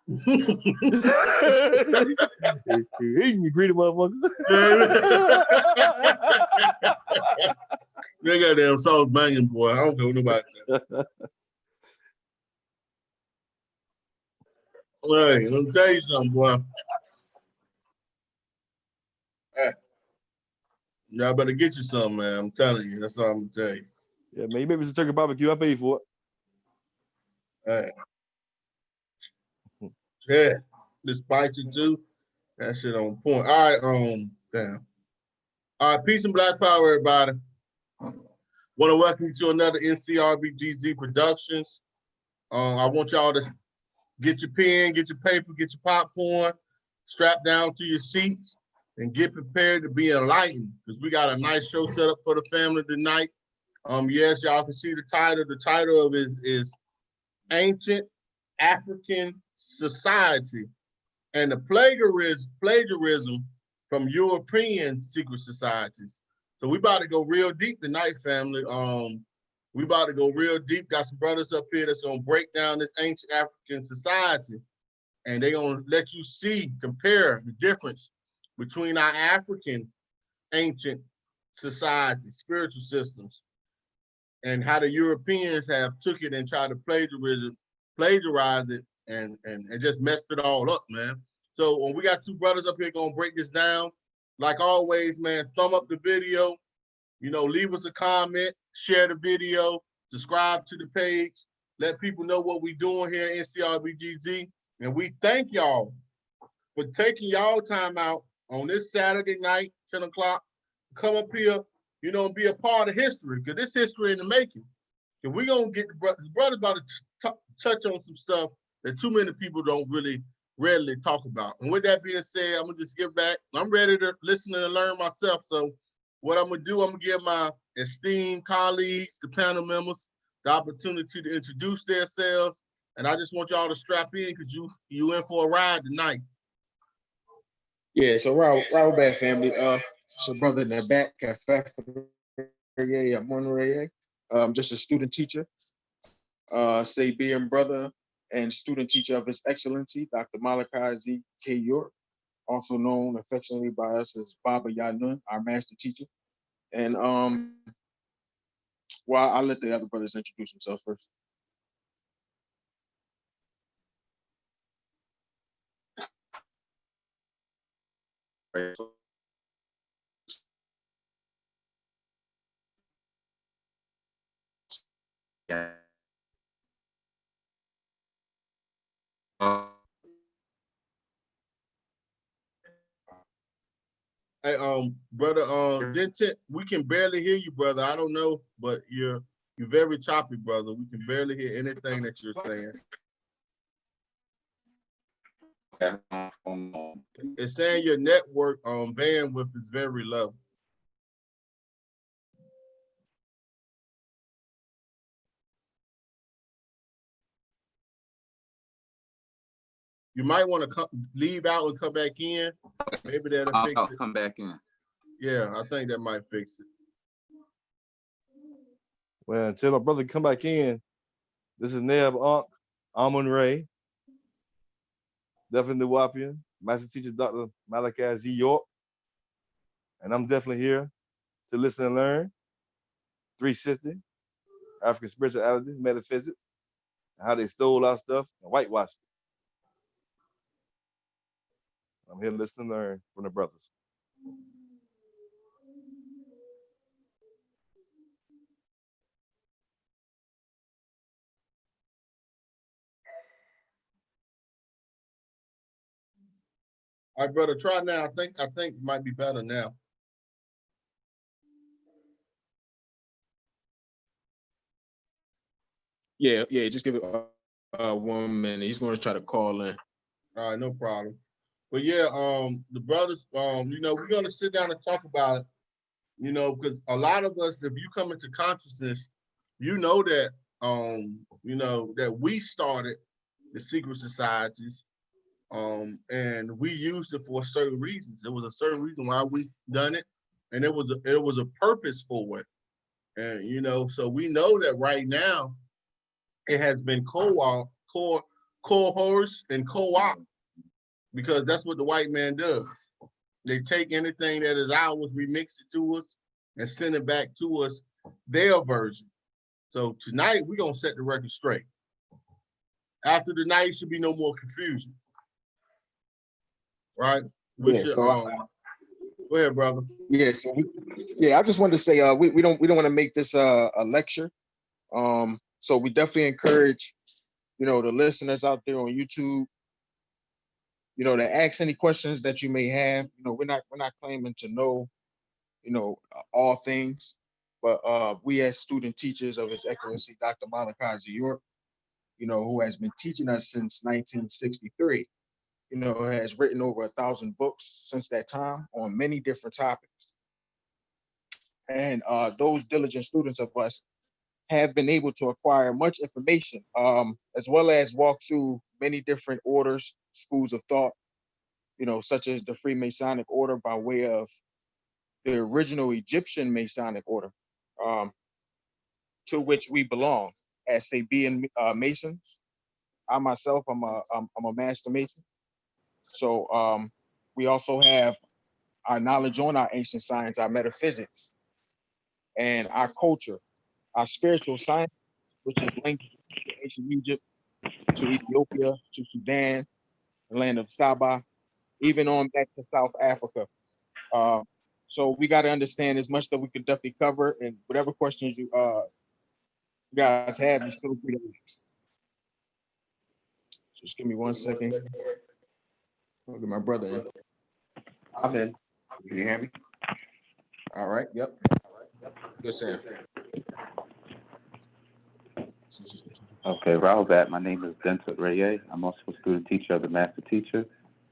You greedy motherfucker. They got damn sauce banging, boy. I don't know nobody. Hey, let me tell you something, boy. Hey, y'all better get you something, man. I'm telling you. That's all I'm gonna tell you. Yeah, man. You made me some turkey barbecue. I paid for it. Hey. Yeah. The spicy too. That shit on point. All right, damn. All right, peace and black power, everybody. Want to welcome you to another NCRBGZ Productions. I want y'all to get your pen, get your paper, get your popcorn, strap down to your seats, and get prepared to be enlightened, because we got a nice show set up for the family tonight. Yes, y'all can see the title. The title of it is Ancient African Society and the plagiarism from European secret societies. So we about to go real deep tonight, family. We about to go real deep. Got some brothers up here that's gonna break down this ancient African society, and they gonna let you see, compare the difference between our African ancient societies, spiritual systems, and how the Europeans have took it and tried to plagiarize it and just messed it all up, man. So we got two brothers up here gonna break this down. Like always, man, thumb up the video, leave us a comment, share the video, subscribe to the page, let people know what we doing here at NCRBGZ. And we thank y'all for taking y'all time out on this Saturday night, 10 o'clock, come up here, and be a part of history, because this history in the making. And we're gonna get the brothers about to touch on some stuff that too many people don't really readily talk about. And with that being said, I'm gonna just give back. I'm ready to listen and learn myself. So what I'm gonna do, I'm gonna give my esteemed colleagues, the panel members, the opportunity to introduce themselves. And I just want y'all to strap in, because you in for a ride tonight. Yeah, so Raul Bad family, so brother in the back, I'm just a student teacher, Sabian brother and student teacher of His Excellency, Dr. Malachi Z. K. York, also known affectionately by us as Baba Yanun, our master teacher. And I'll let the other brothers introduce themselves first. Yeah. Hey, brother, Denton, we can barely hear you, brother. I don't know, but you're very choppy, brother. We can barely hear anything that you're saying. It's saying your network bandwidth is very low. You might want to leave out and come back in. Maybe that'll fix it. I'll come back in. Yeah, I think that might fix it. Well, until my brother come back in, this is Neb Ankh, Amun Ray, definitely Wapian, Master Teacher Dr. Malachi Z. York, and I'm definitely here to listen and learn. 360, African spirituality, metaphysics, and how they stole our stuff and whitewashed it. I'm here to listen and learn from the brothers. All right, brother, try now. I think it might be better now. Yeah, just give it 1 minute. He's going to try to call in. All right, no problem. But yeah, the brothers, we're going to sit down and talk about it, because a lot of us, if you come into consciousness, that, that we started the secret societies, and we used it for certain reasons. There was a certain reason why we done it, and it was a purpose for it. And, so we know that right now it has been co-opted coerce and co-opt, because that's what the white man does. They take anything that is ours, remix it to us, and send it back to us, their version. So tonight, we're going to set the record straight. After the night, should be no more confusion. Right? Yeah, so go ahead, brother. Yeah, so I just wanted to say we don't want to make this a lecture. So we definitely encourage, the listeners out there on YouTube, to ask any questions that you may have. We're not claiming to know, all things, but we as student teachers of His Excellency Dr. Malachi York, who has been teaching us since 1963, has written over 1,000 books since that time on many different topics. And those diligent students of us have been able to acquire much information, as well as walk through many different orders, schools of thought, such as the Freemasonic order by way of the original Egyptian Masonic order, to which we belong as Sabian Masons. I myself, I'm a Master Mason. So we also have our knowledge on our ancient science, our metaphysics, and our culture, our spiritual science, which is linked to ancient Egypt, to Ethiopia, to Sudan, the land of Saba, even on back to South Africa. So we got to understand as much that we could definitely cover, and whatever questions you guys have, just feel free to ask. Just give me 1 second. Look at my brother in. I'm in. Can you hear me? All right. Yep. Good, Sam. Okay, Rahubat. My name is Denton Reye. I'm also a student teacher of the Master Teacher,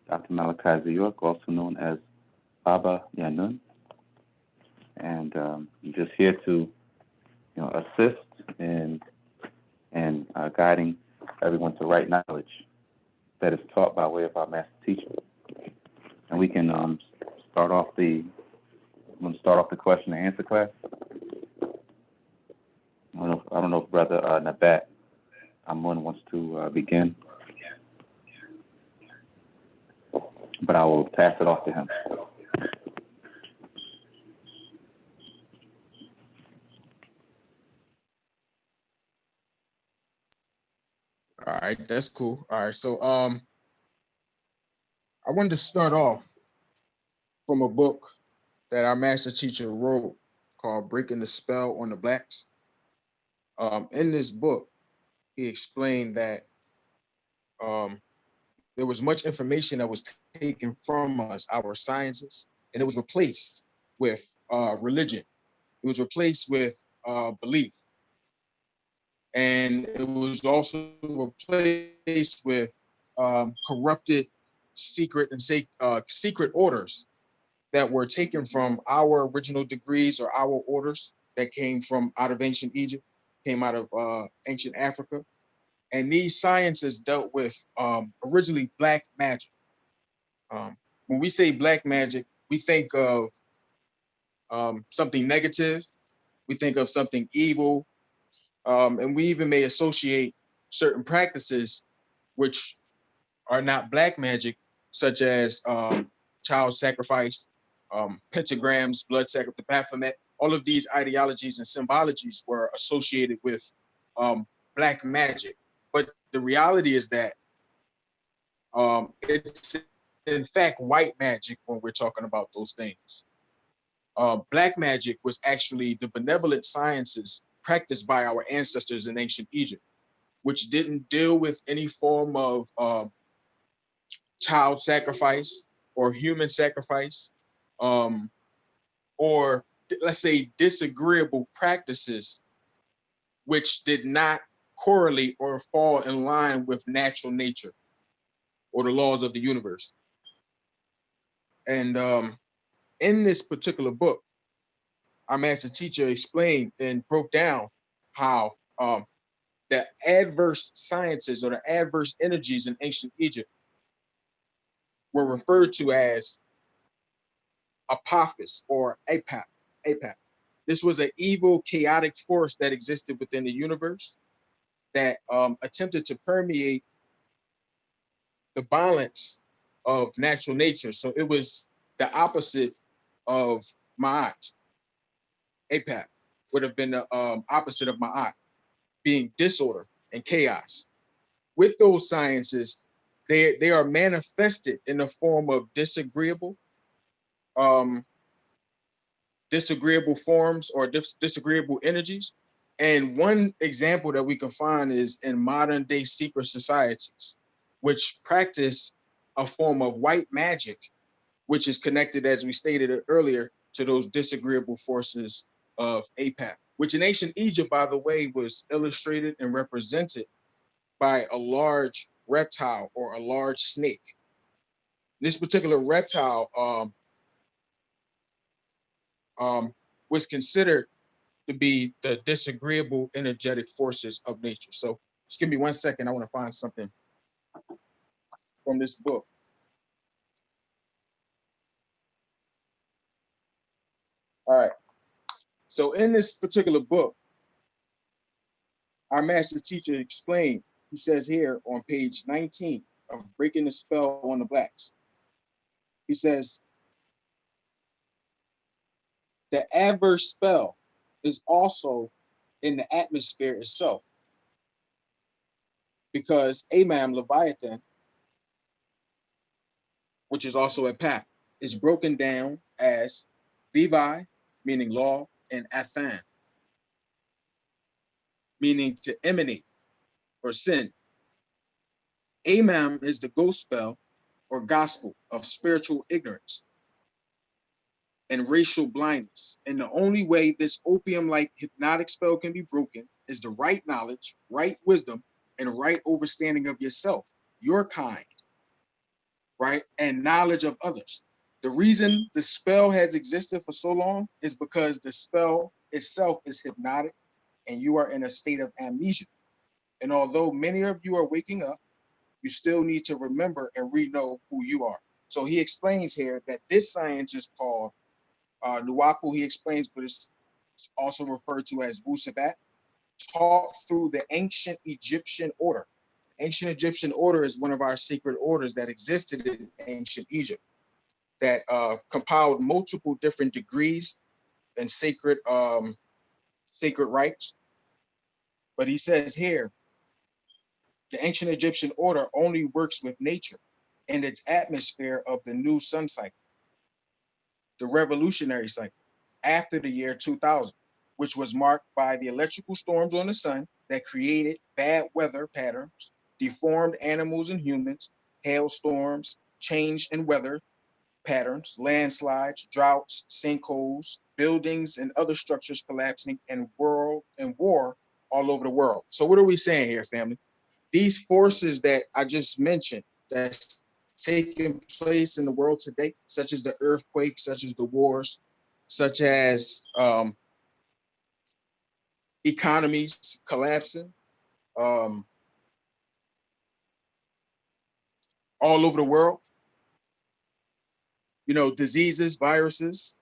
Dr. Malachi York, also known as Baba Yanun. And I'm just here to, assist in guiding everyone to right knowledge that is taught by way of our Master Teacher. And we can start off the question and answer class. I don't know if Brother Nabat Amun wants to begin, but I will pass it off to him. All right, that's cool. All right, so I wanted to start off from a book that our Master Teacher wrote called "Breaking the Spell on the Blacks." In this book, he explained that there was much information that was taken from us, our sciences, and it was replaced with religion. It was replaced with belief. And it was also replaced with corrupted secret orders that were taken from our original degrees or our orders that came from out of ancient Egypt, came out of ancient Africa. And these sciences dealt with originally black magic. When we say black magic, we think of something negative. We think of something evil. And we even may associate certain practices which are not black magic, such as child sacrifice, pentagrams, blood sacrifice, Baphomet. All of these ideologies and symbologies were associated with black magic. But the reality is that it's in fact white magic when we're talking about those things. Black magic was actually the benevolent sciences practiced by our ancestors in ancient Egypt, which didn't deal with any form of child sacrifice or human sacrifice, or let's say disagreeable practices, which did not correlate or fall in line with natural nature or the laws of the universe. And in this particular book, our Master Teacher explained and broke down how the adverse sciences or the adverse energies in ancient Egypt were referred to as Apophis or Apap. This was an evil, chaotic force that existed within the universe that attempted to permeate the balance of natural nature. So it was the opposite of Ma'at. APAP would have been the opposite of Ma'at, being disorder and chaos. With those sciences, they are manifested in the form of disagreeable forms or disagreeable energies. And one example that we can find is in modern day secret societies, which practice a form of white magic, which is connected, as we stated earlier, to those disagreeable forces of APAP, which in ancient Egypt, by the way, was illustrated and represented by a large reptile or a large snake. This particular reptile was considered to be the disagreeable energetic forces of nature. So just give me 1 second. I want to find something from this book. All right. So in this particular book, our master teacher explained, he says here on page 19 of Breaking the Spell on the Blacks, he says, the adverse spell is also in the atmosphere itself, because Amam Leviathan, which is also a path, is broken down as Levi, meaning law, and Athan, meaning to emanate or sin. Amam is the ghost spell or gospel of spiritual ignorance and racial blindness. And the only way this opium-like hypnotic spell can be broken is the right knowledge, right wisdom, and right understanding of yourself, your kind, right? And knowledge of others. The reason the spell has existed for so long is because the spell itself is hypnotic and you are in a state of amnesia. And although many of you are waking up, you still need to remember and re-know who you are. So he explains here that this science is called Nuwapu. He explains, but it's also referred to as Wusabat, taught through the ancient Egyptian order. Ancient Egyptian order is one of our secret orders that existed in ancient Egypt that compiled multiple different degrees and sacred rites. But he says here, the ancient Egyptian order only works with nature and its atmosphere of the new sun cycle, the revolutionary cycle, after the year 2000, which was marked by the electrical storms on the sun that created bad weather patterns, deformed animals and humans, hailstorms, change in weather patterns, landslides, droughts, sinkholes, buildings and other structures collapsing, and war all over the world. So what are we saying here, family? These forces that I just mentioned that's taking place in the world today, such as the earthquakes, such as the wars, such as economies collapsing, all over the world, you know, diseases, viruses,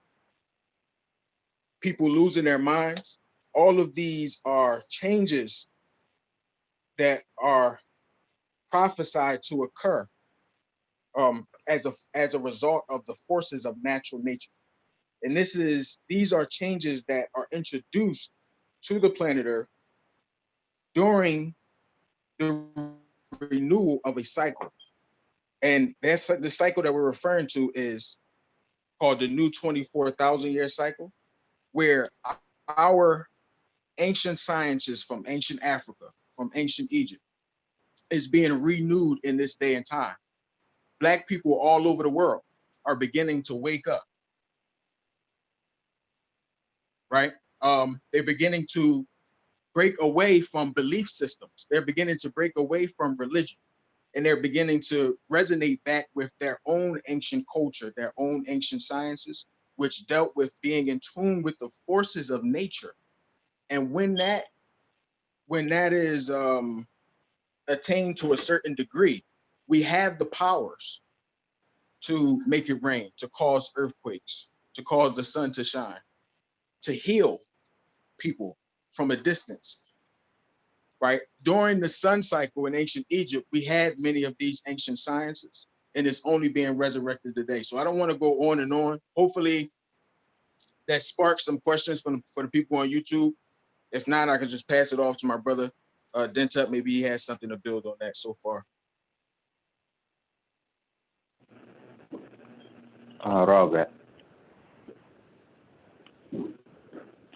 people losing their minds. All of these are changes that are prophesied to occur as a result of the forces of natural nature. And these are changes that are introduced to the planet Earth during the renewal of a cycle. And that's the cycle that we're referring to is called the new 24,000 year cycle, where our ancient sciences from ancient Africa, from ancient Egypt, is being renewed in this day and time. Black people all over the world are beginning to wake up, right? They're beginning to break away from belief systems. They're beginning to break away from religion, and they're beginning to resonate back with their own ancient culture, their own ancient sciences, which dealt with being in tune with the forces of nature. And when that is attained to a certain degree, we have the powers to make it rain, to cause earthquakes, to cause the sun to shine, to heal people from a distance. right? During the sun cycle in ancient Egypt, we had many of these ancient sciences, and it's only being resurrected today. So I don't want to go on and on. Hopefully that sparks some questions for the people on YouTube. If not, I can just pass it off to my brother, Dentup. Maybe he has something to build on that so far. Robert.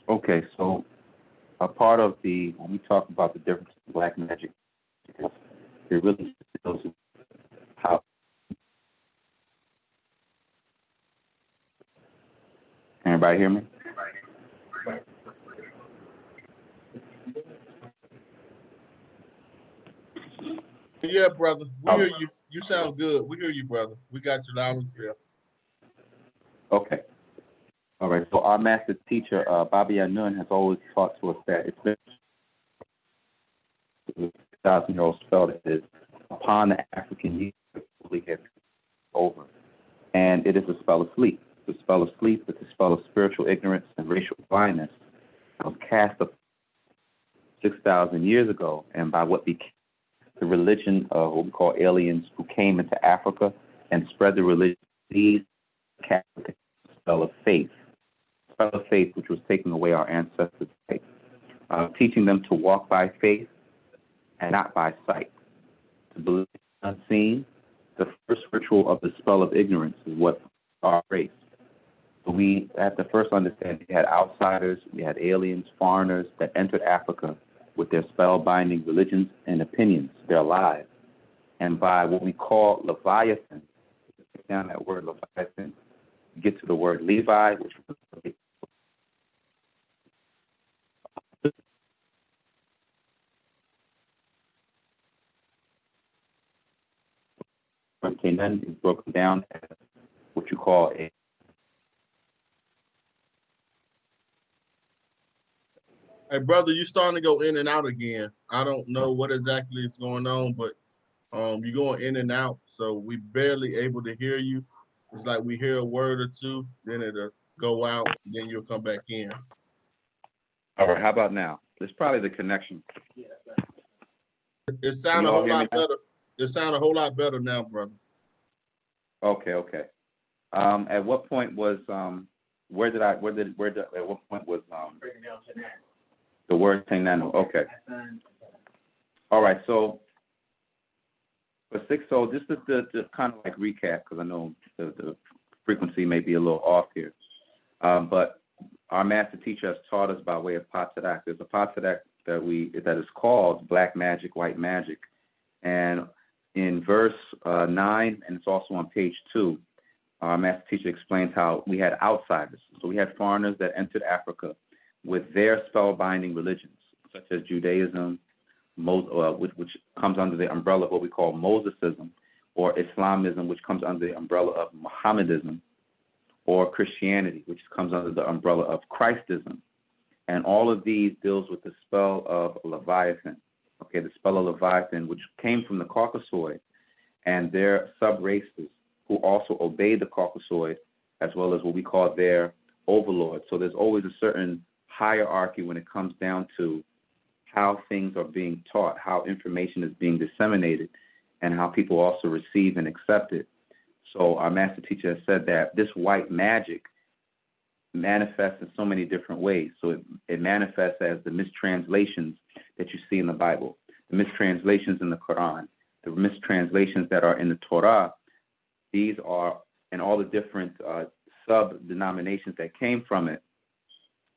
Okay, so a part of when we talk about the difference in black magic, it really deals with how. Everybody hear me? Yeah, brother. We hear you. You sound good. We hear you, brother. We got you loud and clear. Okay. All right. So our master teacher, Baba Yanun, has always taught to us that it's been a 1,000-year-old spell that is upon the African youth fully has over. And it is a spell of sleep. The spell of sleep is the spell of spiritual ignorance and racial blindness that was cast up 6,000 years ago, and by what became the religion of what we call aliens who came into Africa and spread the religion. These cast the spell of faith, which was taking away our ancestors' faith, teaching them to walk by faith and not by sight, to believe unseen. The first ritual of the spell of ignorance is what our race. So we have to first understand we had outsiders, we had aliens, foreigners that entered Africa with their spellbinding religions and opinions, their lives. And by what we call Leviathan, take down that word Leviathan, you get to the word Levi, which from Canaan is broken down as what you call a. Hey, brother, you starting to go in and out again. I don't know what exactly is going on, but you're going in and out, so we barely able to hear you. It's like we hear a word or two, then it'll go out, then you'll come back in. All right, how about now? It's probably the connection. It sounds a whole lot better. It sounds a whole lot better now, brother. Okay. At what point was at what point was the word Tenano? Okay. All right, so this is the kind of like recap, because I know the frequency may be a little off here. But our master teacher has taught us by way of Patadak. There's a Patadak that is called Black Magic, White Magic. And in verse 9, and it's also on page 2, our master teacher explains how we had outsiders. So we had foreigners that entered Africa with their spellbinding religions, such as Judaism, which comes under the umbrella of what we call Mosesism, or Islamism, which comes under the umbrella of Mohammedism, or Christianity, which comes under the umbrella of Christism. And all of these deals with the spell of Leviathan. Okay, the spell of Leviathan, which came from the Caucasoid, and their sub-races who also obeyed the Caucasoid, as well as what we call their overlords. So there's always a certain hierarchy when it comes down to how things are being taught, how information is being disseminated, and how people also receive and accept it. So our master teacher has said that this white magic manifests in so many different ways. So it manifests as the mistranslations that you see in the Bible, the mistranslations in the Quran, the mistranslations that are in the Torah. These are, and all the different sub-denominations that came from it.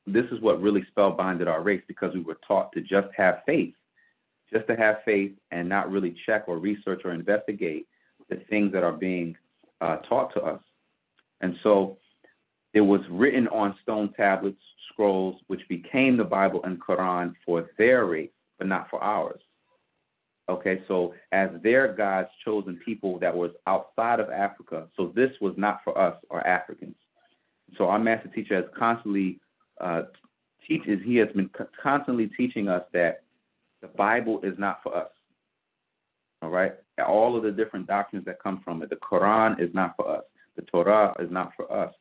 This is what really spellbinded our race, because we were taught to just have faith and not really check or research or investigate the things that are being taught to us. And so it was written on stone tablets, scrolls, which became the Bible and Quran for their race, but not for ours. Okay, so as their God's chosen people that was outside of Africa, so this was not for us or Africans. So our master teacher has constantly he has been constantly teaching us that the Bible is not for us. All right, all of the different doctrines that come from it, the Quran is not for us. The Torah is not for us.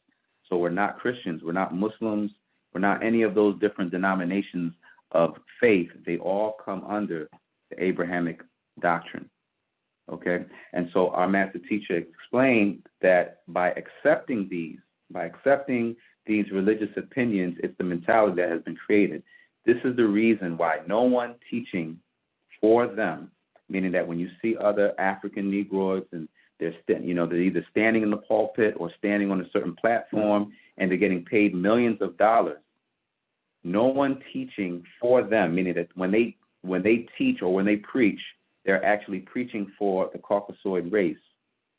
So we're not Christians, we're not Muslims, we're not any of those different denominations of faith, they all come under the Abrahamic doctrine. Okay, and so our master teacher explained that by accepting these religious opinions, it's the mentality that has been created. This is the reason why no one teaching for them, meaning that when you see other African Negroids and they're either standing in the pulpit or standing on a certain platform and they're getting paid millions of dollars, no one teaching for them, meaning that when they teach or when they preach, they're actually preaching for the Caucasoid race.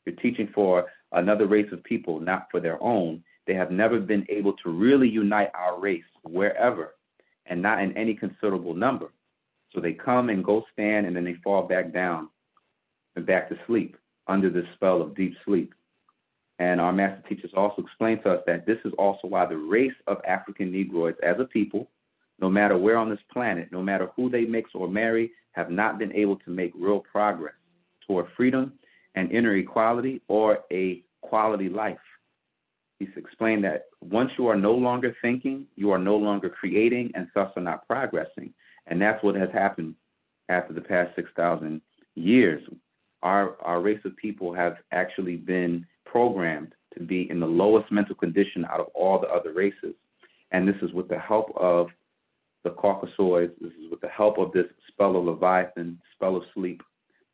They're teaching for another race of people, not for their own. They have never been able to really unite our race wherever, and not in any considerable number. So they come and go stand, and then they fall back down and back to sleep under this spell of deep sleep. And our master teachers also explained to us that this is also why the race of African Negroids as a people, no matter where on this planet, no matter who they mix or marry, have not been able to make real progress toward freedom and inner equality or a quality life. He's explained that once you are no longer thinking, you are no longer creating, and thus are not progressing. And that's what has happened after the past 6,000 years. Our race of people have actually been programmed to be in the lowest mental condition out of all the other races. And this is with the help of the Caucasoids. This is with the help of this spell of Leviathan, spell of sleep,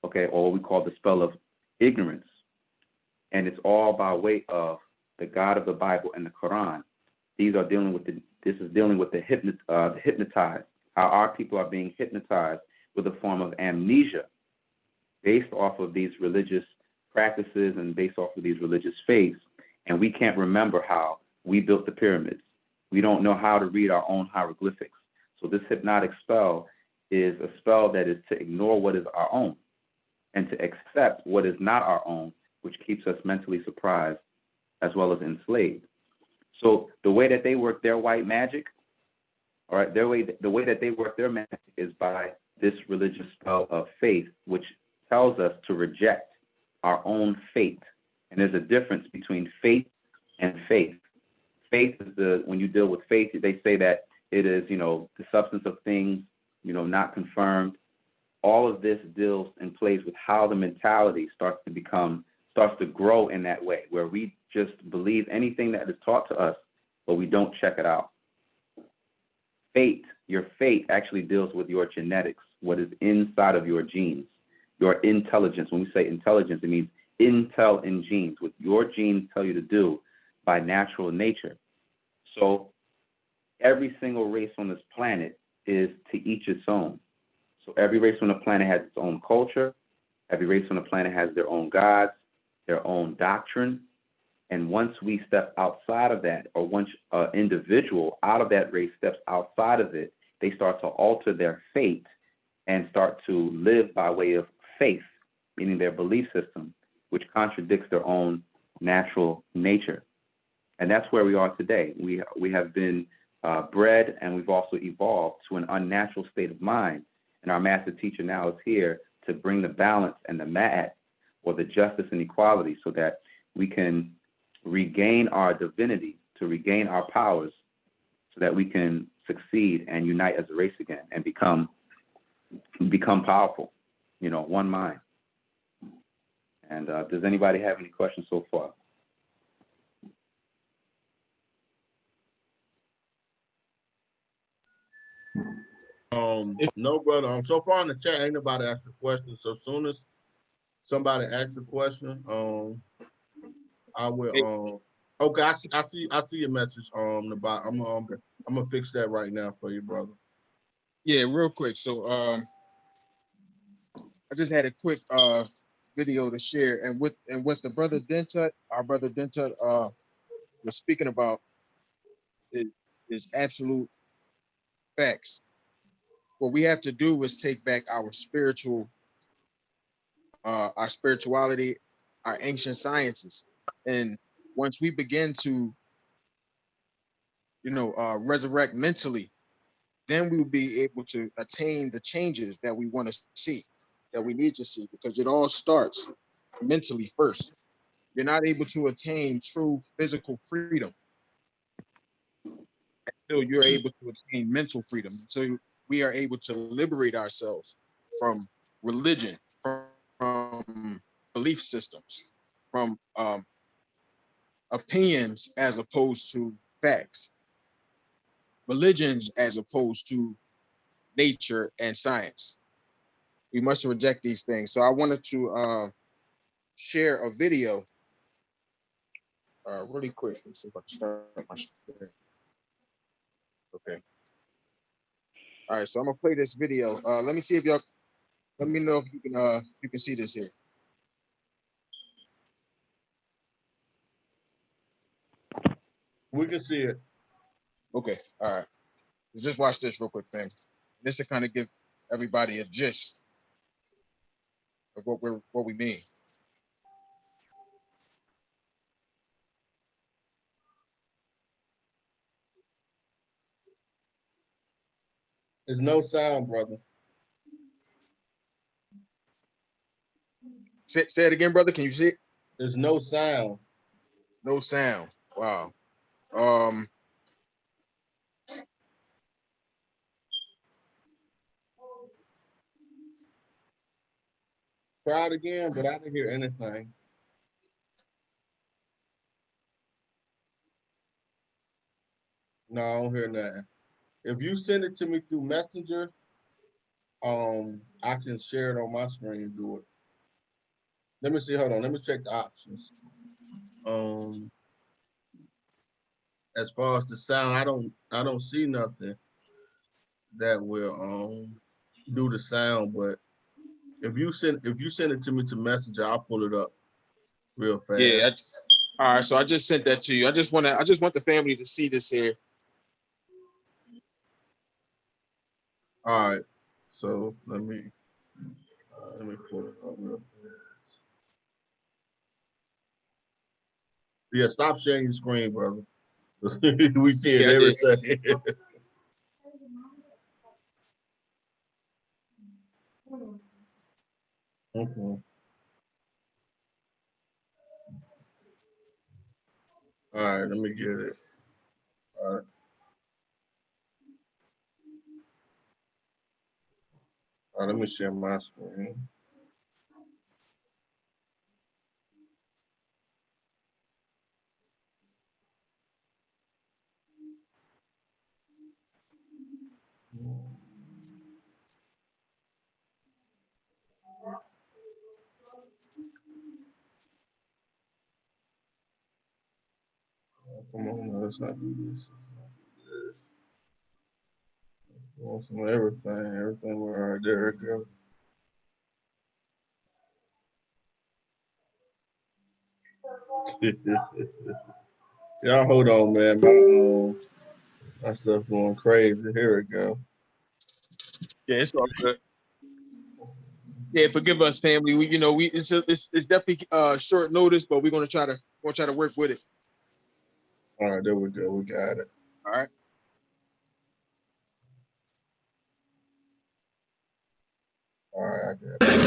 okay, or what we call the spell of ignorance. And it's all by way of the God of the Bible and the Quran. This is dealing with the hypnotized, how our people are being hypnotized with a form of amnesia based off of these religious practices and based off of these religious faiths. And we can't remember how we built the pyramids. We don't know how to read our own hieroglyphics. So this hypnotic spell is a spell that is to ignore what is our own and to accept what is not our own, which keeps us mentally surprised as well as enslaved. So the way that they work their white magic, all right, the way that they work their magic is by this religious spell of faith, which tells us to reject our own fate. And there's a difference between faith and faith. Faith is when you deal with faith, they say that it is, the substance of things, not confirmed. All of this deals and plays with how the mentality starts to grow in that way, where we just believe anything that is taught to us, but we don't check it out. Fate, your fate actually deals with your genetics, what is inside of your genes, your intelligence. When we say intelligence, it means intel in genes, what your genes tell you to do by natural nature. So every single race on this planet is to each its own. So every race on the planet has its own culture. Every race on the planet has their own gods, their own doctrine. And once we step outside of that, or once an individual out of that race steps outside of it, they start to alter their fate and start to live by way of faith, meaning their belief system, which contradicts their own natural nature. And that's where we are today. We have been bred, and we've also evolved to an unnatural state of mind. And our master teacher now is here to bring the balance and the ma'at, or the justice and equality, so that we can regain our divinity, to regain our powers, so that we can succeed and unite as a race again and become powerful, one mind. And does anybody have any questions so far? No, brother. So far in the chat, ain't nobody asked a question. So as soon as somebody asks a question, I will. Okay, I see your message. About I'm gonna fix that right now for you, brother. Yeah, real quick. So I just had a quick video to share, and what the brother Dentut, our brother Dentut, was speaking about is absolute facts. What we have to do is take back our spirituality, our ancient sciences, and once we begin to, resurrect mentally, then we will be able to attain the changes that we want to see, that we need to see, because it all starts mentally first. You're not able to attain true physical freedom until you're able to attain mental freedom. So we are able to liberate ourselves from religion, from belief systems, from opinions as opposed to facts, religions as opposed to nature and science. We must reject these things. So I wanted to share a video really quick. Let's see if I can start my screen. Okay. All right, so I'm gonna play this video. Let me see if y'all, let me know if you can see this here. We can see it. Okay, all right. Just watch this real quick, fam. This will kind of give everybody a gist of what we mean. There's no sound, brother. Say it again, brother. Can you see it? There's no sound. No sound. Wow. Try it again, but I didn't hear anything. No, I don't hear nothing. If you send it to me through Messenger, I can share it on my screen and do it. Let me see, hold on, let me check the options. As far as the sound, I don't see nothing that will do the sound, but if you send it to me to Messenger, I'll pull it up real fast. Yeah. All right, so I just sent that to you. I just want the family to see this here. All right, so let me pull it up real fast. Yeah, stop sharing your screen, brother. We see it everything. Okay. All right, let me get it. All right. All right, let me share my screen. Come on, no, let's not do this. Want some everything. All right, there it goes. Y'all hold on, man. My stuff going crazy. Here we go. Yeah, it's all good. Yeah, forgive us, family. It's definitely short notice, but we're gonna try to work with it. All right, there we go. We got it. All right. All right, I got it.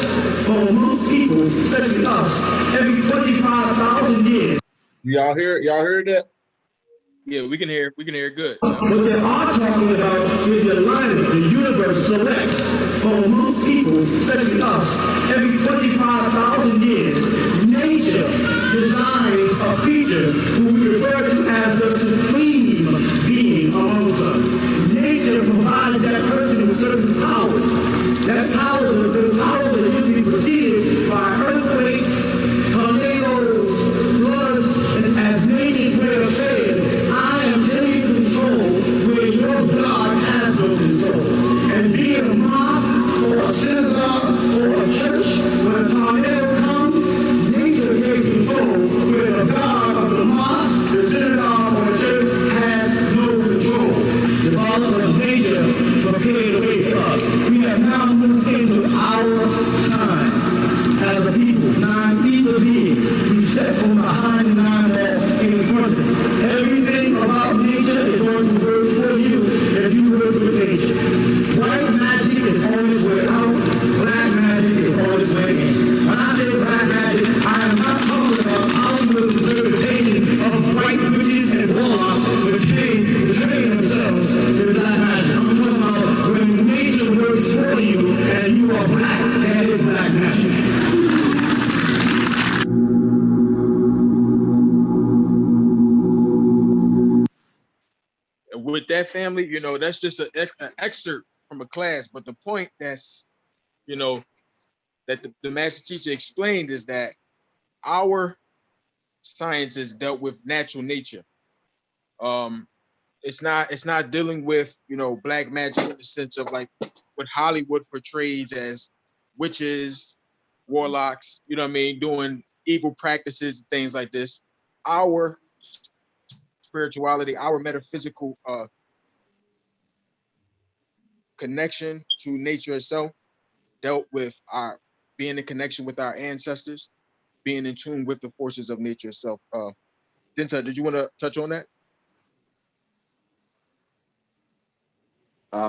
For most people, especially us, every 25,000 years. Y'all heard that? Yeah, we can hear it good. What they are talking about is the alignment, the universe selects. For most people, especially us, every 25,000 years, nature designs a creature who we refer to as the supreme being amongst us. Nature provides that person with certain powers. Those powers are usually preceded by earthquakes, tornadoes, floods, and as nature's way of saying, I am taking control where your God has no control. And be it a mosque or a synagogue or a church, when a tornado comes, nature takes control where the God of the mosque that, family, you know, that's just an excerpt from a class. But the point that's, you know, that the master teacher explained is that our sciences dealt with natural nature. It's not dealing with, you know, black magic in the sense of like what Hollywood portrays as witches, warlocks, you know what I mean, doing evil practices, things like this. Our spirituality, our metaphysical connection to nature itself dealt with our being in connection with our ancestors, being in tune with the forces of nature itself. Dinta, did you want to touch on that?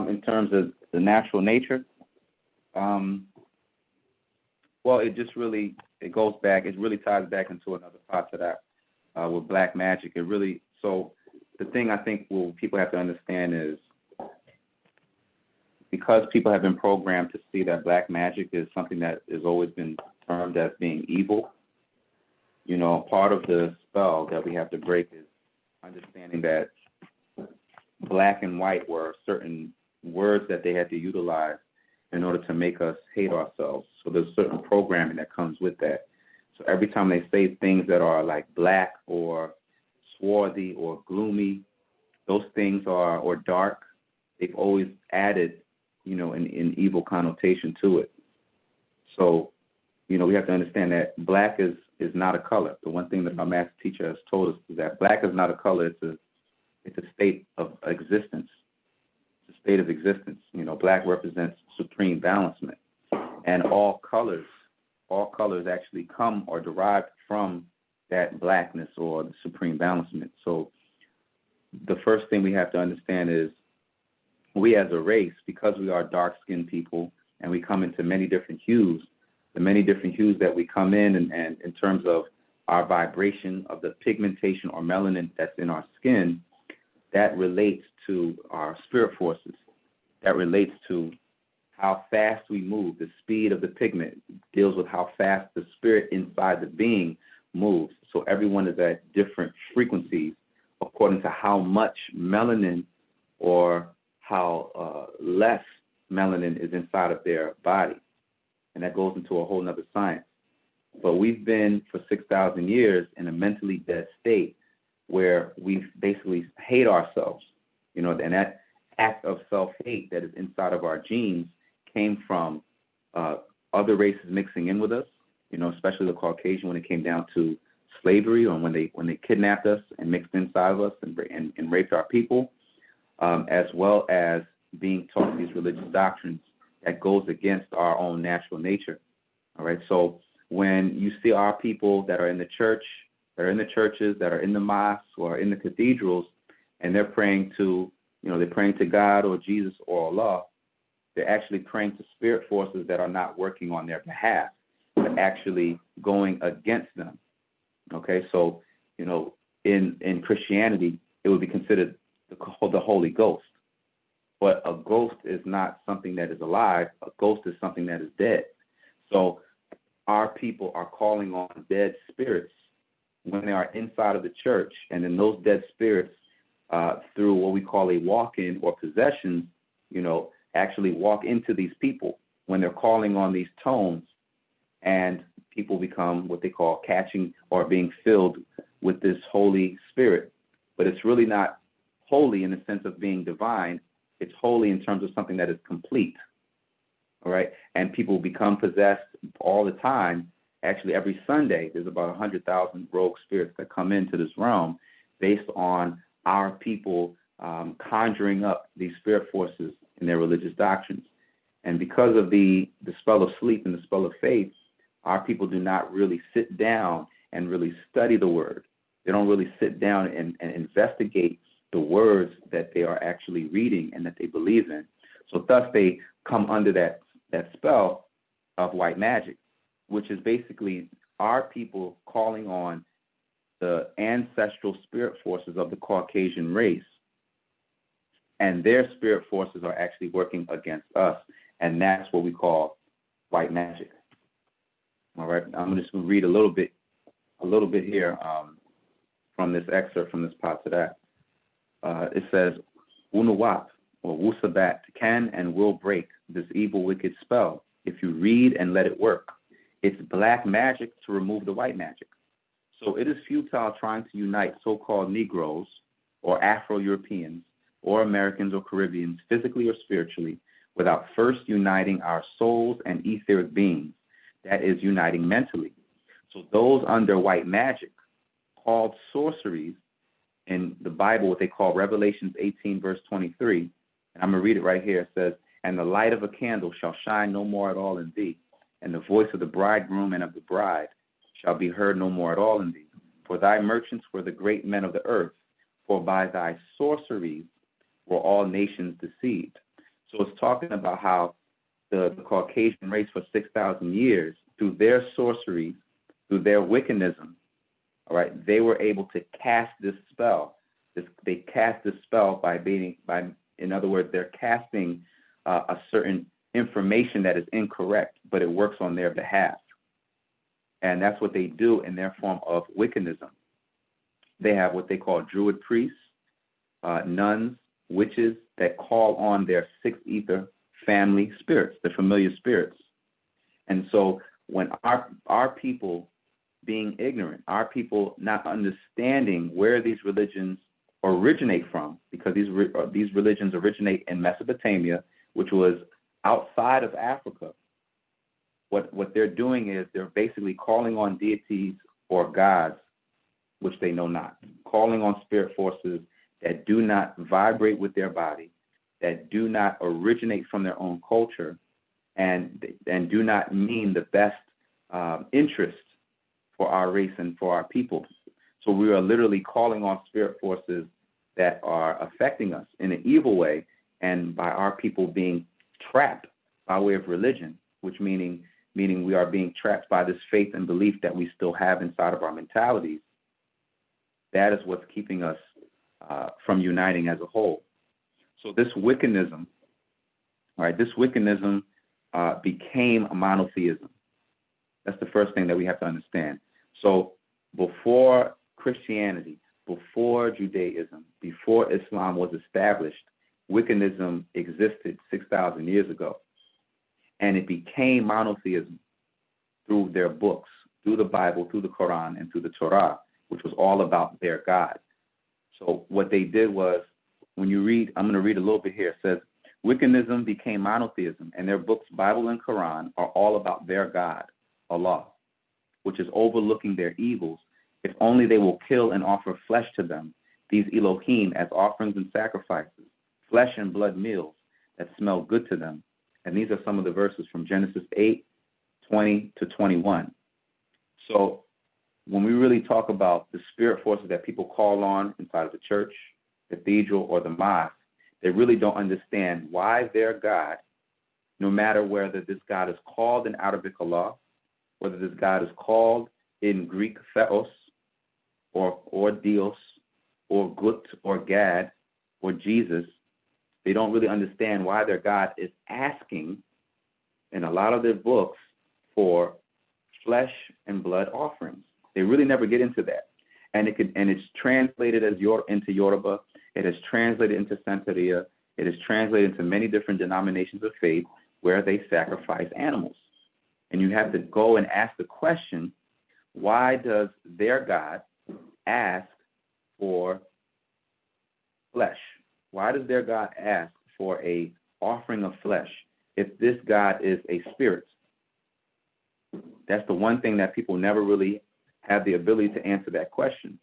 In terms of the natural nature, well, it just really, it goes back, it really ties back into another part to that with black magic. It really, so the thing I think people have to understand is, because people have been programmed to see that black magic is something that has always been termed as being evil, you know, part of the spell that we have to break is understanding that black and white were certain words that they had to utilize in order to make us hate ourselves. So there's certain programming that comes with that. So every time they say things that are like black or swarthy or gloomy, those things are, or dark, they've always added, you know, an evil connotation to it. So, you know, we have to understand that black is not a color. The one thing that our master teacher has told us is that black is not a color. It's a state of existence. It's a state of existence. You know, black represents supreme balancement, and all colors actually come or derive from that blackness or the supreme balancement. So the first thing we have to understand is, we as a race, because we are dark-skinned people and we come into many different hues, the many different hues that we come in, and in terms of our vibration of the pigmentation or melanin that's in our skin, that relates to our spirit forces. That relates to how fast we move. The speed of the pigment deals with how fast the spirit inside the being moves. So everyone is at different frequencies according to how much melanin or how less melanin is inside of their body. And that goes into a whole nother science. But we've been for 6,000 years in a mentally dead state where we basically hate ourselves, you know, and that act of self-hate that is inside of our genes came from other races mixing in with us, you know, especially the Caucasian when it came down to slavery, or when they kidnapped us and mixed inside of us and raped our people. As well as being taught these religious doctrines that goes against our own natural nature. All right. So when you see our people that are in the church, that are in the churches, that are in the mosques or in the cathedrals, and they're praying to, you know, they're praying to God or Jesus or Allah, they're actually praying to spirit forces that are not working on their behalf, but actually going against them. Okay. So, you know, in Christianity, it would be considered the Holy Ghost. But a ghost is not something that is alive. A ghost is something that is dead. So our people are calling on dead spirits when they are inside of the church, and then those dead spirits, through what we call a walk-in or possession, you know, actually walk into these people when they're calling on these tones, and people become what they call catching or being filled with this Holy Spirit. But it's really not holy in the sense of being divine. It's holy in terms of something that is complete. All right. And people become possessed all the time. Actually, every Sunday, there's about 100,000 rogue spirits that come into this realm based on our people conjuring up these spirit forces in their religious doctrines. And because of the spell of sleep and the spell of faith, our people do not really sit down and really study the word. They don't really sit down and investigate the words that they are actually reading and that they believe in. So thus they come under that spell of white magic, which is basically our people calling on the ancestral spirit forces of the Caucasian race. And their spirit forces are actually working against us. And that's what we call white magic. All right, I'm just going to read a little bit here from this excerpt from this part to that. It says, Unuwap or Wusabat can and will break this evil, wicked spell if you read and let it work. It's black magic to remove the white magic. So it is futile trying to unite so-called Negroes or Afro-Europeans or Americans or Caribbeans physically or spiritually without first uniting our souls and etheric beings, that is, uniting mentally. So those under white magic, called sorceries, in the Bible, what they call Revelations 18, verse 23, and I'm going to read it right here. It says, "And the light of a candle shall shine no more at all in thee, and the voice of the bridegroom and of the bride shall be heard no more at all in thee. For thy merchants were the great men of the earth, for by thy sorceries were all nations deceived." So it's talking about how the Caucasian race for 6,000 years, through their sorceries, through their wickedism, all right, they were able to cast this spell. They cast this spell in other words, they're casting a certain information that is incorrect, but it works on their behalf. And that's what they do in their form of wickedism. They have what they call druid priests, nuns, witches that call on their sixth ether family spirits, the familiar spirits. And so when our people being ignorant, our people not understanding where these religions originate from, because these religions originate in Mesopotamia, which was outside of Africa. What they're doing is they're basically calling on deities or gods, which they know not, calling on spirit forces that do not vibrate with their body, that do not originate from their own culture, and do not mean the best interest for our race and for our people. So we are literally calling on spirit forces that are affecting us in an evil way, and by our people being trapped by way of religion, which meaning we are being trapped by this faith and belief that we still have inside of our mentalities. That is what's keeping us from uniting as a whole. So this wickedism, all right, became a monotheism. That's the first thing that we have to understand. So before Christianity, before Judaism, before Islam was established, wickedism existed 6,000 years ago. And it became monotheism through their books, through the Bible, through the Quran, and through the Torah, which was all about their God. So what they did was, when you read, I'm going to read a little bit here, it says, wickedism became monotheism, and their books, Bible and Quran, are all about their God, Allah, which is overlooking their evils. If only they will kill and offer flesh to them, these Elohim, as offerings and sacrifices, flesh and blood meals that smell good to them. And these are some of the verses from Genesis 8, 20 to 21. So when we really talk about the spirit forces that people call on inside of the church, cathedral, or the mosque, they really don't understand why their God, no matter whether this God is called in Arabic Allah, whether this God is called in Greek Theos, or Dios, or Gut, or Gad, or Jesus, they don't really understand why their God is asking in a lot of their books for flesh and blood offerings. They really never get into that. And it's translated into Yoruba. It is translated into Santeria. It is translated into many different denominations of faith where they sacrifice animals. And you have to go and ask the question, why does their God ask for flesh? Why does their God ask for a offering of flesh if this God is a spirit? That's the one thing that people never really have the ability to answer that question.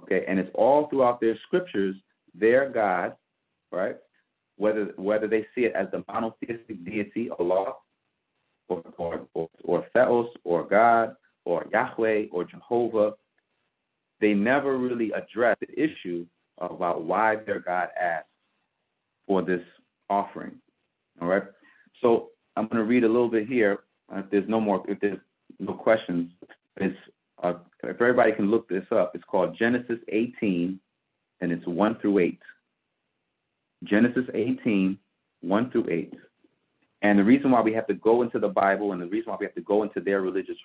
Okay, and it's all throughout their scriptures, their God, right? Whether they see it as the monotheistic deity, Allah, or Theos, or God, or Yahweh, or Jehovah, they never really address the issue about why their God asked for this offering. All right. So I'm going to read a little bit here. If there's no questions, if everybody can look this up, it's called Genesis 18, and it's 1 through 8. Genesis 18, 1 through 8. And the reason why we have to go into the Bible and the reason why we have to go into their religious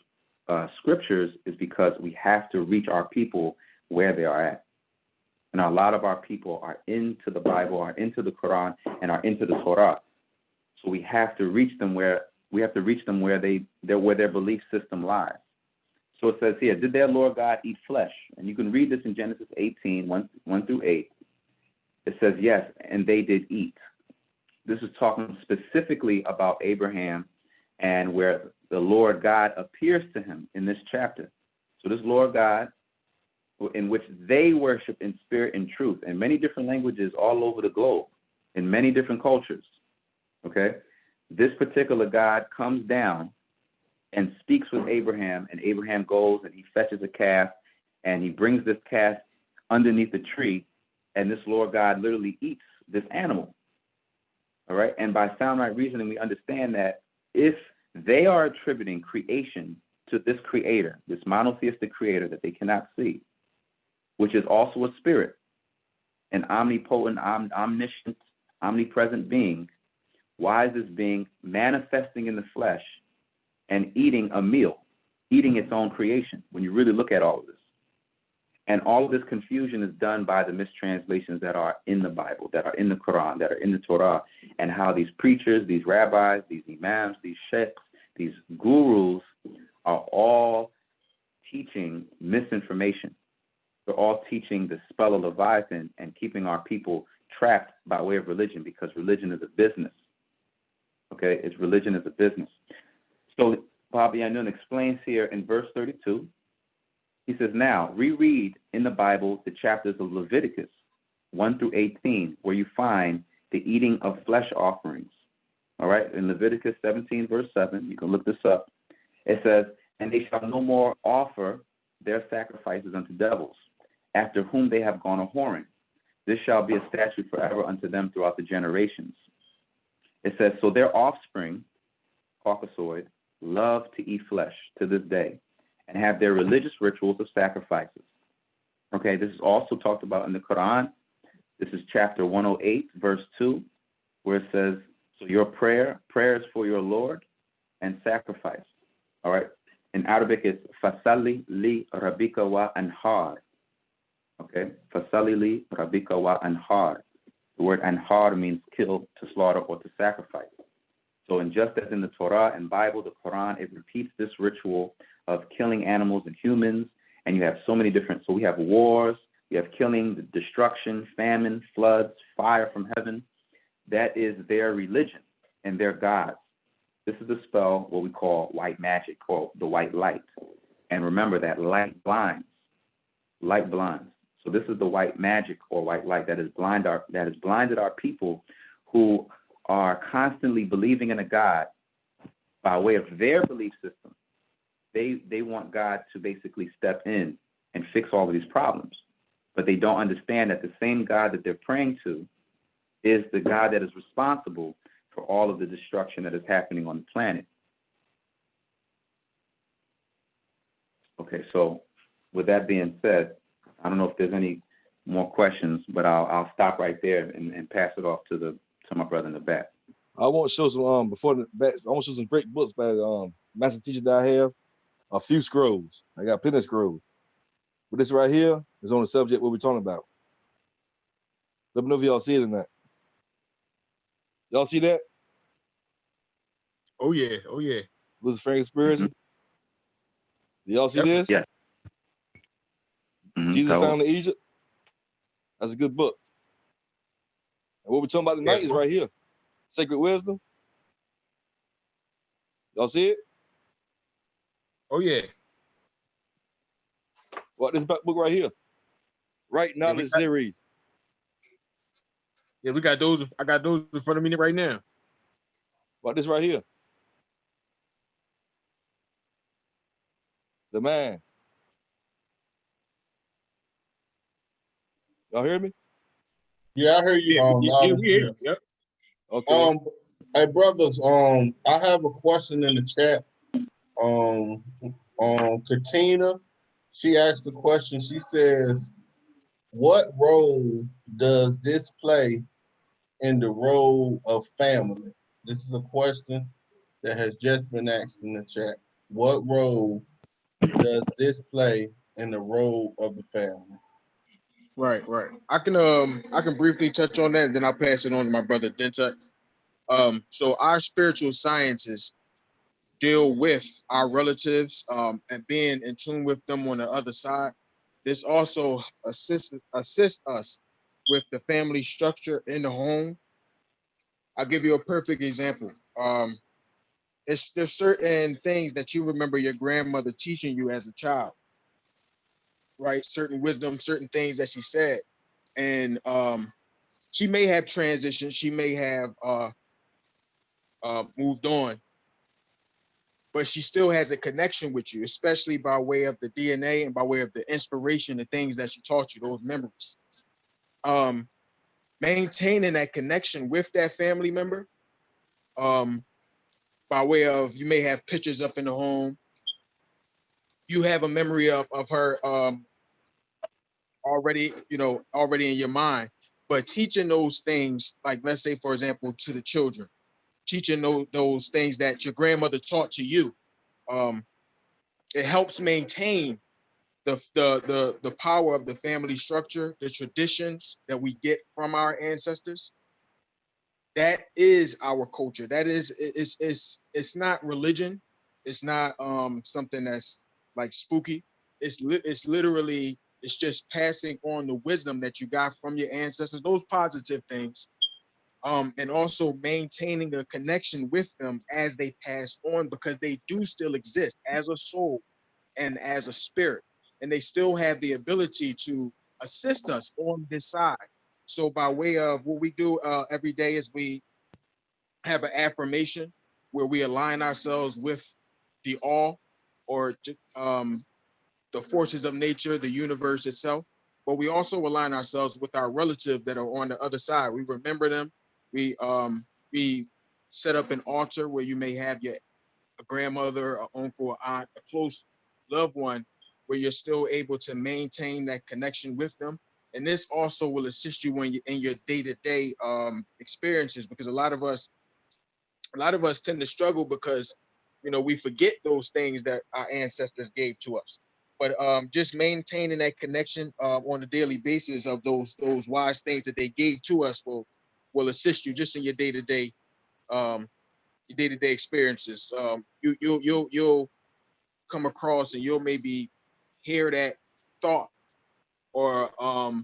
scriptures is because we have to reach our people where they are at. And a lot of our people are into the Bible, are into the Quran, and are into the Torah. So we have to reach them where their belief system lies. So it says here, did their Lord God eat flesh? And you can read this in Genesis 18, 1 through 8. It says, yes, and they did eat. This is talking specifically about Abraham and where the Lord God appears to him in this chapter. So this Lord God, in which they worship in spirit and truth, in many different languages all over the globe, in many different cultures, okay? This particular God comes down and speaks with Abraham, and Abraham goes and he fetches a calf, and he brings this calf underneath the tree, and this Lord God literally eats this animal, all right? And by sound right reasoning, we understand that if they are attributing creation to this creator, this monotheistic creator that they cannot see, which is also a spirit, an omnipotent, omniscient, omnipresent being, why is this being manifesting in the flesh and eating a meal, eating its own creation, when you really look at all of this? And all of this confusion is done by the mistranslations that are in the Bible, that are in the Quran, that are in the Torah, and how these preachers, these rabbis, these imams, these sheikhs, these gurus are all teaching misinformation. They're all teaching the spell of Leviathan and keeping our people trapped by way of religion, because religion is a business. Okay, religion is a business. So Baba Yanun explains here in verse 32, he says, now reread in the Bible the chapters of Leviticus 1 through 18, where you find the eating of flesh offerings. All right, in Leviticus 17, verse 7, you can look this up. It says, and they shall no more offer their sacrifices unto devils, after whom they have gone a-whoring. This shall be a statute forever unto them throughout the generations. It says, so their offspring, Caucasoid, love to eat flesh to this day, and have their religious rituals of sacrifices. Okay, this is also talked about in the Quran. This is chapter 108, verse 2, where it says, so your prayer is for your Lord, and sacrifice. All right, in Arabic it's Fasali li Rabbika wa anhar. Okay, Fasali li Rabbika wa anhar. The word anhar means kill, to slaughter, or to sacrifice. So just as in the Torah and Bible, the Quran, it repeats this ritual of killing animals and humans, and you have so many different, so we have wars, we have killing, destruction, famine, floods, fire from heaven. That is their religion and their gods. This is the spell, what we call white magic, or the white light. And remember that light blinds. Light blinds. So this is the white magic or white light that has blinded our people who are constantly believing in a God by way of their belief system. They want God to basically step in and fix all of these problems. But they don't understand that the same God that they're praying to is the God that is responsible for all of the destruction that is happening on the planet. Okay, so with that being said, I don't know if there's any more questions, but I'll stop right there and pass it off to my brother in the back. I want to show some I want to show some great books by the master teacher that I have. A few scrolls. I got plenty of scrolls. But this right here is on the subject what we're talking about. Let me know if y'all see it or not. Y'all see that? Oh yeah, oh yeah. Luciferian conspiracy. Do y'all see this? Yeah. Jesus found in Egypt. That's a good book. And what we're talking about tonight is right here. Sacred Wisdom. Y'all see it? Oh yeah. Well, this book right here. Right Knowledge Series. Yeah, we got those. I got those in front of me right now. What this right here? The man. Y'all hear me? Yeah, I hear you. Yeah, we hear you. Yep. Okay. Hey brothers, I have a question in the chat. Katina, she asked the question. She says, what role does this play in the role of family? This is a question that has just been asked in the chat. What role does this play in the role of the family? Right. I can briefly touch on that, and then I'll pass it on to my brother Denta. So our spiritual sciences deal with our relatives and being in tune with them on the other side. This also assist us with the family structure in the home. I'll give you a perfect example. There's certain things that you remember your grandmother teaching you as a child, right? Certain wisdom, certain things that she said, and she may have transitioned, she may have moved on, but she still has a connection with you, especially by way of the DNA and by way of the inspiration, the things that she taught you, those memories. Um, Maintaining that connection with that family member, um, by way of you may have pictures up in the home, you have a memory of her already, already in your mind. But teaching those things, like let's say, for example, to the children, teaching those things that your grandmother taught to you, um, it helps maintain the power of the family structure, the traditions that we get from our ancestors. That is our culture. That is it's not religion. It's not something that's like spooky. It's literally it's just passing on the wisdom that you got from your ancestors, those positive things, and also maintaining a connection with them as they pass on, because they do still exist as a soul and as a spirit, and they still have the ability to assist us on this side. So by way of what we do every day is we have an affirmation where we align ourselves with the all, or the forces of nature, the universe itself. But we also align ourselves with our relatives that are on the other side. We remember them. We set up an altar where you may have your a grandmother, an uncle, an aunt, a close loved one, where you're still able to maintain that connection with them. And this also will assist you when you in your day-to-day experiences, because a lot of us tend to struggle because we forget those things that our ancestors gave to us. But just maintaining that connection on a daily basis of those wise things that they gave to us will assist you just in um, your day-to-day experiences. You'll come across and you'll maybe hear that thought, or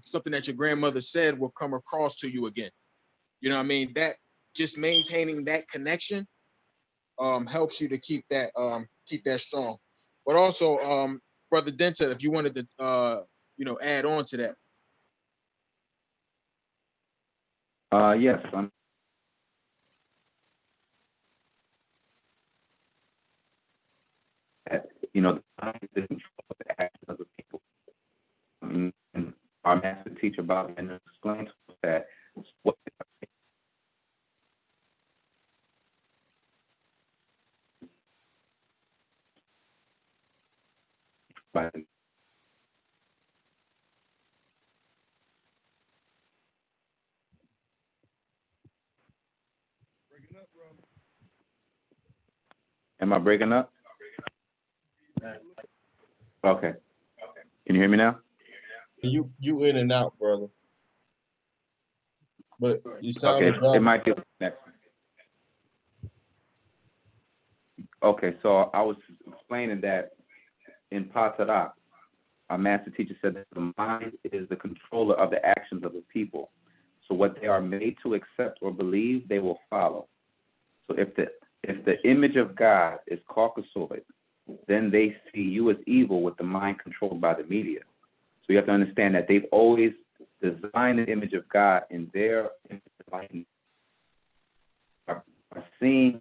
something that your grandmother said will come across to you again. You know what I mean? That just maintaining that connection helps you to keep that strong. But also, Brother Denta, if you wanted to add on to that. Yes, the mind is the control of the actions of the people. And our master teacher Bob and explained to us that what by Am I breaking up? Okay. Can you hear me now? You in and out, brother. But you sounded Okay, it might be next. Okay, so I was explaining that in Patarak, our master teacher said that the mind is the controller of the actions of the people. So what they are made to accept or believe, they will follow. So if the image of God is Caucasoid, then they see you as evil with the mind controlled by the media. So you have to understand that they've always designed the image of God in their enlightenment, are seeing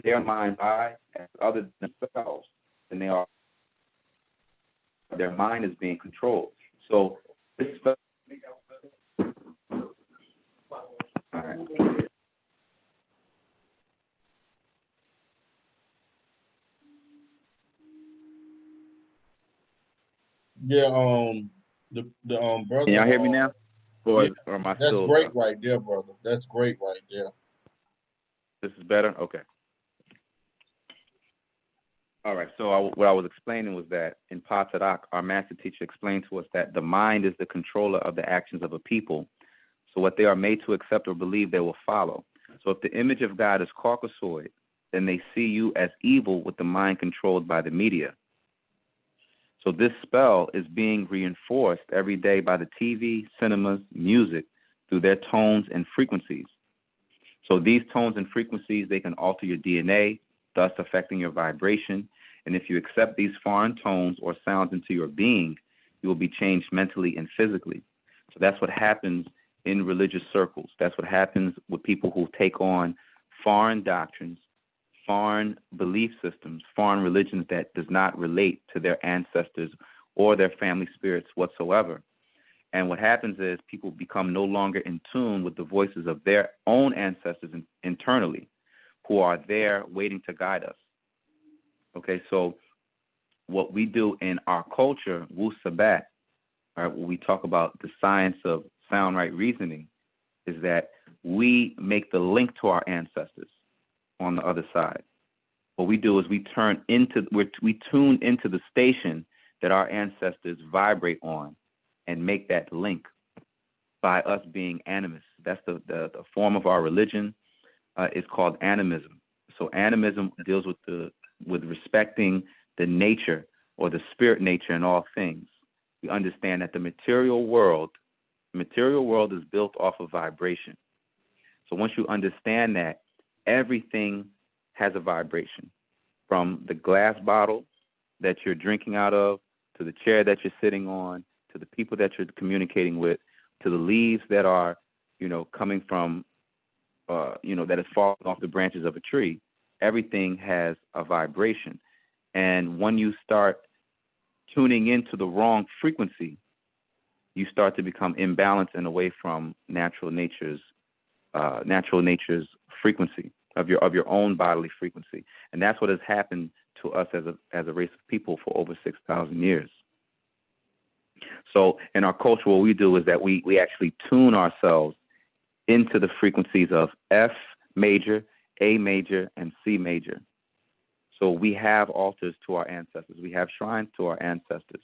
their mind's eye as other than themselves, and their mind is being controlled. So this all right. Yeah, the brother. Can y'all hear me now? Or am I that's still? Great right there, brother. That's great right there. This is better? Okay. All right. So what I was explaining was that in Patadak, our master teacher explained to us that the mind is the controller of the actions of a people. So what they are made to accept or believe, they will follow. So if the image of God is Caucasoid, then they see you as evil with the mind controlled by the media. So this spell is being reinforced every day by the TV, cinemas, music, through their tones and frequencies. So these tones and frequencies, they can alter your DNA, thus affecting your vibration. And if you accept these foreign tones or sounds into your being, you will be changed mentally and physically. So that's what happens in religious circles. That's what happens with people who take on foreign doctrines, foreign belief systems, foreign religions that does not relate to their ancestors or their family spirits whatsoever. And what happens is people become no longer in tune with the voices of their own ancestors internally, who are there waiting to guide us. Okay, so what we do in our culture, Wu Sabat, when we talk about the science of sound right reasoning, is that we make the link to our ancestors on the other side. What we do is we tune into the station that our ancestors vibrate on and make that link by us being animists. That's the form of our religion. Is called animism. So animism deals with respecting the nature or the spirit nature in all things. We understand that the material world is built off of vibration. So once you understand that, everything has a vibration, from the glass bottle that you're drinking out of, to the chair that you're sitting on, to the people that you're communicating with, to the leaves that are, coming from, that is falling off the branches of a tree. Everything has a vibration. And when you start tuning into the wrong frequency, you start to become imbalanced and away from natural nature's frequency of your own bodily frequency. And that's what has happened to us as a race of people for over 6,000 years. So in our culture, what we do is that we actually tune ourselves into the frequencies of F major, A major, and C major. So we have altars to our ancestors. We have shrines to our ancestors.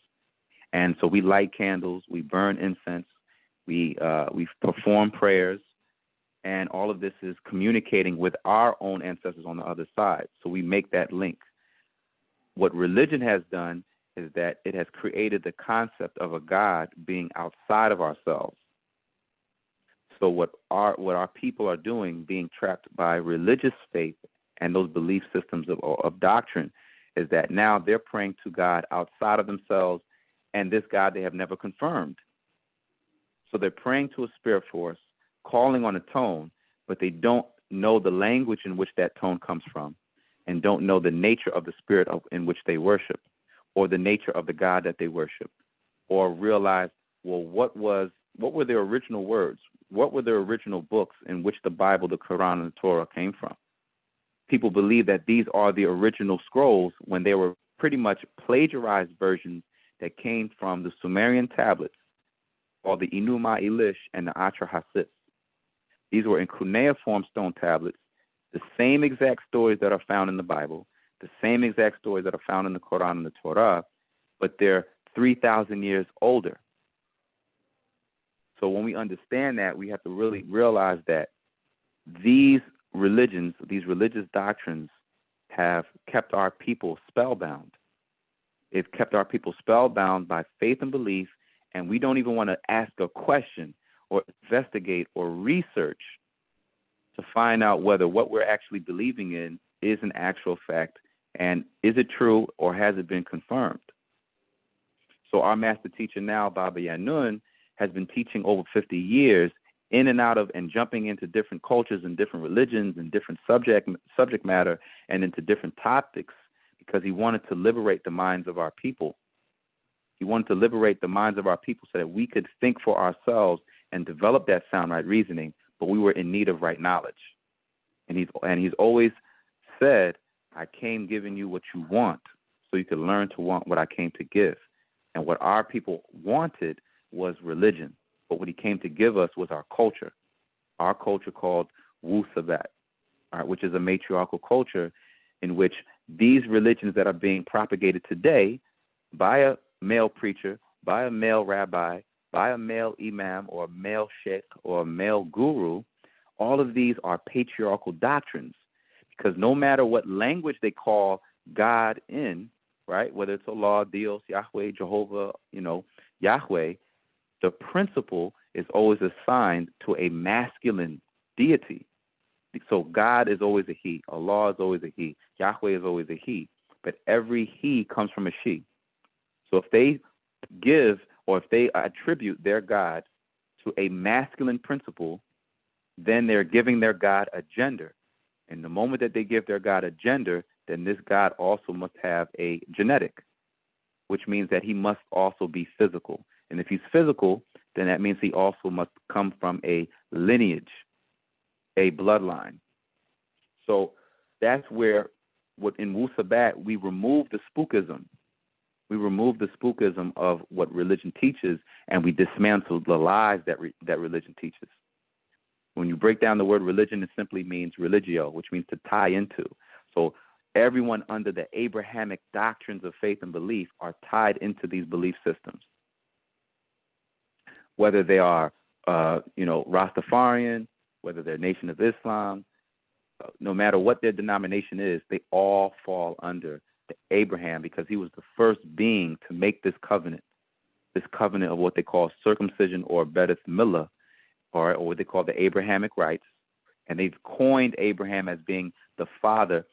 And so we light candles, we burn incense, we perform prayers, and all of this is communicating with our own ancestors on the other side. So we make that link. What religion has done is that it has created the concept of a God being outside of ourselves. So what our people are doing, being trapped by religious faith and those belief systems of doctrine, is that now they're praying to God outside of themselves, and this God they have never confirmed. So they're praying to a spirit force, calling on a tone, but they don't know the language in which that tone comes from, and don't know the nature of the spirit in which they worship, or the nature of the God that they worship, or realize, well, what were their original words? What were their original books in which the Bible, the Quran, and the Torah came from? People believe that these are the original scrolls when they were pretty much plagiarized versions that came from the Sumerian tablets, called the Enuma Elish and the Atra Hasis. These were in cuneiform stone tablets, the same exact stories that are found in the Bible, the same exact stories that are found in the Quran and the Torah, but they're 3,000 years older. So when we understand that, we have to really realize that these religions, these religious doctrines, have kept our people spellbound. They've kept our people spellbound by faith and belief, and we don't even want to ask a question or investigate or research to find out whether what we're actually believing in is an actual fact, and is it true or has it been confirmed? So our master teacher now, Baba Yanun, has been teaching over 50 years in and out of and jumping into different cultures and different religions and different subject matter and into different topics, because he wanted to liberate the minds of our people. He wanted to liberate the minds of our people so that we could think for ourselves and develop that sound right reasoning, but we were in need of right knowledge. And he's always said, I came giving you what you want so you could learn to want what I came to give. And what our people wanted was religion, but what he came to give us was our culture called Wu Sabat, which is a matriarchal culture in which these religions that are being propagated today by a male preacher, by a male rabbi, by a male imam or a male sheikh or a male guru, all of these are patriarchal doctrines, because no matter what language they call God in, right, whether it's Allah, Dios, Yahweh, Jehovah, Yahweh, the principle is always assigned to a masculine deity. So God is always a he, Allah is always a he, Yahweh is always a he, but every he comes from a she. So if they give or if they attribute their God to a masculine principle, then they're giving their God a gender. And the moment that they give their God a gender, then this God also must have a genetic, which means that he must also be physical. And if he's physical, then that means he also must come from a lineage, a bloodline. So that's where, in Wu Sabat, we remove the spookism. We remove the spookism of what religion teaches, and we dismantle the lies that religion teaches. When you break down the word religion, it simply means religio, which means to tie into. So everyone under the Abrahamic doctrines of faith and belief are tied into these belief systems. Whether they are, Rastafarian, whether they're Nation of Islam, no matter what their denomination is, they all fall under the Abraham, because he was the first being to make this covenant of what they call circumcision or Beth Milah, or what they call the Abrahamic rights. And they've coined Abraham as being the father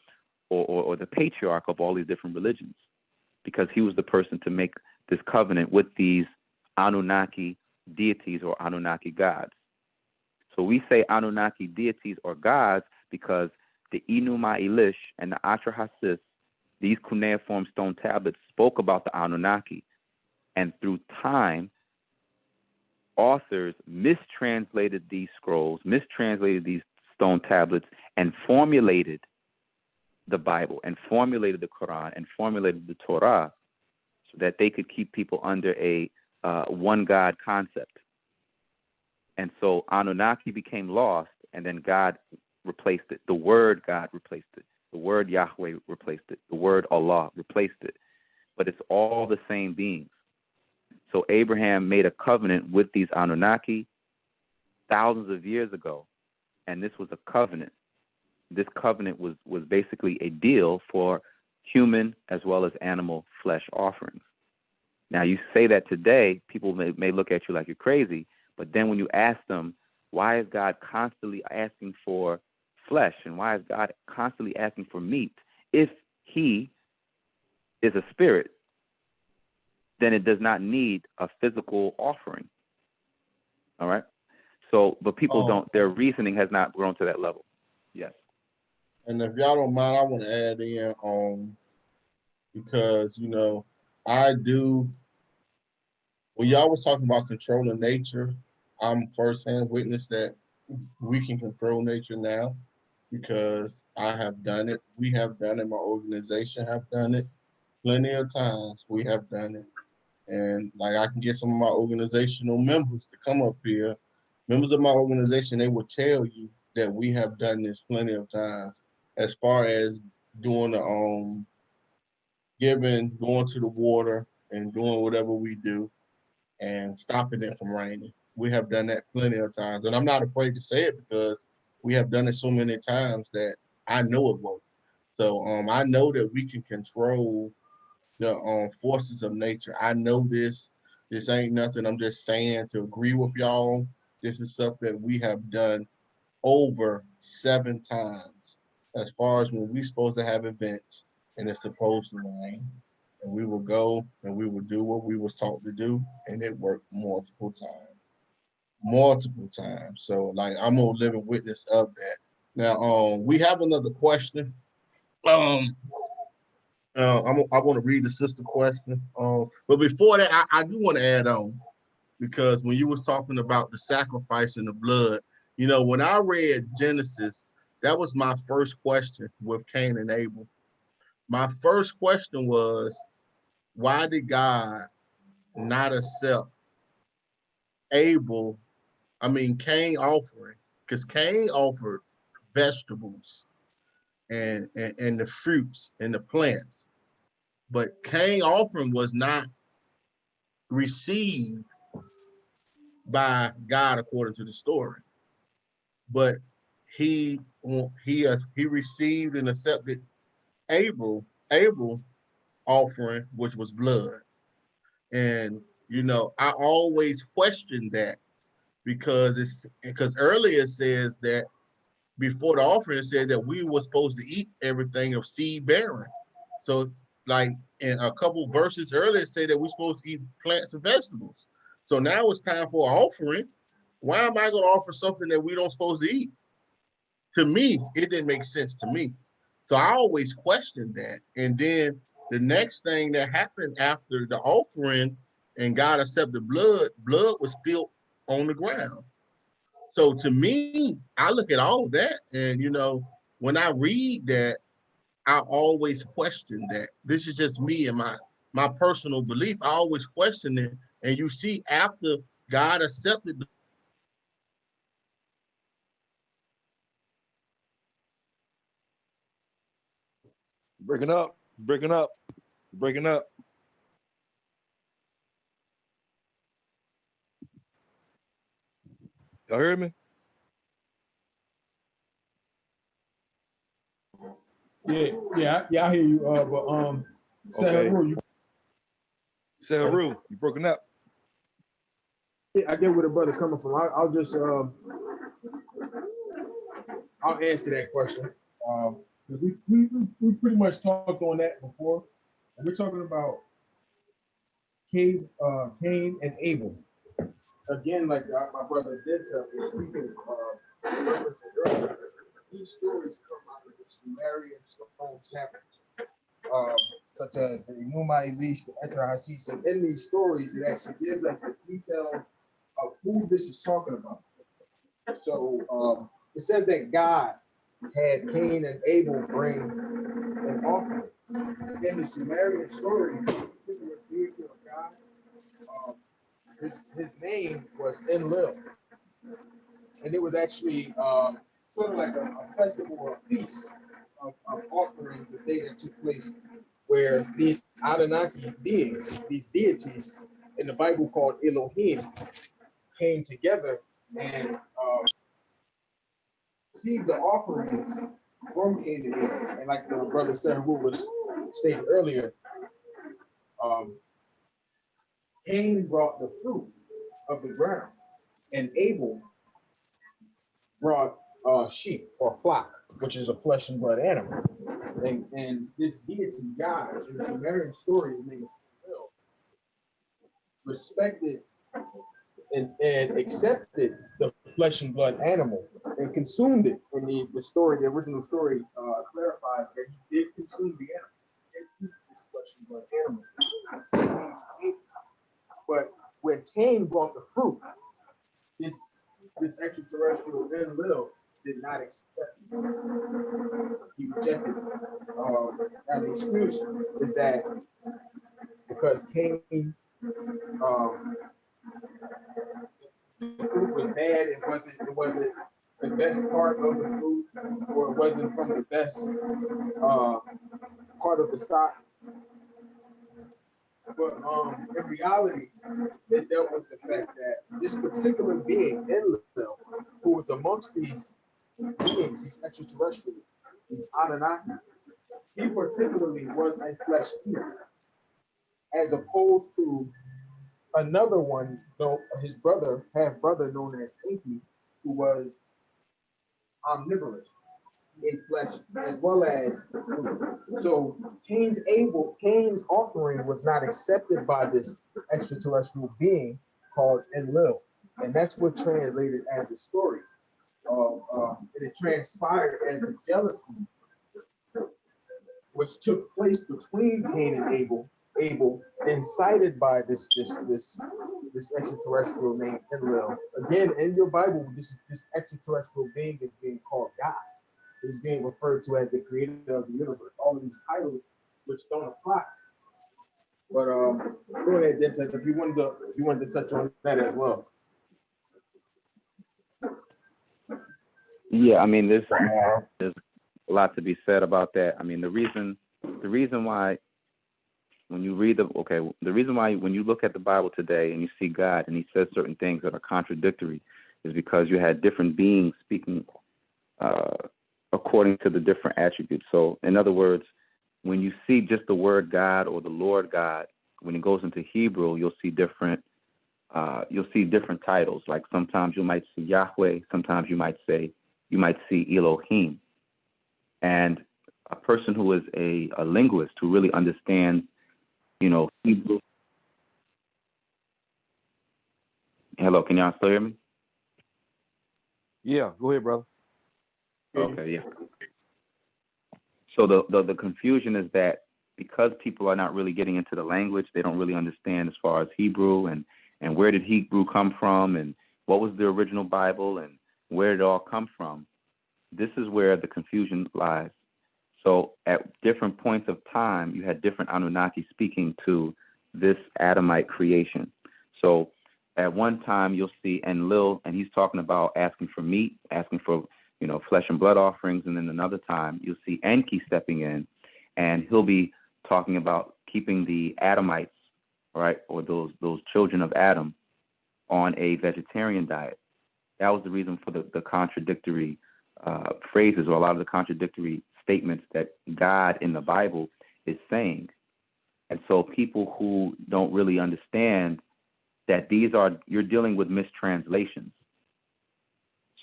or the patriarch of all these different religions, because he was the person to make this covenant with these Anunnaki deities or Anunnaki gods. So we say Anunnaki deities or gods because the Enuma Elish and the Atra Hasis, these cuneiform stone tablets, spoke about the Anunnaki. And through time, authors mistranslated these scrolls, mistranslated these stone tablets, and formulated the Bible, and formulated the Quran, and formulated the Torah, so that they could keep people under a one God concept. And so Anunnaki became lost, and then God replaced it. The word God replaced it. The word Yahweh replaced it. The word Allah replaced it. But it's all the same beings. So Abraham made a covenant with these Anunnaki thousands of years ago, and this was a covenant. This covenant was basically a deal for human as well as animal flesh offerings. Now, you say that today, people may look at you like you're crazy, but then when you ask them, why is God constantly asking for flesh, and why is God constantly asking for meat? If he is a spirit, then it does not need a physical offering. All right? So, but people don't, their reasoning has not grown to that level. Yes. And if y'all don't mind, I want to add in because, I do, when y'all was talking about controlling nature, I'm firsthand witness that we can control nature now, because I have done it. We have done it. My organization have done it plenty of times. We have done it. And like, I can get some of my organizational members to come up here. Members of my organization, they will tell you that we have done this plenty of times, as far as doing the going to the water and doing whatever we do and stopping it from raining. We have done that plenty of times. And I'm not afraid to say it, because we have done it so many times that I know it works. So I know that we can control the forces of nature. I know this. This ain't nothing I'm just saying to agree with y'all. This is stuff that we have done over 7 times, as far as when we're supposed to have events and it's supposed to rain. And we will go and we will do what we was taught to do, and it worked multiple times. So like, I'm a living witness of that. Now, we have another question. I want to read the sister question. But before that, I do want to add on, because when you was talking about the sacrifice and the blood, when I read Genesis, that was my first question with Cain and Abel. My first question was, why did God not accept Cain offering? Because Cain offered vegetables and the fruits and the plants. But Cain's offering was not received by God according to the story, but he received and accepted Abel offering, which was blood. And I always question that because earlier it says that before the offering it said that we were supposed to eat everything of seed bearing. So like in a couple verses earlier say that we're supposed to eat plants and vegetables. So now it's time for an offering. Why am I going to offer something that we don't supposed to eat? To me, it didn't make sense to me. So I always questioned that. And then the next thing that happened after the offering and God accepted blood was spilled on the ground. So to me, I look at all of that, and when I read that, I always question that. This is just me and my personal belief. I always question it. And you see, after God accepted Breaking up, breaking up, breaking up. Y'all hear me? Yeah, I hear you. Okay. Saharu, Saharu, you broken up. I get where the brother coming from. I'll just I'll answer that question. Because we pretty much talked on that before. And we're talking about Cain and Abel. Again, like my brother did tell me, speaking referencing earlier, these stories come out of the Sumerian stone tablets, such as the Enuma Elish, the Etra Hasis. And in these stories, it actually gives like the detail of who this is talking about. So it says that God had Cain and Abel bring an offering. In the Sumerian story, this particular deity of God, his name was Enlil. And it was actually sort of like a festival or a feast of offerings, a day that took place where these Anunnaki beings, these deities in the Bible called Elohim, came together and received the offerings from Cain and Abel. And like the brother Saharu was stated earlier, Cain brought the fruit of the ground, and Abel brought sheep or flock, which is a flesh and blood animal. And this deity, God, in the Sumerian story, his name is Enlil, respected and accepted the flesh and blood animal and consumed it. And the story, the original story, clarifies that he did consume the animal and eat this flesh and blood animal. But when Cain brought the fruit, this extraterrestrial Enlil did not accept it. He rejected it. And the excuse is that because Cain the fruit was bad, it wasn't the best part of the fruit, or it wasn't from the best part of the stock. But in reality, they dealt with the fact that this particular being, Enlil, who was amongst these beings, these extraterrestrials, these Anunnaki, he particularly was a flesh eater, as opposed to another one, his half brother known as Enki, who was omnivorous in flesh as well as food. So Cain's offering was not accepted by this extraterrestrial being called Enlil, and that's what translated as the story. And it transpired as the jealousy which took place between Cain and Abel, incited by this extraterrestrial named Enlil. Again, in your Bible, this extraterrestrial being is being called God. Is being referred to as the creator of the universe. All of these titles which don't apply. But go ahead, Denton, if you wanted to touch on that as well. Yeah, I mean, there's a lot to be said about that. I mean, the reason why when you read the reason why when you look at the Bible today and you see God and he says certain things that are contradictory is because you had different beings speaking according to the different attributes. So in other words, when you see just the word God or the Lord God, when it goes into Hebrew, you'll see different titles. Like sometimes you might see Yahweh, sometimes you might see Elohim. And a person who is a linguist who really understands, Hebrew. Hello, can y'all still hear me? Yeah, go ahead, brother. Okay, yeah. So the confusion is that because people are not really getting into the language, they don't really understand as far as Hebrew and where did Hebrew come from and what was the original Bible and where did it all come from. This is where the confusion lies. So at different points of time, you had different Anunnaki speaking to this Adamite creation. So at one time you'll see Enlil, and he's talking about asking for meat, asking for flesh and blood offerings, and then another time you'll see Enki stepping in, and he'll be talking about keeping the Adamites, right, or those children of Adam, on a vegetarian diet. That was the reason for the contradictory phrases, or a lot of the contradictory statements that God in the Bible is saying. And so people who don't really understand that you're dealing with mistranslations.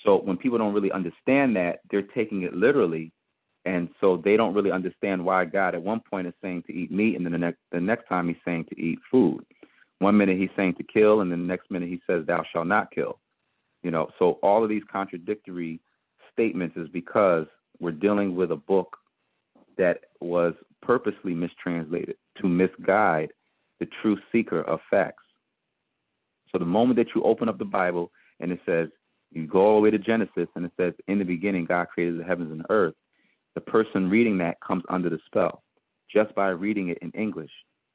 So when people don't really understand that, they're taking it literally. And so they don't really understand why God at one point is saying to eat meat, and then the next time he's saying to eat food. 1 minute he's saying to kill, and then the next minute he says, thou shalt not kill. So all of these contradictory statements is because we're dealing with a book that was purposely mistranslated to misguide the true seeker of facts. So the moment that you open up the Bible and it says, you go all the way to Genesis and it says, in the beginning, God created the heavens and the earth, the person reading that comes under the spell just by reading it in English,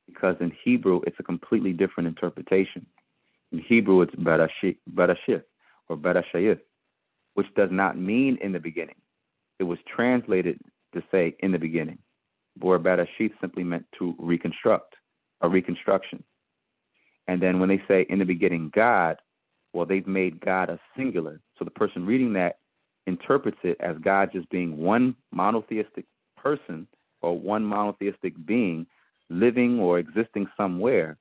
because in Hebrew, it's a completely different interpretation. In Hebrew, it's Bereshith or Bereshayith, which does not mean in the beginning. It was translated to say in the beginning, where Bereshith simply meant to reconstruct, a reconstruction. And then when they say in the beginning God, well, they've made God a singular. So the person reading that interprets it as God just being one monotheistic person or one monotheistic being living or existing somewhere,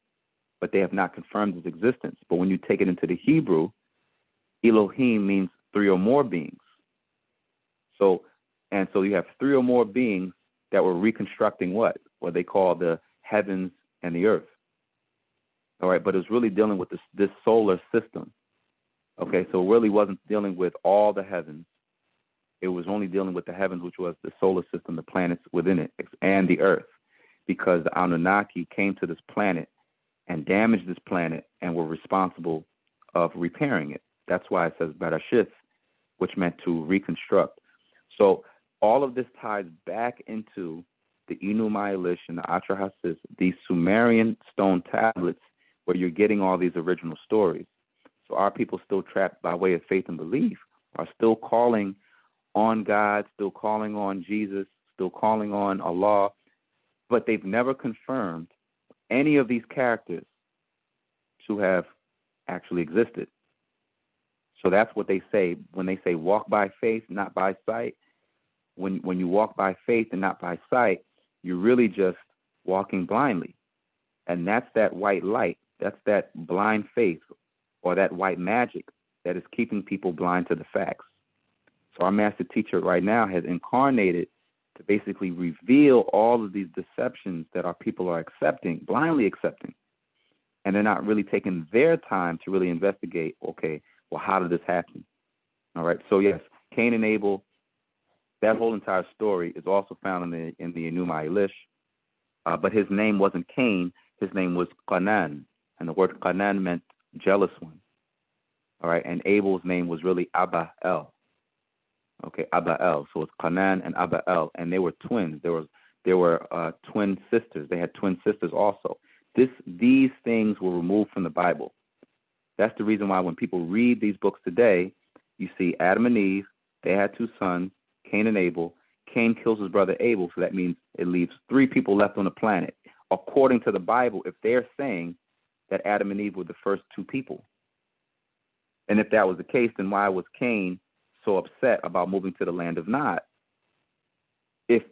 but they have not confirmed his existence. But when you take it into the Hebrew, Elohim means three or more beings. So you have three or more beings that were reconstructing what they call the heavens and the earth. All right, but it's really dealing with this solar system. Okay, so it really wasn't dealing with all the heavens. It was only dealing with the heavens, which was the solar system, the planets within it, and the earth, because the Anunnaki came to this planet and damaged this planet and were responsible of repairing it. That's why it says Bereshith, which meant to reconstruct. So all of this ties back into the Enuma Elish and the Atrahasis, these Sumerian stone tablets where you're getting all these original stories. So our people still trapped by way of faith and belief are still calling on God, still calling on Jesus, still calling on Allah, but they've never confirmed any of these characters to have actually existed. So that's what they say when they say walk by faith, not by sight. When you walk by faith and not by sight, you're really just walking blindly. And that's that white light. That's that blind faith or that white magic that is keeping people blind to the facts. So our master teacher right now has incarnated to basically reveal all of these deceptions that our people are accepting, blindly accepting. And they're not really taking their time to really investigate, okay, well, how did this happen? All right. So yes, Cain and Abel, that whole entire story is also found in the Enuma Elish. But his name wasn't Cain, his name was Qanan. And the word Qanan meant jealous one. All right. And Abel's name was really Abba-El. Okay, Abba-El. So it's Qanan and Abba-El. And they were twins. They were twin sisters. They had twin sisters also. These things were removed from the Bible. That's the reason why when people read these books today, you see Adam and Eve, they had two sons, Cain and Abel. Cain kills his brother Abel, so that means it leaves 3 people left on the planet. According to the Bible, if they're saying that Adam and Eve were the first 2 people. And if that was the case, then why was Cain so upset about moving to the land of Nod? If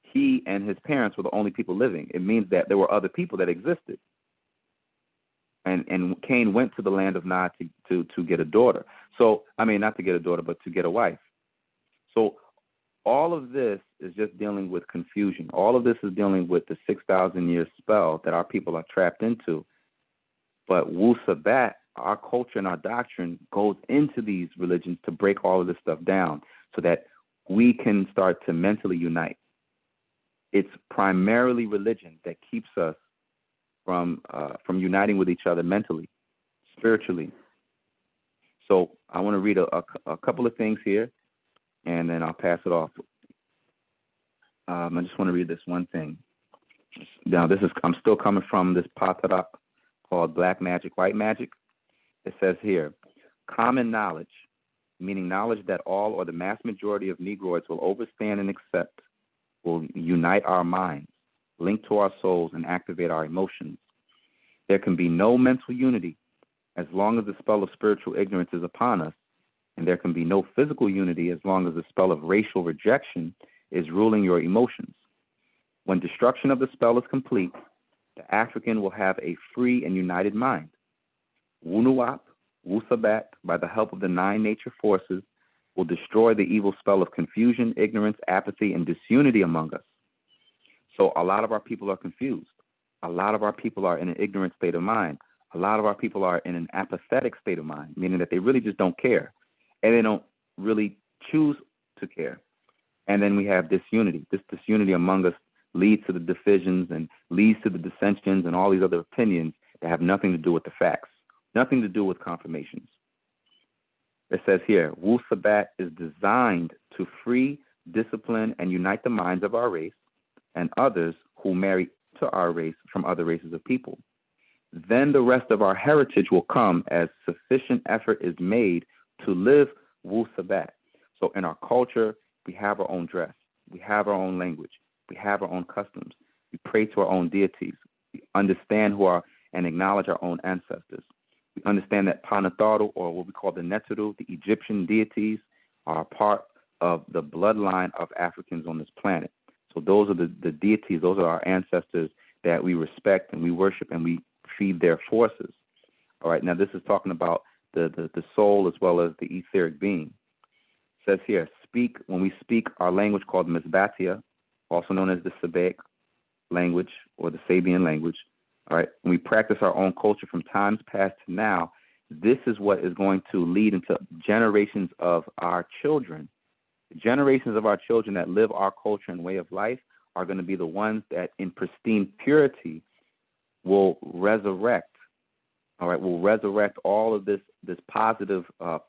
he and his parents were the only people living, it means that there were other people that existed. And Cain went to the land of Nod to get a daughter. So, I mean, not to get a daughter, but to get a wife. So all of this is just dealing with confusion. All of this is dealing with the 6,000-year spell that our people are trapped into. But Wu Sabat, our culture and our doctrine, goes into these religions to break all of this stuff down so that we can start to mentally unite. It's primarily religion that keeps us from uniting with each other mentally, spiritually. So I want to read a couple of things here, and then I'll pass it off. I just want to read this one thing. Now, I'm still coming from this patarak called Black Magic, White Magic. It says here, common knowledge, meaning knowledge that all or the mass majority of Negroids will overstand and accept, will unite our minds, link to our souls, and activate our emotions. There can be no mental unity as long as the spell of spiritual ignorance is upon us, and there can be no physical unity as long as the spell of racial rejection is ruling your emotions. When destruction of the spell is complete, the African will have a free and united mind. Wunuwap, Wusabat, by the help of the 9 nature forces, will destroy the evil spell of confusion, ignorance, apathy, and disunity among us. So a lot of our people are confused. A lot of our people are in an ignorant state of mind. A lot of our people are in an apathetic state of mind, meaning that they really just don't care, and they don't really choose to care. And then we have disunity. This disunity among us leads to the divisions and leads to the dissensions and all these other opinions that have nothing to do with the facts, nothing to do with confirmations. It says here, Wu Sabat is designed to free, discipline, and unite the minds of our race and others who marry to our race from other races of people. Then the rest of our heritage will come as sufficient effort is made to live Wu Sabat. So in our culture, we have our own dress. We have our own language. We have our own customs. We pray to our own deities. We understand who are and acknowledge our own ancestors. We understand that Panataru, or what we call the Neteru, the Egyptian deities, are part of the bloodline of Africans on this planet. So those are the deities, those are our ancestors that we respect and we worship and we feed their forces. All right, now this is talking about the soul as well as the etheric being. It says here, when we speak our language called Mizbatia, also known as the Sabic language or the Sabian language, all right, when we practice our own culture from times past to now, this is what is going to lead into generations of our children. The generations of our children that live our culture and way of life are going to be the ones that in pristine purity will resurrect, all right, will resurrect all of this positive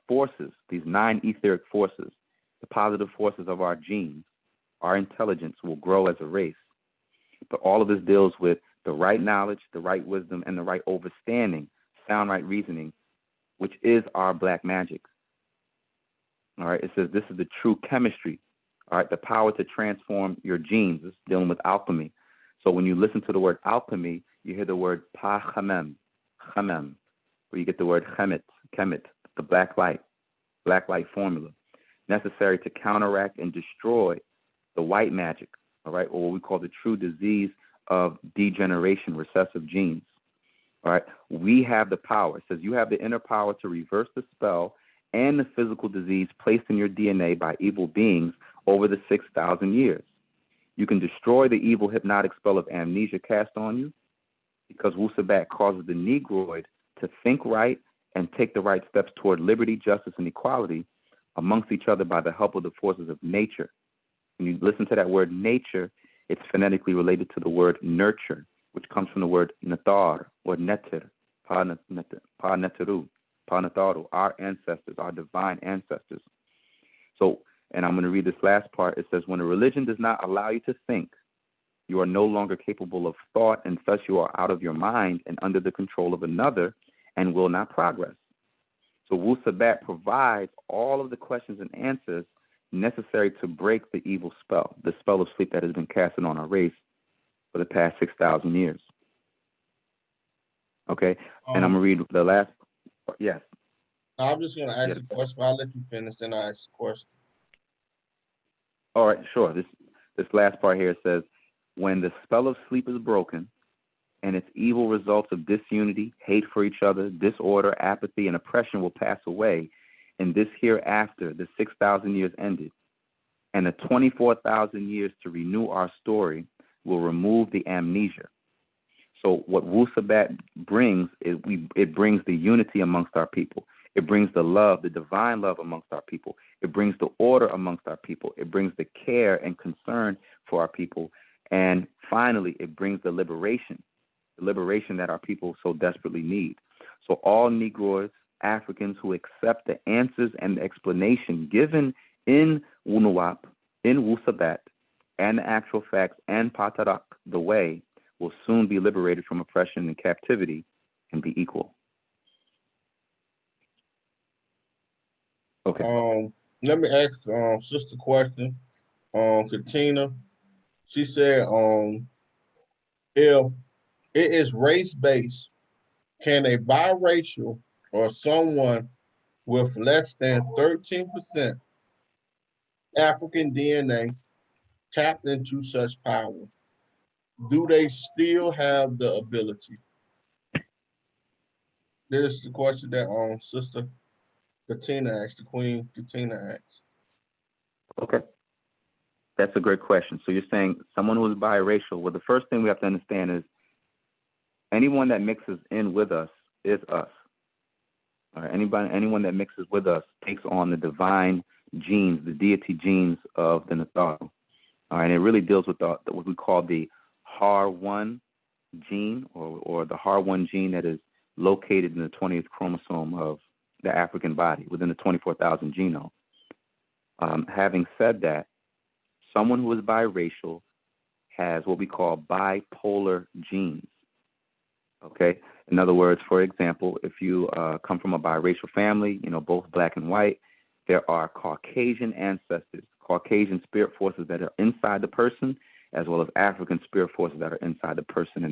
forces, these 9 etheric forces, the positive forces of our genes. Our intelligence will grow as a race. But all of this deals with the right knowledge, the right wisdom, and the right overstanding, sound right reasoning, which is our black magic. All right, it says this is the true chemistry, all right, the power to transform your genes. This is dealing with alchemy. So when you listen to the word alchemy, you hear the word pa-chamem, where you get the word chemet, the black light formula, necessary to counteract and destroy the white magic, all right, or what we call the true disease of degeneration, recessive genes. All right, we have the power. It says you have the inner power to reverse the spell and the physical disease placed in your DNA by evil beings over the 6,000 years. You can destroy the evil hypnotic spell of amnesia cast on you because Wu Sabat causes the Negroid to think right and take the right steps toward liberty, justice, and equality amongst each other by the help of the forces of nature. When you listen to that word nature, it's phonetically related to the word nurture, which comes from the word natar or neter, pa neteru, pa nataru, our ancestors, our divine ancestors. So, and I'm going to read this last part. It says, when a religion does not allow you to think, you are no longer capable of thought, and thus you are out of your mind and under the control of another and will not progress. So Wu Sabat provides all of the questions and answers necessary to break the evil spell, the spell of sleep that has been casted on our race for the past 6,000 years. Okay, and I'm gonna read the last. Yes. I'm just gonna ask Yes. the question. I'll let you finish, then I ask the question. All right, sure. This last part here says, when the spell of sleep is broken, and its evil results of disunity, hate for each other, disorder, apathy, and oppression will pass away, and this hereafter, the 6,000 years ended, and the 24,000 years to renew our story will remove the amnesia. So what Wu Sabat brings is it brings the unity amongst our people. It brings the love, the divine love amongst our people. It brings the order amongst our people. It brings the care and concern for our people. And finally, it brings the liberation that our people so desperately need. So all Negroids, Africans who accept the answers and the explanation given in Wunuwap, in Wusabat, and the actual facts and Patarak, the way, will soon be liberated from oppression and captivity and be equal. Okay. Let me ask sister question. Katina. She said, if it is race-based, can a biracial or someone with less than 13% African DNA tap into such power? Do they still have the ability? This is the question that Sister Katina asked, the Queen Katina asked. Okay. That's a great question. So you're saying someone who is biracial, well, the first thing we have to understand is anyone that mixes in with us is us. All right? Anyone that mixes with us takes on the divine genes, the deity genes of the Natharu. All right, and it really deals with what we call the HAR1 gene, or the HAR1 gene that is located in the 20th chromosome of the African body within the 24,000 genome. Having said that, someone who is biracial has what we call bipolar genes. Okay? In other words, for example, if you come from a biracial family, both black and white, there are Caucasian ancestors, Caucasian spirit forces that are inside the person, as well as African spirit forces that are inside the person.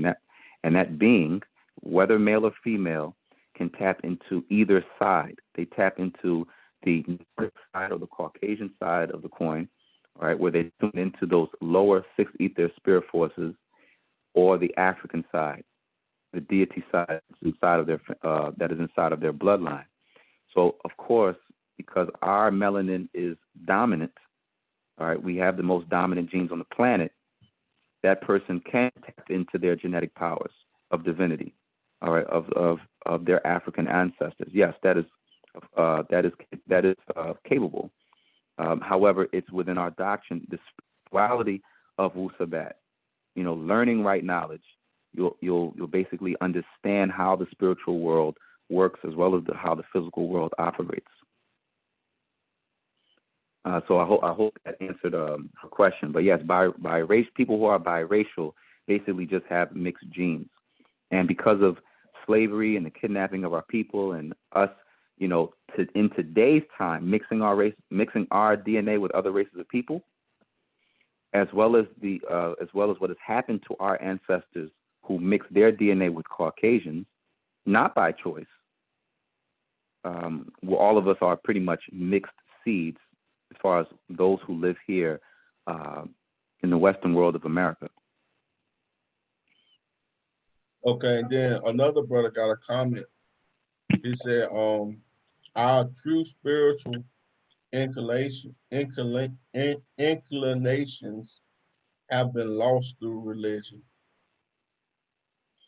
And that being, whether male or female, can tap into either side. They tap into the Nordic side or the Caucasian side of the coin, all right, where they tune into those lower sixth ether spirit forces, or the African side, the deity side inside of their that is inside of their bloodline. So, of course, because our melanin is dominant, all right, we have the most dominant genes on the planet, that person can tap into their genetic powers of divinity, all right, of their African ancestors. Yes, that is capable. However, it's within our doctrine, the spirituality of Wu Sabat. Learning right knowledge, you'll basically understand how the spiritual world works, as well as how the physical world operates. So I hope that answered her question. But yes, people who are biracial basically just have mixed genes, and because of slavery and the kidnapping of our people, and us, in today's time, mixing our DNA with other races of people, as well as what has happened to our ancestors who mixed their DNA with Caucasians, not by choice. All of us are pretty much mixed seeds as far as those who live here in the Western world of America. Okay, and then another brother got a comment. He said, our true spiritual inclinations have been lost through religion.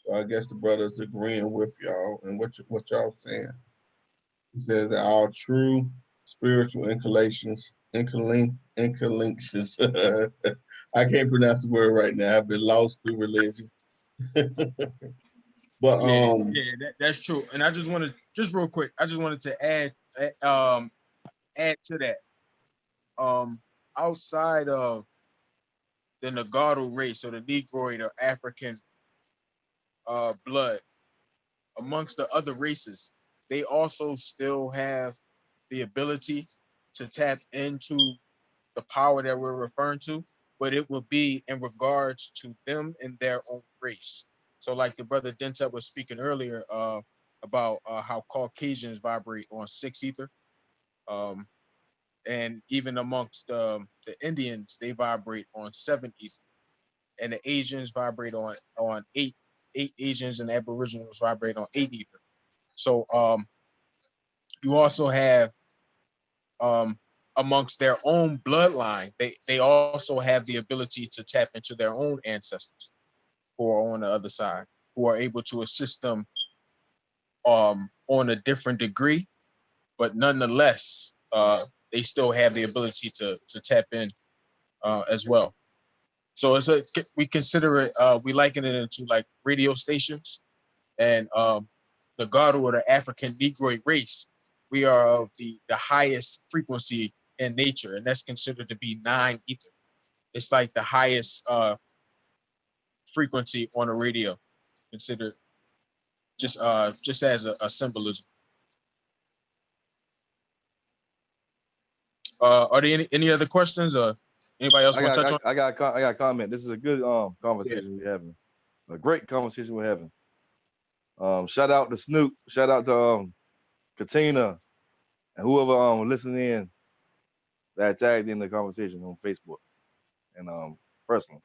So I guess the brother's agreeing with y'all and what y'all saying. He says that our true spiritual inclinations, I can't pronounce the word right now, have been lost through religion. But that's true. And I just wanted, just real quick, I just wanted to add to that. Outside of the Nagaru race, or the Negroid or African blood, amongst the other races, they also still have the ability to tap into the power that we're referring to, but it will be in regards to them and their own race. So like the brother Dentup was speaking earlier about how Caucasians vibrate on 6 ether. And even amongst the Indians, they vibrate on 7 ether. And the Asians vibrate on 8 Asians, and Aboriginals vibrate on 8 ether. So you also have amongst their own bloodline, they also have the ability to tap into their own ancestors who are on the other side, who are able to assist them on a different degree, but nonetheless, they still have the ability to tap in as well. So we consider it, we liken it into like radio stations, and the Garu, or the African Negroid race, we are of the highest frequency in nature, and that's considered to be 9 ether. It's like the highest frequency on a radio, considered just as a symbolism. Are there any other questions, or anybody else want to touch on? I got a comment. This is a good conversation we're having. A great conversation we're having. Shout out to Snoop. Shout out to Katina and whoever listening in that tagged in the conversation on Facebook and personally.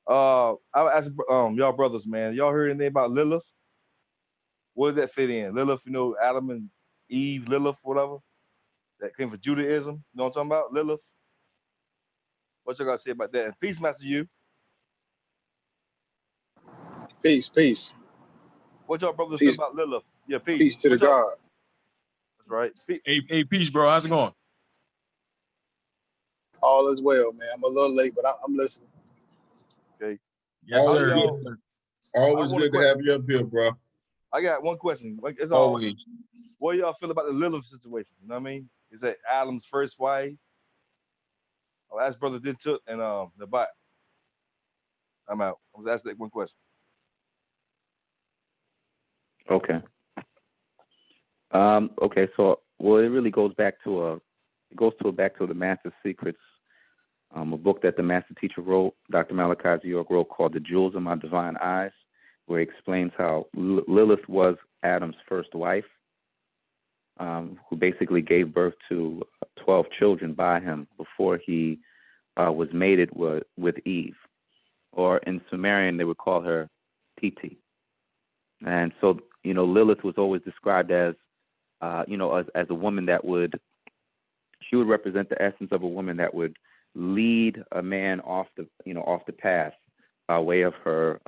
I asked y'all brothers, man. Y'all heard anything about Lilith? Where did that fit in? Lilith, Adam and Eve, Lilith, whatever. That came from Judaism. You know what I'm talking about? Lilith. What y'all got to say about that? And peace, Master you. Peace. What y'all brothers feel about Lilith? Yeah, peace. Peace to the God. That's right. Hey, peace, bro. How's it going? All is well, man. I'm a little late, but I'm listening. Okay. Yes, sir. Always good to have you up here, bro. I got one question. It's always. What do y'all feel about the Lilith situation? You know what I mean? Is that Adam's first wife? I'll ask Brother Dentup and the bot. I'm out. I was asked that one question. Okay. Okay. So, well, it really goes back to the Master Secrets, a book that the Master Teacher wrote, Dr. Malachi York wrote, called "The Jewels of My Divine Eyes," where he explains how Lilith was Adam's first wife, who basically gave birth to 12 children by him before he was mated with Eve, or in Sumerian they would call her Titi. And so, Lilith was always described as, as a woman that would represent the essence of a woman that would lead a man off the path by way of her,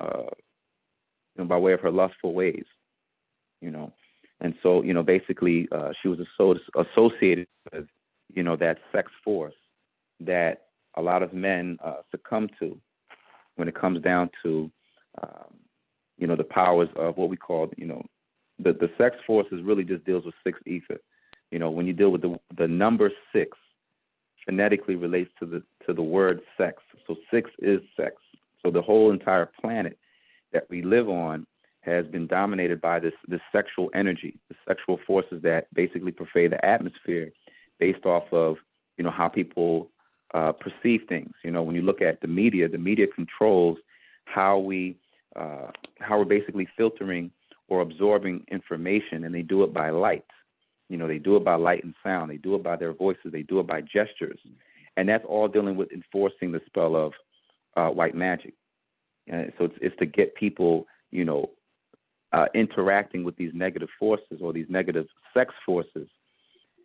lustful ways, And so, basically, she was associated with, that sex force that a lot of men succumb to when it comes down to, the powers of what we call, the sex forces really just deals with 6 ether. When you deal with the number 6, phonetically relates to the word sex. So 6 is sex. So the whole entire planet that we live on has been dominated by this sexual energy, the sexual forces that basically pervade the atmosphere based off of, how people perceive things. When you look at the media controls how we're basically filtering or absorbing information, and they do it by light. They do it by light and sound. They do it by their voices. They do it by gestures. And that's all dealing with enforcing the spell of white magic. So it's to get people, interacting with these negative forces or these negative sex forces.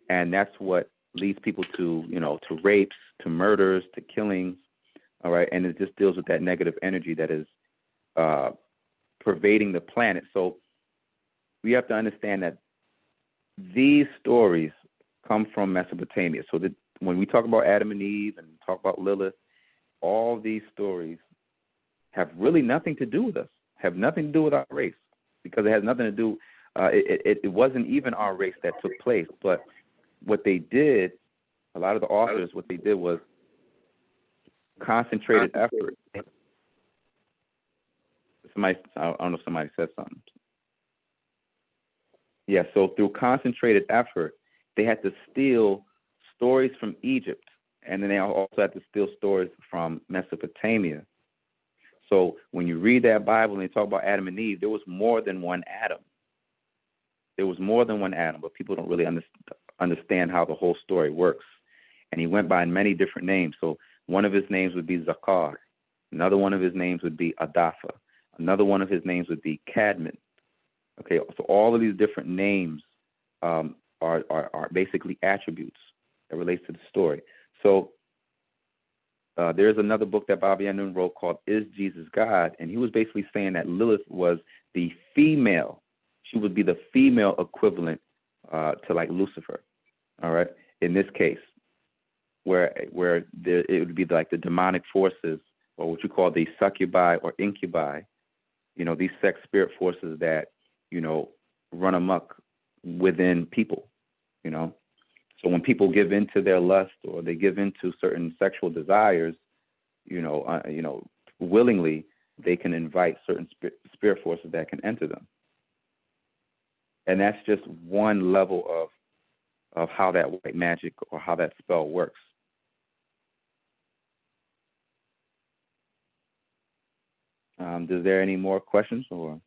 And that's what leads people to, to rapes, to murders, to killings. All right. And it just deals with that negative energy that is pervading the planet. So we have to understand that these stories come from Mesopotamia. So that when we talk about Adam and Eve and talk about Lilith, all these stories have really nothing to do with us, have nothing to do with our race, because it has nothing to do, it wasn't even our race that took place. But what they did, a lot of the authors, what they did was concentrated effort. I don't know if somebody said something. Yeah, so through concentrated effort, they had to steal stories from Egypt And then they also had to steal stories from Mesopotamia. So when you read that Bible and they talk about Adam and Eve, there was more than one Adam. There was more than one Adam, but people don't really understand how the whole story works. And he went by many different names. So one of his names would be Zakar. Another one of his names would be Adafa. Another one of his names would be Cadman. Okay, so all of these different names are basically attributes that relates to the story. So there's another book that Baba Yanun wrote called Is Jesus God? And he was basically saying that Lilith was the female. She would be the female equivalent to like Lucifer, all right, in this case, where it would be like the demonic forces, or what you call the succubi or incubi, you know, these sex spirit forces that, you know, run amok within people, you know. So when people give into their lust or they give into certain sexual desires, you know, willingly, they can invite certain spirit forces that can enter them. And that's just one level of how that white magic or how that spell works. Is there any more questions or?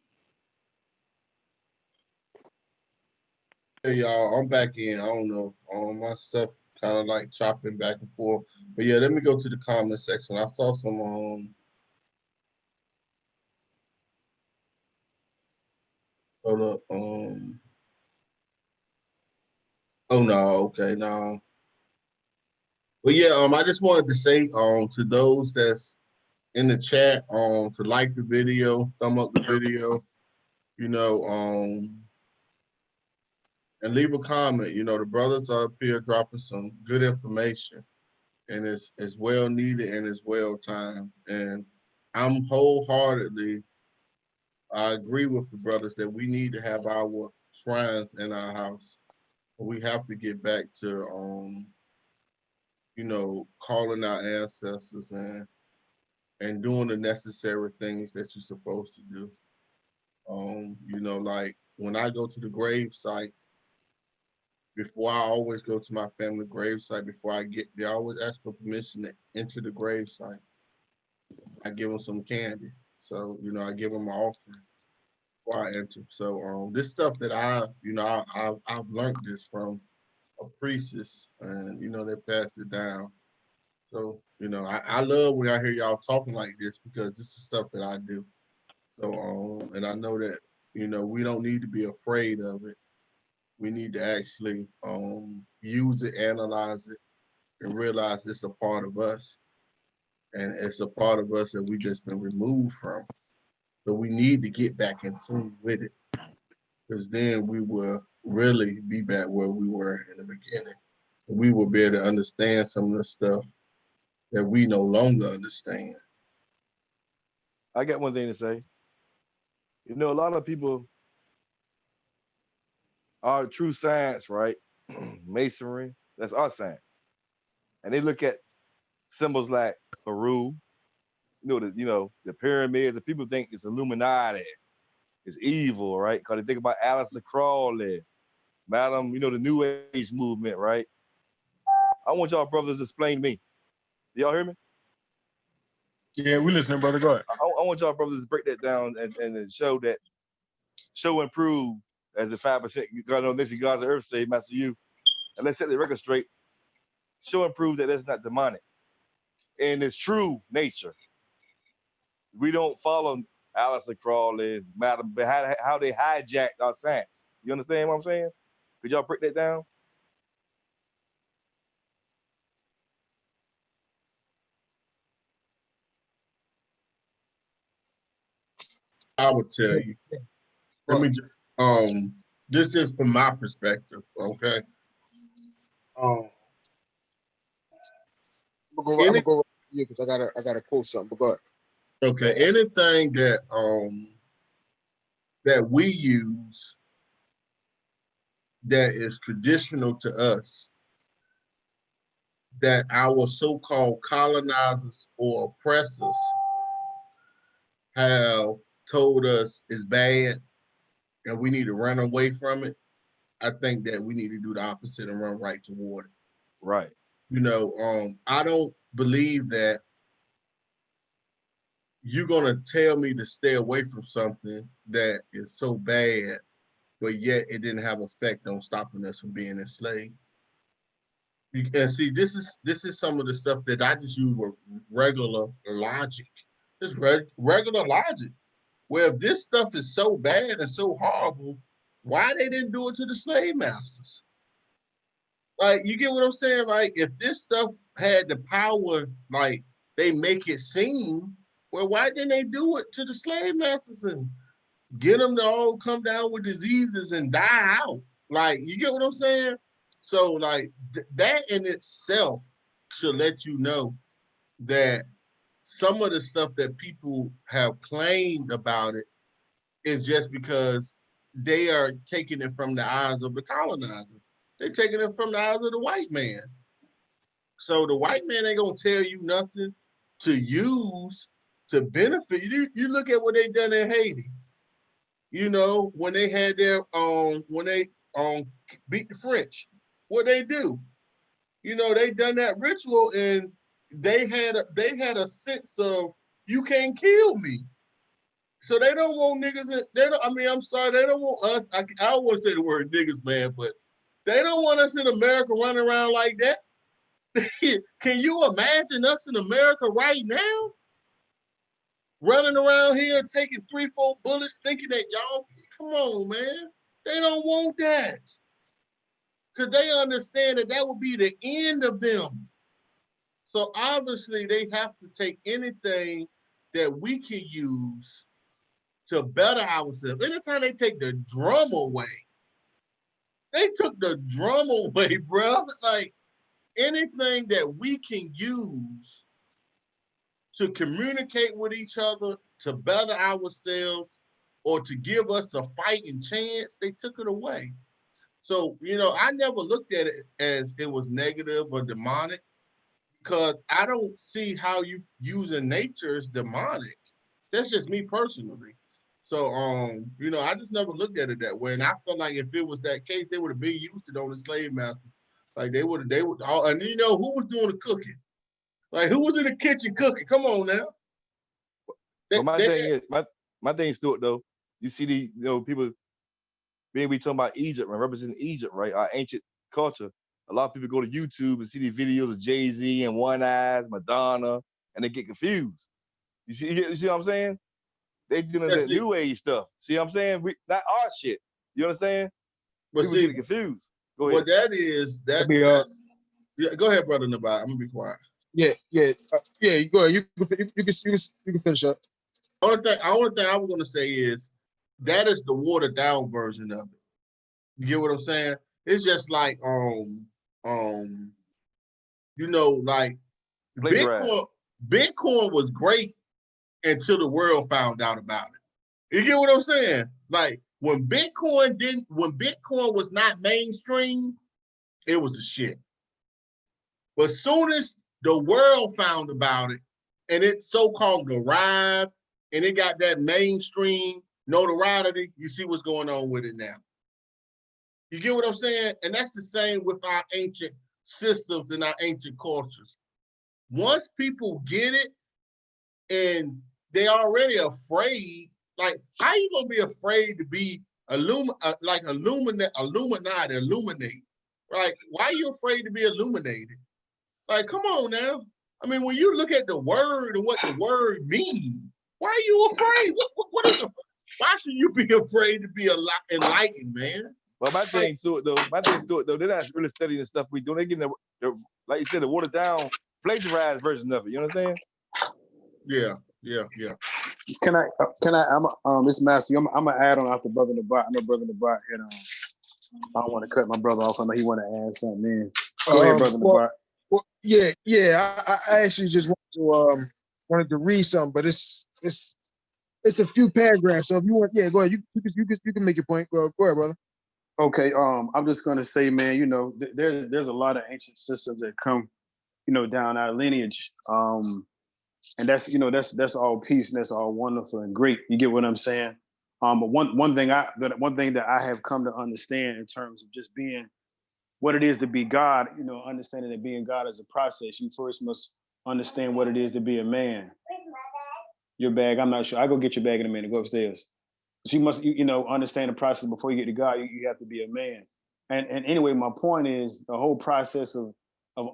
Hey y'all, I'm back in. I don't know. My stuff kind of like chopping back and forth. But yeah, let me go to the comment section. I saw some hold up. Oh no, okay, no. But yeah, I just wanted to say to those that's in the chat to like the video, thumb up the video, you know, and leave a comment. You know, the brothers are up here dropping some good information, and it's well needed and it's well timed. And I'm wholeheartedly, I agree with the brothers that we need to have our shrines in our house. We have to get back to you know, calling our ancestors and doing the necessary things that you're supposed to do. You know, like when I go to the grave site, before I always go to my family grave site, before I get there, I always ask for permission to enter the grave site. I give them some candy. So, you know, I give them my offering before I enter. So this stuff that I've learned this from a priestess, and you know, they passed it down. So, you know, I love when I hear y'all talking like this, because this is stuff that I do. So and I know that, you know, we don't need to be afraid of it. We need to actually use it, analyze it, and realize it's a part of us. And it's a part of us that we just been removed from. So we need to get back in tune with it, because then we will really be back where we were in the beginning. We will be able to understand some of the stuff that we no longer understand. I got one thing to say. You know, a lot of people are true science, right? Masonry, that's our science. And they look at symbols like Peru, the pyramids, and people think it's Illuminati, it's evil, right? Because they think about Aleister Crowley, Madam, you know, the New Age movement, right? I want y'all brothers to explain to me. Do y'all hear me? Yeah, we listening, brother. Go ahead. I want y'all brothers to break that down and show and prove as the 5%, God knows this, God's earth say, Master you. And let's set the record straight. Show and prove that that's not demonic. In its true nature. We don't follow Aleister Crowley, Madam, but how they hijacked our science. You understand what I'm saying? Could y'all break that down? I would tell you. Let me just, this is from my perspective, okay? I'm gonna go right here because I gotta quote something. But go ahead. Okay, anything that that we use that is traditional to us, that our so-called colonizers or oppressors have told us is bad and we need to run away from it, I think that we need to do the opposite and run right toward it. Right. I don't believe that you're gonna tell me to stay away from something that is so bad, but yet it didn't have effect on stopping us from being enslaved. And see, this is some of the stuff that I just use with regular logic. Just regular logic. Where if this stuff is so bad and so horrible, why they didn't do it to the slave masters? Like, you get what I'm saying? Like, if this stuff had the power, like they make it seem, well, why didn't they do it to the slave masters and get them to all come down with diseases and die out? Like, you get what I'm saying? So, like, that in itself should let you know that some of the stuff that people have claimed about it is just because they are taking it from the eyes of the colonizer. They're taking it from the eyes of the white man. So the white man ain't gonna tell you nothing to use to benefit you. You look at what they done in Haiti. When they had their when they beat the French, what they do? They done that ritual and they had a sense of you can't kill me. So they don't want niggas. I'm sorry, they don't want us. I don't want to say the word niggas, man, but they don't want us in America running around like that. Can you imagine us in America right now? Running around here taking 3-4 bullets thinking that y'all, come on, man. They don't want that. Because they understand that would be the end of them. So obviously they have to take anything that we can use to better ourselves. Anytime they take the drum away, they took the drum away, bro. Like, anything that we can use to communicate with each other, to better ourselves, or to give us a fighting chance, they took it away. So, I never looked at it as it was negative or demonic, because I don't see how you using nature as demonic. That's just me personally. So, I just never looked at it that way. And I felt like if it was that case, they would have been used it on the slave masters. Like they would, and who was doing the cooking? Like, who was in the kitchen cooking? Come on now. But my thing is, Stuart, though, you see the, people, we talking about Egypt, and representing Egypt, right? Our ancient culture. A lot of people go to YouTube and see these videos of Jay-Z and One Eyes, Madonna, and they get confused. You see what I'm saying? They doing that new age stuff. See what I'm saying? Not our shit. You understand? But people get confused. Go ahead. What that is, that's yeah, go ahead, brother Nabai. I'm gonna be quiet. Yeah. You go ahead. You can finish up. Only thing I was gonna say is that is the watered down version of it. You get what I'm saying? It's just like like Bitcoin was great until the world found out about it. You get what I'm saying? Like when Bitcoin was not mainstream, it was a shit. But as soon as the world found about it and it so-called arrived and it got that mainstream notoriety, you see what's going on with it now. You get what I'm saying? And that's the same with our ancient systems and our ancient cultures. Once people get it and they already afraid, like how you gonna be afraid to be illuminate? Right? Why are you afraid to be illuminated? Like, come on now. I mean, when you look at the word and what the word means, why are you afraid? What is it? Why should you be afraid to be enlightened, man? But my thing to it though, they're not really studying the stuff we do. They're getting the like you said, the watered down, plagiarized version of it. You know what I'm saying? Yeah. Can I? It's Master. I'm gonna add on after Brother Nabat. I know Brother Nabat had I don't want to cut my brother off. I know he want to add something in. Go ahead, Brother Nabat. Well, yeah. I actually just wanted to read something, but it's a few paragraphs. So if you want, go ahead. You can make your point. Go ahead, brother. Okay. I'm just gonna say, man. There's a lot of ancient systems that come, down our lineage. And that's all peace and that's all wonderful and great. You get what I'm saying? But one thing that I have come to understand in terms of just being what it is to be God, you know, understanding that being God is a process. You first must understand what it is to be a man. Your bag, I'm not sure. I'll go get your bag in a minute. Go upstairs. So you must, you know, understand the process before you get to God. You have to be a man. And anyway, my point is the whole process of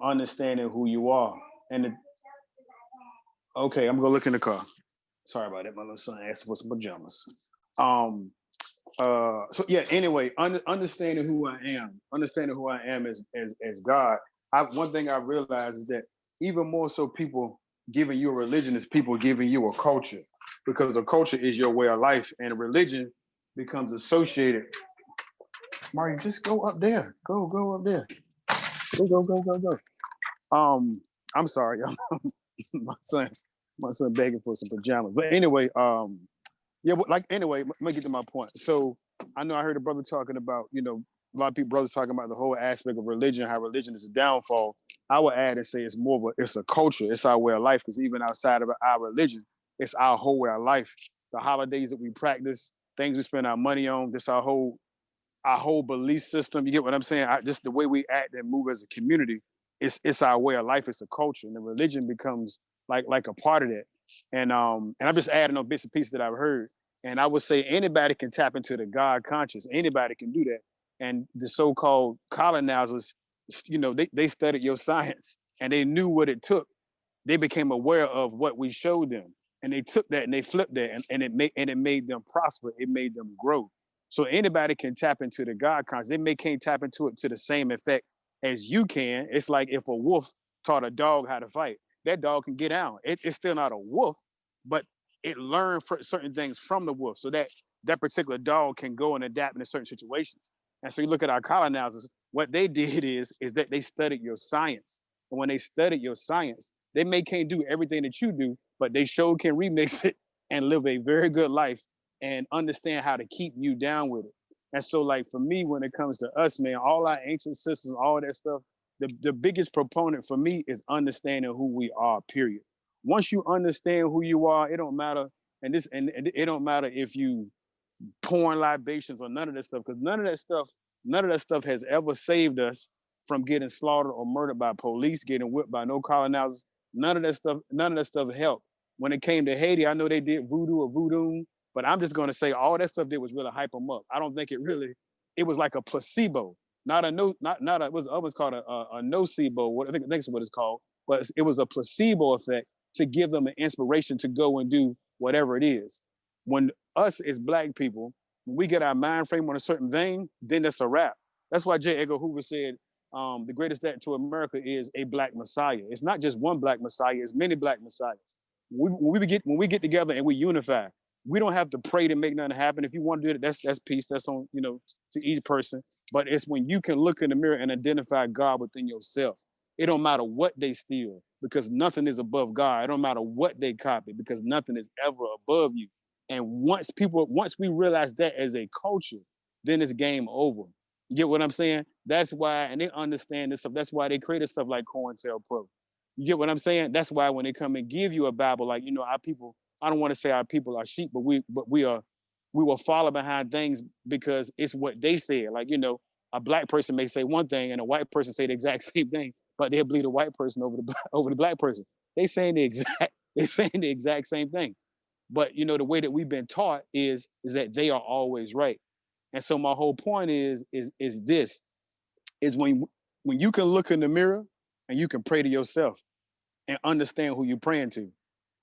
understanding who you are. Okay, I'm gonna look in the car. Sorry about that. My little son asked for some pajamas. So yeah, anyway, understanding who I am as God. One thing I realized is that even more so people giving you a religion is people giving you a culture, because a culture is your way of life, and a religion becomes associated. Mario, just go up there. Go up there. Go. I'm sorry, my son begging for some pajamas. But anyway, yeah, like anyway, let me get to my point. So I know I heard a brother talking about, you know, a lot of people brothers talking about the whole aspect of religion, how religion is a downfall. I would add and say it's more of it's a culture, it's our way of life, because even outside of our religion, it's our whole way of life. The holidays that we practice, things we spend our money on, just our whole belief system. You get what I'm saying? Just the way we act and move as a community, it's our way of life. It's a culture, and the religion becomes like a part of that. And I'm just adding on bits and pieces that I've heard. And I would say anybody can tap into the God conscious. Anybody can do that. And the so-called colonizers, you know, they studied your science and they knew what it took. They became aware of what we showed them, and they took that and they flipped that, and it made them prosper. It made them grow. So anybody can tap into the God conscious. They can't tap into it to the same effect as you can. It's like if a wolf taught a dog how to fight, that dog can get out. It's still not a wolf, but it learned certain things from the wolf, so that particular dog can go and adapt in certain situations. And so you look at our colonizers, what they did is that they studied your science. And when they studied your science, they can't do everything that you do, but they sure can remix it and live a very good life and understand how to keep you down with it. And so like for me, when it comes to us, man, all our ancient systems, all that stuff, the biggest proponent for me is understanding who we are, period. Once you understand who you are, it don't matter. And it don't matter if you pouring libations or none of that stuff, because none of that stuff has ever saved us from getting slaughtered or murdered by police, getting whipped by no colonizers. None of that stuff helped. When it came to Haiti, I know they did voodoo, but I'm just gonna say all that stuff did was really hype them up. I don't think it was like a placebo, not a, it was called a nocebo. I think it's what it's called, but it was a placebo effect to give them an inspiration to go and do whatever it is. When us as Black people, when we get our mind frame on a certain vein, then that's a wrap. That's why J. Edgar Hoover said, the greatest threat to America is a Black Messiah. It's not just one Black Messiah, it's many Black Messiahs. When we get together and we unify, we don't have to pray to make nothing happen. If you want to do it, that's peace. That's on, you know, to each person. But it's when you can look in the mirror and identify God within yourself. It don't matter what they steal, because nothing is above God. It don't matter what they copy, because nothing is ever above you. And once we realize that as a culture, then it's game over. You get what I'm saying? That's why, and they understand this stuff. That's why they created stuff like COINTELPRO. You get what I'm saying? That's why when they come and give you a Bible, like, you know, our people, I don't want to say our people are sheep, but we will follow behind things because it's what they said. Like, you know, a Black person may say one thing and a white person say the exact same thing, but they'll believe the white person over the Black person. They saying the exact same thing. But you know, the way that we've been taught is that they are always right. And so my whole point is this, is when you can look in the mirror and you can pray to yourself and understand who you're praying to.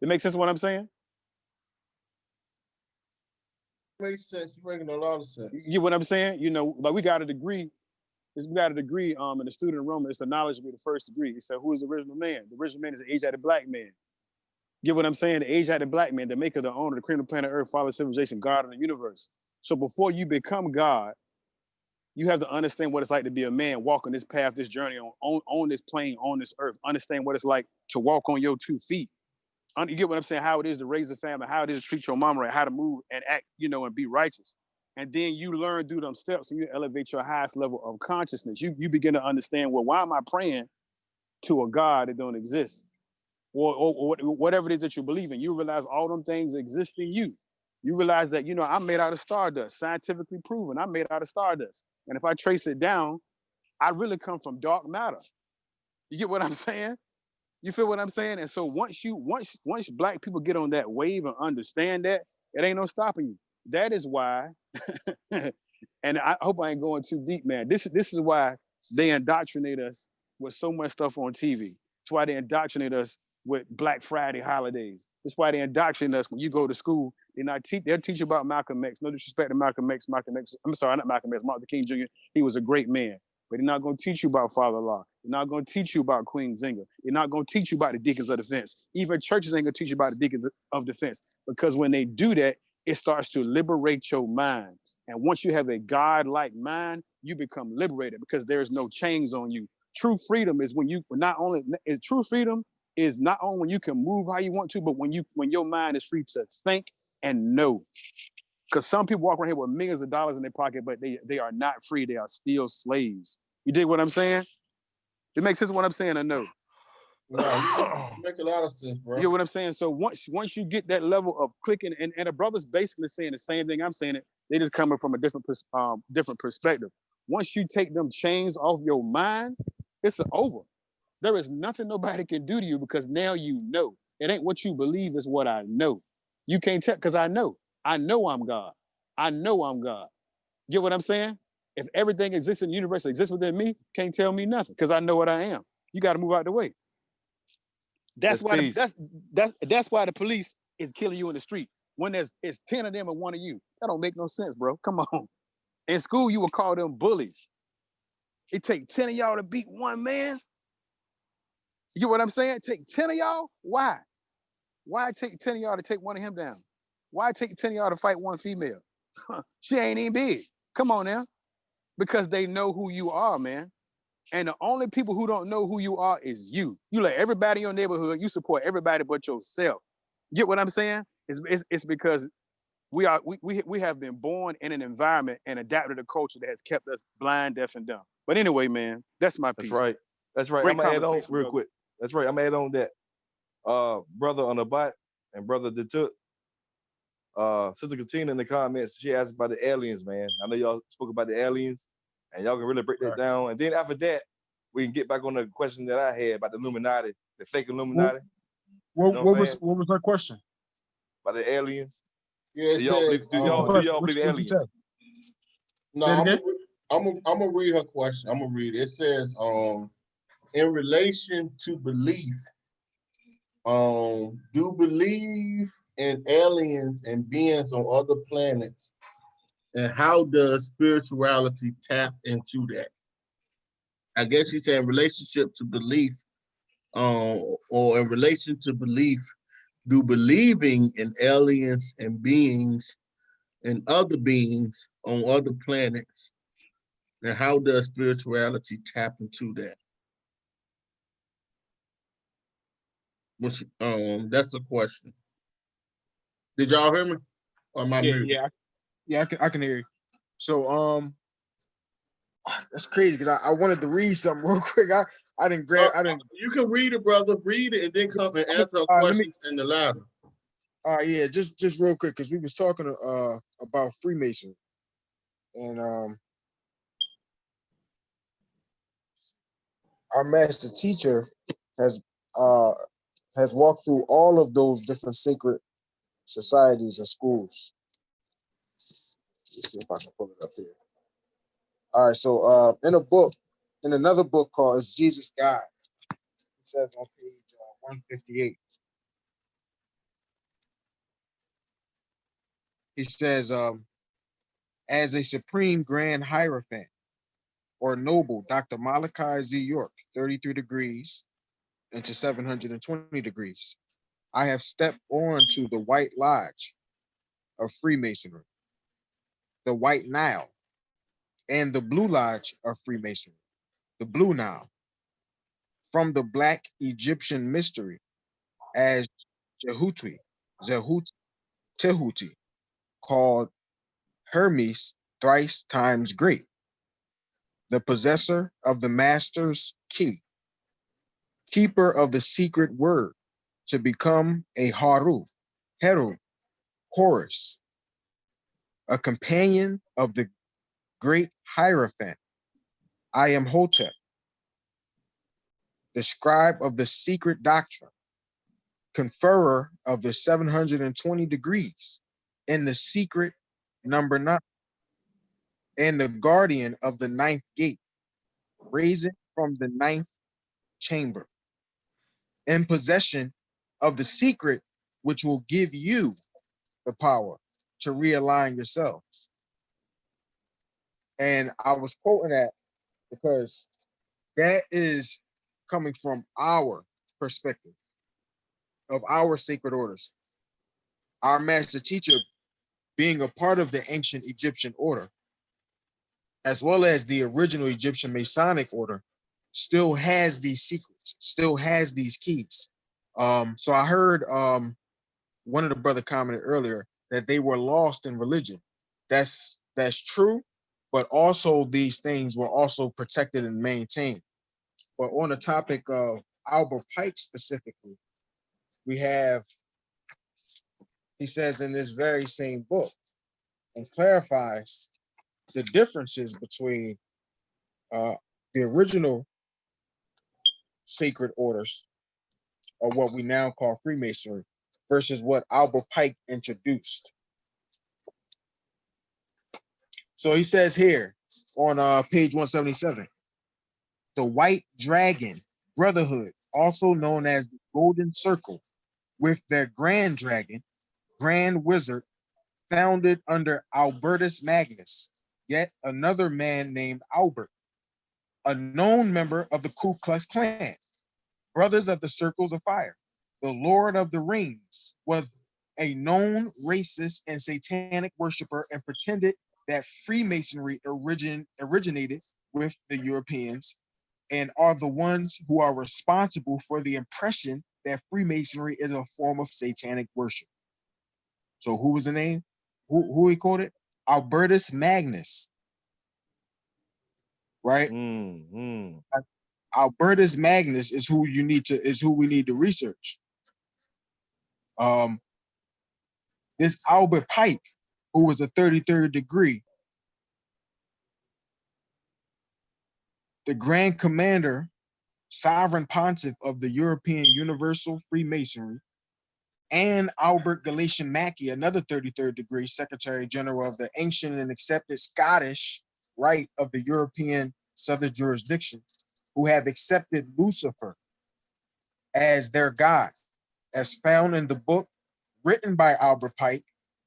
It makes sense what I'm saying? Makes sense. You're making a lot of sense. You get what I'm saying? You know, like we got a degree in the student enrollment. It's the knowledge to be the first degree. It said, who is the original man? The original man is the age-added Black man. Get what I'm saying? The age-added Black man, the maker, the owner, the creator of the planet Earth, father of civilization, God of the universe. So before you become God, you have to understand what it's like to be a man, walk on this path, this journey, on this plane, on this earth. Understand what it's like to walk on your 2 feet. You get what I'm saying? How it is to raise a family, how it is to treat your mom right, how to move and act, you know, and be righteous. And then you learn through them steps and you elevate your highest level of consciousness. You begin to understand, well, why am I praying to a God that don't exist? Or whatever it is that you believe in. You realize all them things exist in you. You realize that, you know, I'm made out of stardust, scientifically proven. I'm made out of stardust. And if I trace it down, I really come from dark matter. You get what I'm saying? You feel what I'm saying? And so once black people get on that wave and understand that, it ain't no stopping you. That is why, and I hope I ain't going too deep, man. This is why they indoctrinate us with so much stuff on TV. That's why they indoctrinate us with Black Friday holidays. That's why they indoctrinate us when you go to school. They'll teach you about Malcolm X. No disrespect to Malcolm X. I'm sorry, not Malcolm X. Martin Luther King Jr. He was a great man. But they're not going to teach you about Father Law. They're not going to teach you about Queen Zinga. They're not going to teach you about the Deacons of Defense. Even churches ain't going to teach you about the Deacons of Defense. Because when they do that, it starts to liberate your mind. And once you have a God-like mind, you become liberated because there's no chains on you. True freedom is when you can move how you want to, but when your mind is free to think and know. Because some people walk around here with millions of dollars in their pocket, but they are not free. They are still slaves. You dig what I'm saying? It makes sense what I'm saying or no? No, make a lot of sense, bro. You get what I'm saying? So once you get that level of clicking, and the brother's basically saying the same thing I'm saying, they just coming from a different perspective. Once you take them chains off your mind, it's over. There is nothing nobody can do to you because now you know. It ain't what you believe, it's what I know. You can't tell, because I know. I know I'm God. I know I'm God. Get what I'm saying? If everything exists in the universe, exists within me, can't tell me nothing because I know what I am. You got to move out the way. That's why the police is killing you in the street. When it's 10 of them and one of you. That don't make no sense, bro. Come on. In school, you would call them bullies. It take 10 of y'all to beat one man. You get what I'm saying? Take 10 of y'all? Why? Why take 10 of y'all to take one of him down? Why take 10 of y'all to fight one female? She ain't even big. Come on now. Because they know who you are, man. And the only people who don't know who you are is you. You let everybody in your neighborhood, you support everybody but yourself. Get what I'm saying? It's because we have been born in an environment and adapted a culture that has kept us blind, deaf, and dumb. But anyway, man, that's my piece. That's right. That's right. Great I'm gonna add on conversation, real brother. quick. That's right. I'm gonna add on that. Brother on the bot and brother Detut. Sister Katina in the comments, she asked about the aliens, man. I know y'all spoke about the aliens, and y'all can really break that down. And then after that, we can get back on the question that I had about the Illuminati, the fake Illuminati. What You know was her question? About the aliens. Yeah, Do y'all believe the aliens? No, Say it again? I'm gonna read her question. I'm gonna read it. It says, in relation to belief, do believe in aliens and beings on other planets, and how does spirituality tap into that? I guess she's saying relationship to belief, or in relation to belief, do believing in aliens and beings and other beings on other planets, and how does spirituality tap into that? Which, that's the question. Did y'all hear me? Or am I muted? Yeah, I can hear you. So that's crazy because I wanted to read something real quick. I didn't grab. You can read it, brother. Read it and then come and answer questions in the ladder. Yeah, just real quick because we was talking about Freemasonry, and our master teacher has walked through all of those different sacred societies and schools. Let's see if I can pull it up here. All right, so in another book called "Is Jesus God?" It says on page 158. He says, as a supreme grand hierophant or noble, Dr. Malachi Z. York, 33 degrees into 720 degrees, I have stepped on to the White Lodge of Freemasonry, the White Nile, and the Blue Lodge of Freemasonry, the Blue Nile, from the Black Egyptian mystery as Tehuti, called Hermes thrice times great, the possessor of the master's key, keeper of the secret word, to become a Heru, Horus, a companion of the great Hierophant, I am Hotep, the scribe of the secret doctrine, conferrer of the 720 degrees, and the secret number 9, and the guardian of the 9th gate, raising from the 9th chamber, in possession of the secret which will give you the power to realign yourselves. And I was quoting that because that is coming from our perspective of our sacred orders. Our master teacher, being a part of the ancient Egyptian order, as well as the original Egyptian Masonic order, still has these secrets, still has these keys. So I heard one of the brother commented earlier that they were lost in religion. That's true, but also these things were also protected and maintained. But on the topic of Albert Pike specifically, we have, he says in this very same book and clarifies the differences between the original sacred orders, or what we now call Freemasonry, versus what Albert Pike introduced. So he says here on page 177, the White Dragon Brotherhood, also known as the Golden Circle, with their Grand Dragon, Grand Wizard, founded under Albertus Magnus, yet another man named Albert, a known member of the Ku Klux Klan, Brothers of the Circles of Fire. The Lord of the Rings was a known racist and satanic worshiper and pretended that Freemasonry originated with the Europeans and are the ones who are responsible for the impression that Freemasonry is a form of satanic worship. So who was the name? Who he quoted? Albertus Magnus. Right? Albertus Magnus is who we need to research. This Albert Pike, who was a 33rd degree, the Grand Commander, Sovereign Pontiff of the European Universal Freemasonry, and Albert Galatian Mackey, another 33rd degree, Secretary General of the ancient and accepted Scottish Rite of the European Southern Jurisdiction, who have accepted Lucifer as their God, as found in the book written by Albert Pike,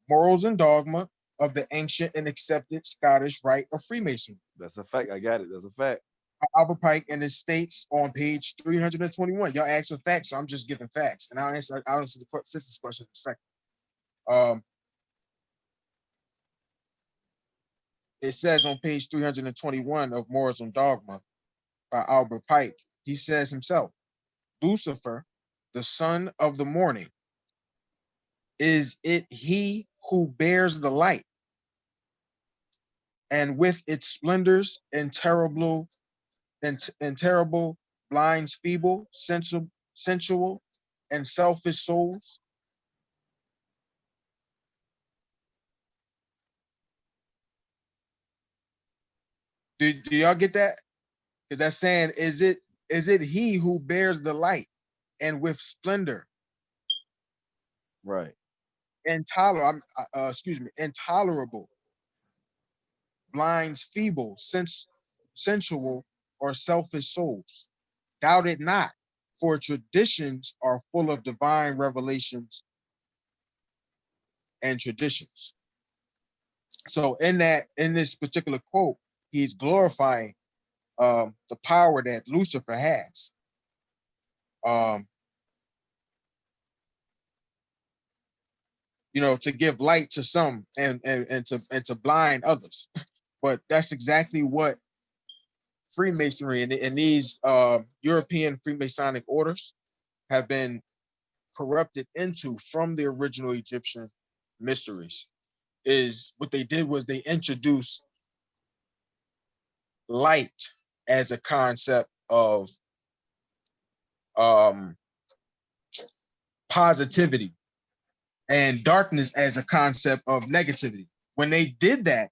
Morals and Dogma of the Ancient and Accepted Scottish Rite of Freemasonry. That's a fact. I got it. That's a fact. Albert Pike, and it states on page 321. Y'all asked for facts, so I'm just giving facts, and I'll answer the sister's question in a second. It says on page 321 of Morals and Dogma by Albert Pike, he says himself, Lucifer, the son of the morning, is it he who bears the light, and with its splendors and terrible blinds feeble, sensual, and selfish souls? Do y'all get that? Because that's saying, is it he who bears the light, and with splendor, right, intolerable, blinds feeble, sensual, or selfish souls? Doubt it not, for traditions are full of divine revelations and traditions. So in this particular quote, he's glorifying the power that Lucifer has. To give light to some and to blind others. But that's exactly what Freemasonry and these European Freemasonic orders have been corrupted into from the original Egyptian mysteries. Is what they did was they introduced light as a concept of positivity, and darkness as a concept of negativity. When they did that,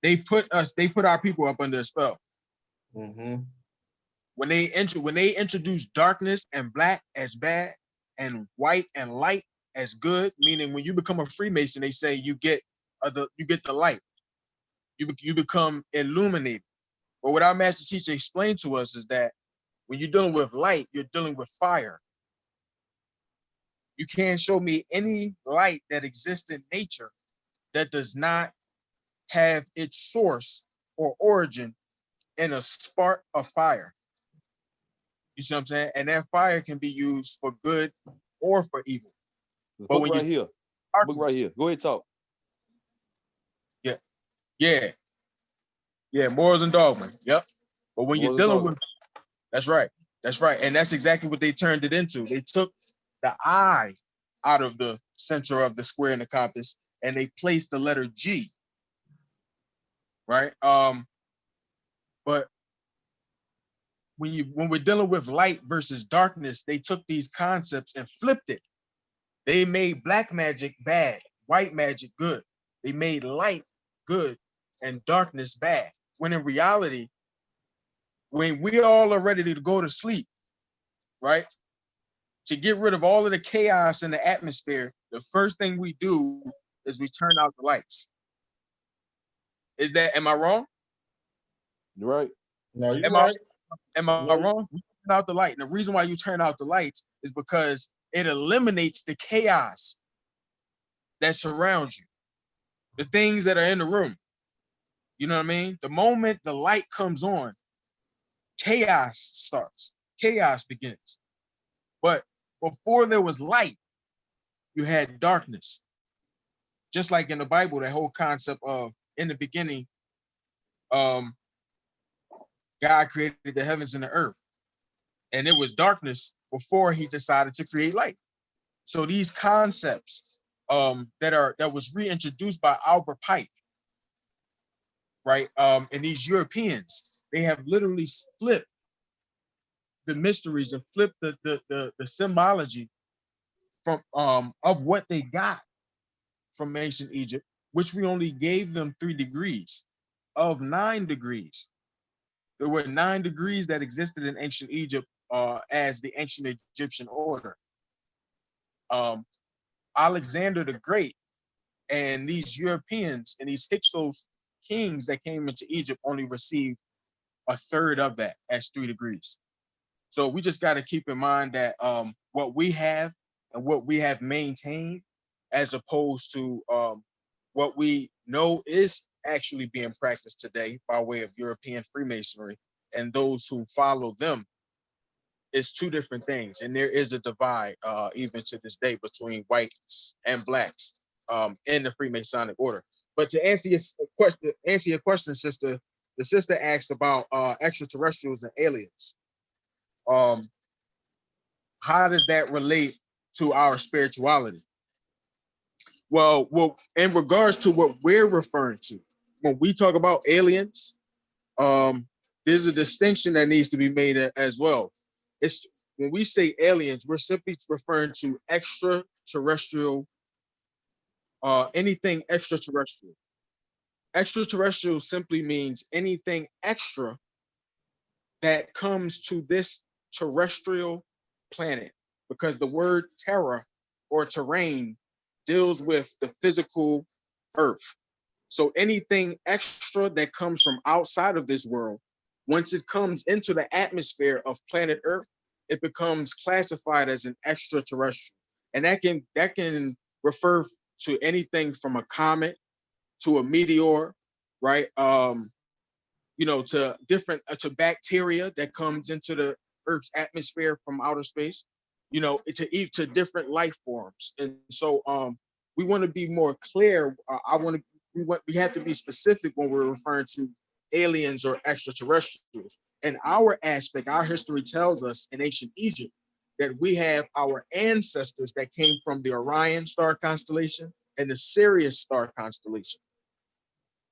they put our people up under a spell. Mm-hmm. When they introduce darkness and black as bad and white and light as good, meaning when you become a Freemason, they say you get the light. You become illuminated. But what our master teacher explained to us is that when you're dealing with light, you're dealing with fire. You can't show me any light that exists in nature that does not have its source or origin in a spark of fire. You see what I'm saying? And that fire can be used for good or for evil. This But book when right you here. Book right here. Go ahead, talk. Yeah, morals and dogma. Yep. But when you're Morals and dealing dogma. with, that's right. That's right. And that's exactly what they turned it into. They took the I out of the center of the square and the compass, and they placed the letter G. Right. But when we're dealing with light versus darkness, they took these concepts and flipped it. They made black magic bad, white magic good. They made light good and darkness bad. When in reality, when we all are ready to go to sleep, right? To get rid of all of the chaos in the atmosphere, the first thing we do is we turn out the lights. Am I wrong? You're right. No, you're Am right. I wrong? You turn out the light. And the reason why you turn out the lights is because it eliminates the chaos that surrounds you, the things that are in the room. You know what I mean? The moment the light comes on, chaos starts. Chaos begins. But before there was light, you had darkness. Just like in the Bible, that whole concept of in the beginning, God created the heavens and the earth, and it was darkness before he decided to create light. So these concepts that was reintroduced by Albert Pike, right? And these Europeans, they have literally flipped the mysteries and flipped the symbology from of what they got from ancient Egypt, which we only gave them 3 degrees of 9 degrees. There were 9 degrees that existed in ancient Egypt as the ancient Egyptian order. Alexander the Great and these Europeans and these Hyksos kings that came into Egypt only received 1/3 of that as 3 degrees. So we just got to keep in mind that what we have and what we have maintained, as opposed to what we know is actually being practiced today by way of European Freemasonry and those who follow them, is 2 different things. And there is a divide even to this day between whites and blacks in the Freemasonic order. But to answer your question, sister, the sister asked about extraterrestrials and aliens. How does that relate to our spirituality? Well, in regards to what we're referring to, when we talk about aliens, there's a distinction that needs to be made as well. It's when we say aliens, we're simply referring to extraterrestrial, anything extraterrestrial. Extraterrestrial simply means anything extra that comes to this terrestrial planet, because the word terra or terrain deals with the physical earth. So anything extra that comes from outside of this world, once it comes into the atmosphere of planet Earth, it becomes classified as an extraterrestrial. And that can refer to anything from a comet to a meteor, right? To different to bacteria that comes into the Earth's atmosphere from outer space, to different life forms. And so we want to be more clear. We have to be specific when we're referring to aliens or extraterrestrials. And our aspect, our history tells us in ancient Egypt that we have our ancestors that came from the Orion star constellation and the Sirius star constellation,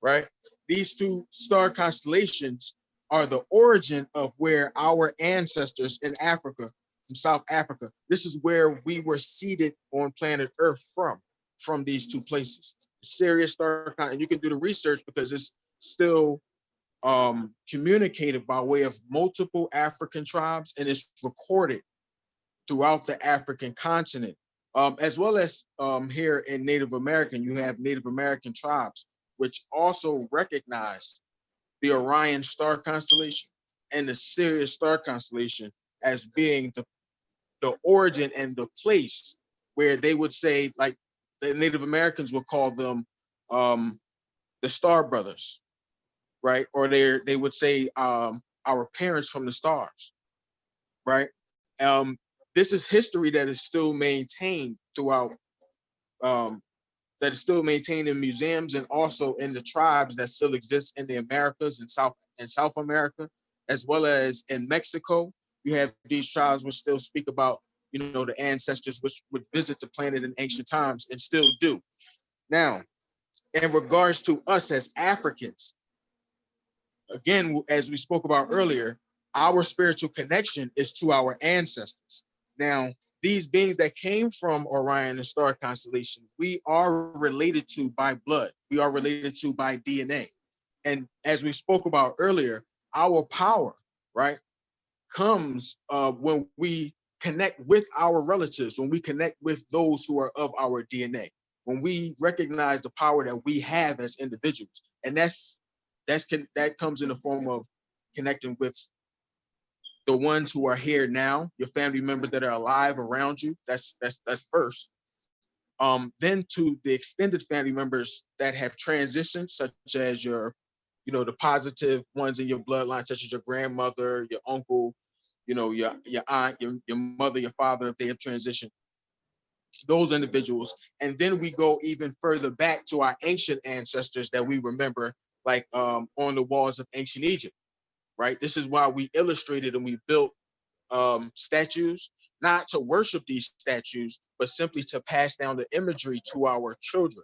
right? These 2 star constellations are the origin of where our ancestors in Africa, in South Africa, this is where we were seeded on planet Earth from these 2 places. Sirius star, and you can do the research because it's still communicated by way of multiple African tribes, and it's recorded throughout the African continent, as well as here in Native American. You have Native American tribes, which also recognize the Orion star constellation and the Sirius star constellation as being the origin and the place where they would say, like the Native Americans would call them the Star Brothers, right? Or they would say our parents from the stars, right? This is history that is still maintained throughout, that is still maintained in museums and also in the tribes that still exist in the Americas and South America, as well as in Mexico. You have these tribes which still speak about, you know, the ancestors which would visit the planet in ancient times and still do. Now, in regards to us as Africans, again, as we spoke about earlier, our spiritual connection is to our ancestors. Now, these beings that came from Orion and star constellation, we are related to by blood. We are related to by DNA. And as we spoke about earlier, our power, right, comes when we connect with our relatives, when we connect with those who are of our DNA, when we recognize the power that we have as individuals. And that comes in the form of connecting with the ones who are here now, your family members that are alive around you. That's first. Then to the extended family members that have transitioned, such as your, you know, the positive ones in your bloodline, such as your grandmother, your uncle, you know, your aunt, your mother, your father, if they have transitioned, those individuals. And then we go even further back to our ancient ancestors that we remember, like on the walls of ancient Egypt, right? This is why we illustrated and we built statues, not to worship these statues, but simply to pass down the imagery to our children.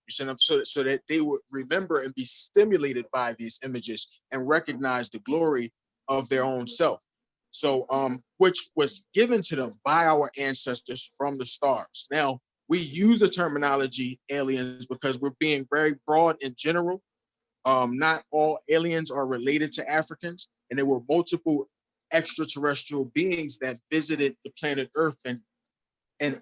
You see, so that they would remember and be stimulated by these images and recognize the glory of their own self. So, which was given to them by our ancestors from the stars. Now, we use the terminology aliens because we're being very broad in general. Not all aliens are related to Africans, and there were multiple extraterrestrial beings that visited the planet Earth in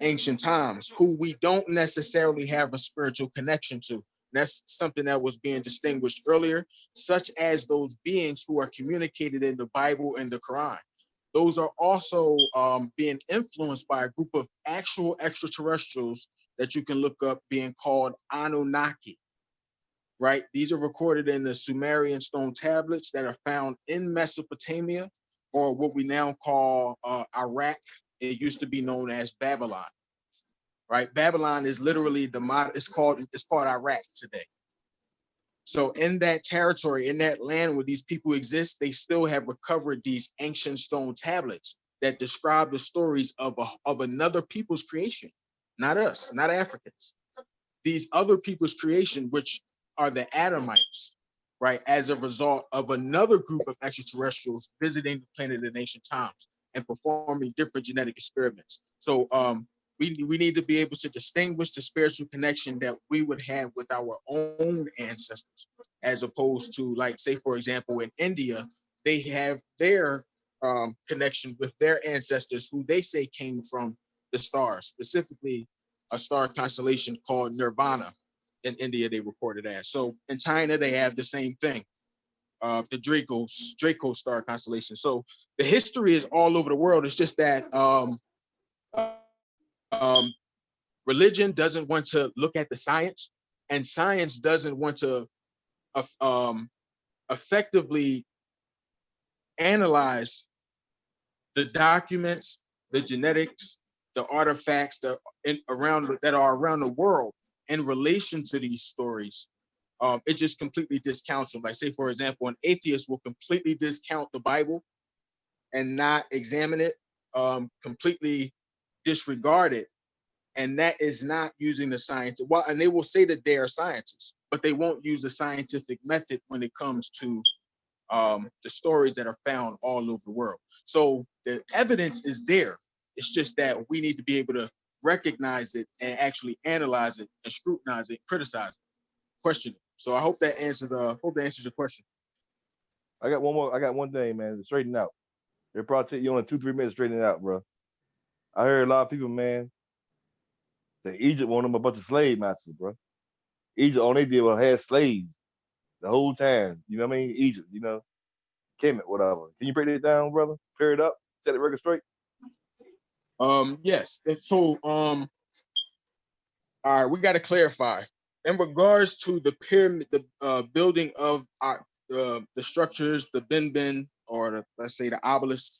ancient times, who we don't necessarily have a spiritual connection to. That's something that was being distinguished earlier, such as those beings who are communicated in the Bible and the Quran. Those are also being influenced by a group of actual extraterrestrials that you can look up, being called Anunnaki, right? These are recorded in the Sumerian stone tablets that are found in Mesopotamia, or what we now call Iraq. It used to be known as Babylon, right? Babylon is literally it's called Iraq today. So in that territory, in that land where these people exist, they still have recovered these ancient stone tablets that describe the stories of another people's creation, not us, not Africans. These other people's creation, which are the Adamites, right? As a result of another group of extraterrestrials visiting the planet in ancient times and performing different genetic experiments. So we need to be able to distinguish the spiritual connection that we would have with our own ancestors, as opposed to, like, say, for example, in India, they have their connection with their ancestors who they say came from the stars, specifically a star constellation called Nirvana. In India, they recorded as. So in China, they have the same thing, the Draco star constellation. So the history is all over the world. It's just that religion doesn't want to look at the science, and science doesn't want to effectively analyze the documents, the genetics, the artifacts that are around the world in relation to these stories. It just completely discounts them. Like, say, for example, an atheist will completely discount the Bible and not examine it, completely disregard it. And that is not using the science. Well, and they will say that they are scientists, but they won't use the scientific method when it comes to the stories that are found all over the world. So the evidence is there. It's just that we need to be able to recognize it and actually analyze it and scrutinize it, criticize it, question it. So I hope that answers your question. I got one more. I got one thing, man. To straighten out. It'll probably take you only 2-3 minutes to straighten it out, bro. I heard a lot of people, man, that Egypt want them a bunch of slave masters, bro. Egypt, all they did was had slaves the whole time. You know what I mean? Egypt, Kemet, whatever. Can you break it down, brother? Clear it up, set the record straight. Yes. And so, all right, we got to clarify in regards to the pyramid, the building of the structures, the bin, or let's say the obelisk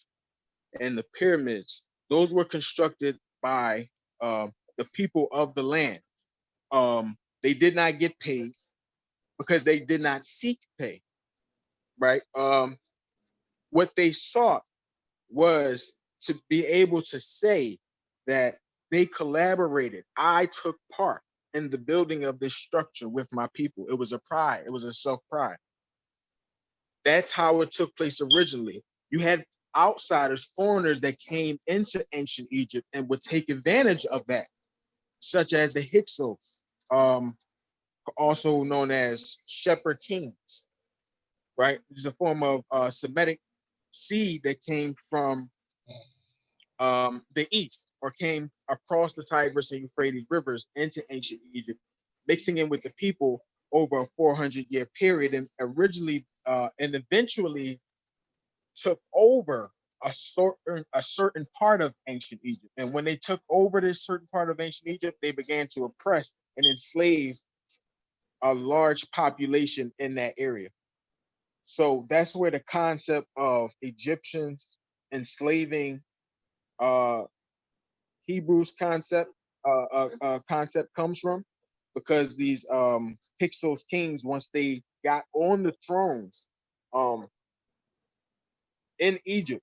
and the pyramids. Those were constructed by the people of the land. They did not get paid because they did not seek pay, right? What they sought was to be able to say that they collaborated. I took part in the building of this structure with my people. It was a pride. It was a self-pride. That's how it took place originally. You had outsiders, foreigners that came into ancient Egypt and would take advantage of that, such as the Hyksos, also known as shepherd kings, right? Which is a form of Semitic seed that came from the east or came across the Tigris and Euphrates rivers into ancient Egypt, mixing in with the people over a 400-year period, and originally and eventually took over a certain part of ancient Egypt. And when they took over this certain part of ancient Egypt, they began to oppress and enslave a large population in that area. So that's where the concept of Egyptians enslaving Hebrews concept comes from, because these Hyksos kings, once they got on the thrones in Egypt,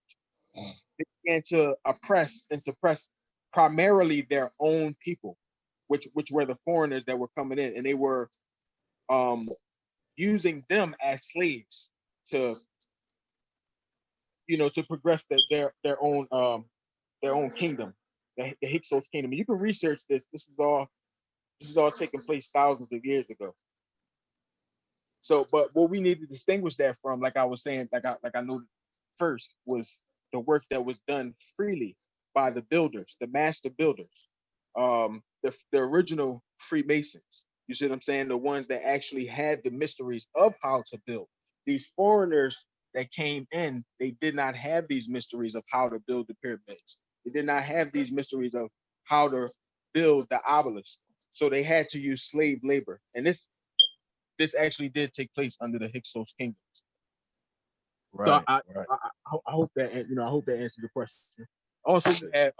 they began to oppress and suppress primarily their own people, which were the foreigners that were coming in, and they were using them as slaves to to progress their own kingdom, the Hyksos kingdom. And you can research this. This is all taking place thousands of years ago. So, but what we need to distinguish that from, like I was saying, like I noted first, was the work that was done freely by the builders, the master builders, the original Freemasons. You see what I'm saying? The ones that actually had the mysteries of how to build. These foreigners that came in, they did not have these mysteries of how to build the pyramids. They did not have these mysteries of how to build the obelisk. So they had to use slave labor. And this actually did take place under the Hyksos kingdoms. Right. So I right. hope that I hope that answered the question. Also, you had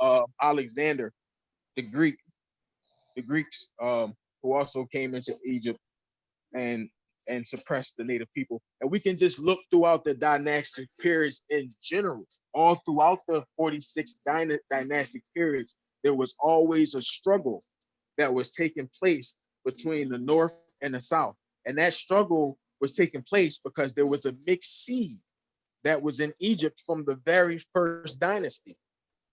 Alexander, the Greeks, who also came into Egypt and suppressed the native people. And we can just look throughout the dynastic periods in general. All throughout the 46 dynastic periods, there was always a struggle that was taking place between the North and the South. And that struggle was taking place because there was a mixed seed that was in Egypt from the very first dynasty,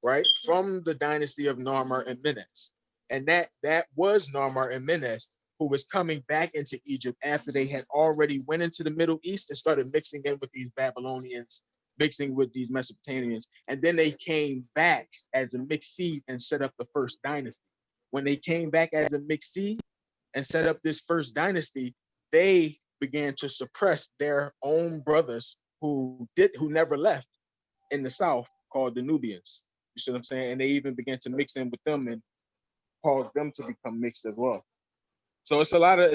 right? From the dynasty of Narmer and Menes. And that was Narmer and Menes, who was coming back into Egypt after they had already went into the Middle East and started mixing in with these Babylonians, mixing with these Mesopotamians. And then they came back as a mixed seed and set up the first dynasty. When they came back as a mixed seed and set up this first dynasty, they began to suppress their own brothers who never left in the South, called the Nubians. You see what I'm saying? And they even began to mix in with them and cause them to become mixed as well. So it's a lot of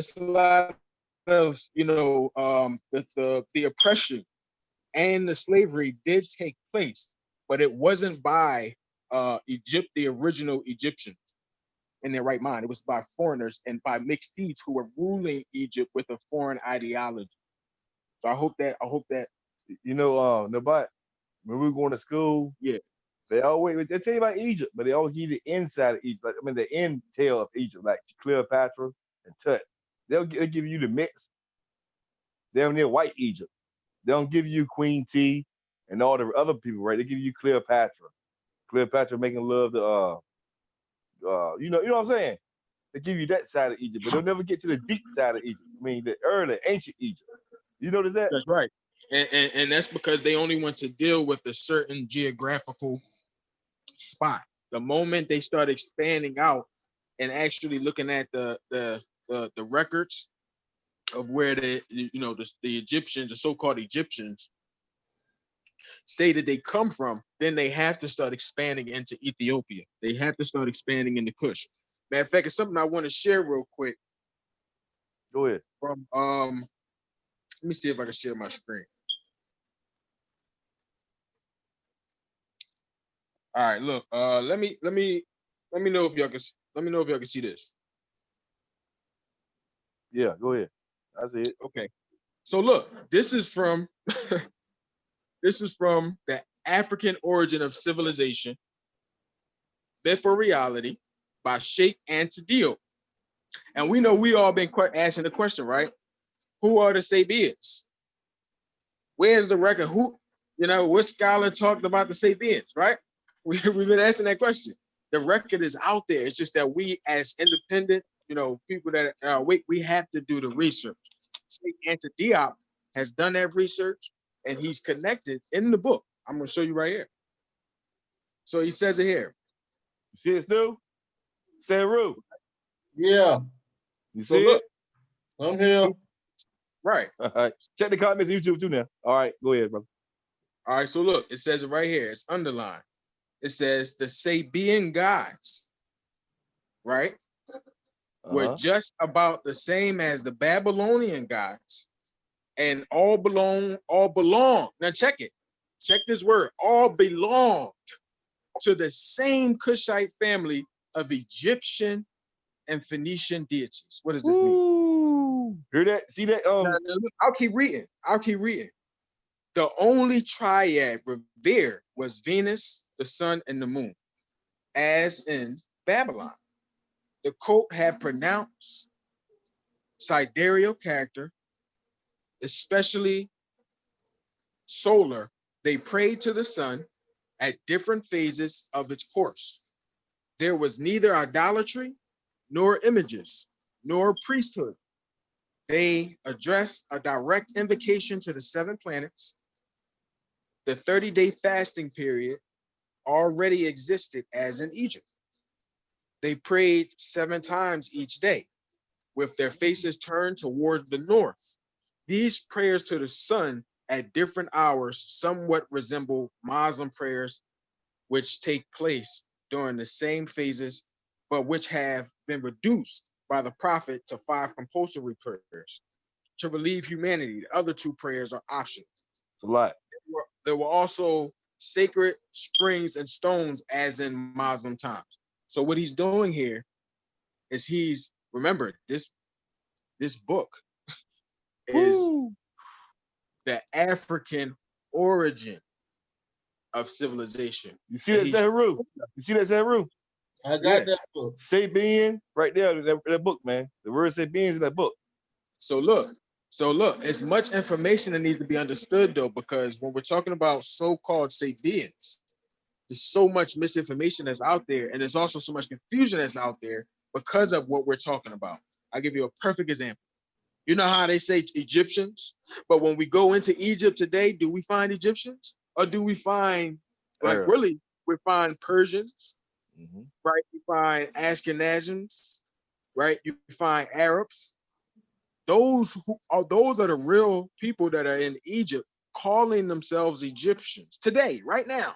the oppression and the slavery did take place, but it wasn't by the original Egyptians in their right mind. It was by foreigners and by mixed seeds who were ruling Egypt with a foreign ideology. So I hope that Nobody, when we were going to school, yeah, they tell you about Egypt, but they always give you the inside of Egypt. The intel of Egypt, like Cleopatra and Tut. They'll give you the mix. They're near white Egypt. They don't give you Queen T and all the other people, right? They give you Cleopatra. Cleopatra making love to you know what I'm saying? They give you that side of Egypt, but they'll never get to the deep side of Egypt. I mean, the early ancient Egypt. You notice that? that's right. And that's because they only want to deal with a certain geographical spot. The moment they start expanding out and actually looking at the records of where the Egyptians, the so-called Egyptians, say that they come from, then they have to start expanding into Ethiopia. They have to start expanding into Kush. Matter of fact, it's something I want to share real quick. Go ahead. From let me see if I can share my screen. All right, look. Let me know if y'all can see this. Yeah, go ahead. I see it. Okay. So look, this is from the African Origin of Civilization, Myth or Reality by Sheikh Antadil. And we know we all been asking the question, right? Who are the Sabians? Where's the record? What scholar talked about the Sabians, right? We've been asking that question. The record is out there. It's just that we, as independent, people that we have to do the research. Sheikh Anta Diop has done that research, and he's connected in the book. I'm going to show you right here. So he says it here. You see it, Stu? Seru. Yeah, You So see look. it? I'm here. Right. All right. Check the comments on YouTube too now. All right, go ahead, brother. All right. So look, it says it right here. It's underlined. It says the Sabian gods, right, were just about the same as the Babylonian gods, and all belong. Now check it. Check this word. All belonged to the same Kushite family of Egyptian and Phoenician deities. What does this mean? Hear that? See that? Now, look, I'll keep reading. The only triad revered was Venus, the sun, and the moon, as in Babylon. The cult had pronounced sidereal character, especially solar. They prayed to the sun at different phases of its course. There was neither idolatry, nor images, nor priesthood. They addressed a direct invocation to the 7 planets. The 30-day fasting period already existed as in Egypt. They prayed 7 times each day, with their faces turned toward the north. These prayers to the sun at different hours somewhat resemble Muslim prayers, which take place during the same phases, but which have been reduced by the prophet to 5 compulsory prayers to relieve humanity. The other 2 prayers are optional. It's a lot. There were also sacred springs and stones as in Muslim times. So what he's doing here is remember, this book is the African origin of civilization. You see that, Seheru? You see that, Seheru? I got that book. Sabian, right there, that book, man. The word Sabian is in that book. So look, it's much information that needs to be understood, though, because when we're talking about so-called Sabians, there's so much misinformation that's out there, and there's also so much confusion that's out there because of what we're talking about. I'll give you a perfect example. You know how they say Egyptians, but when we go into Egypt today, do we find Egyptians, or do we find, we find Persians, right? We find Ashkenazians, right? You find Arabs. Those are the real people that are in Egypt calling themselves Egyptians today, right now.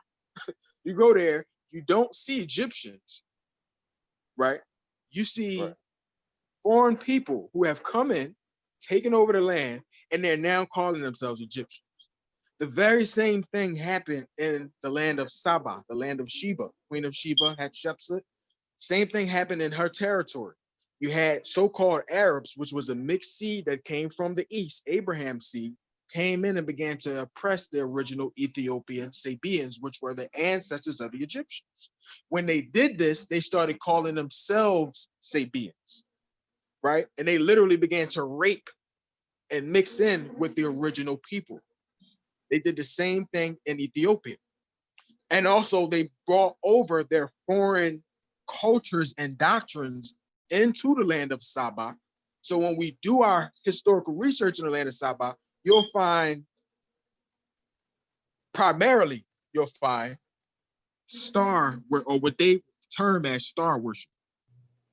You go there, you don't see Egyptians, right? You see foreign people who have come in, taken over the land, and they're now calling themselves Egyptians. The very same thing happened in the land of Saba, the land of Sheba. Queen of Sheba Hatshepsut. Same thing happened in her territory. You had so-called Arabs, which was a mixed seed that came from the east, Abraham's seed, came in and began to oppress the original Ethiopian Sabians, which were the ancestors of the Egyptians. When they did this, they started calling themselves Sabians, right? And they literally began to rape and mix in with the original people. They did the same thing in Ethiopia. And also they brought over their foreign cultures and doctrines into the land of Saba. So when we do our historical research in the land of Saba, you'll find primarily you'll find or what they term as star worship.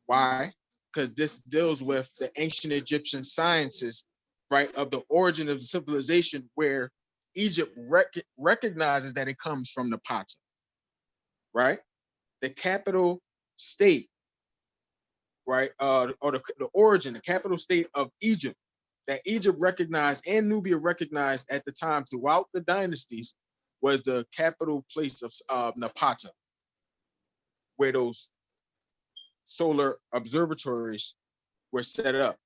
Why? Because this deals with the ancient Egyptian sciences, right, of the origin of civilization, where Egypt recognizes that it comes from the Pata, right? The capital state, right, or the origin, the capital state of Egypt, that Egypt recognized and Nubia recognized at the time throughout the dynasties, was the capital place of Napata, where those solar observatories were set up.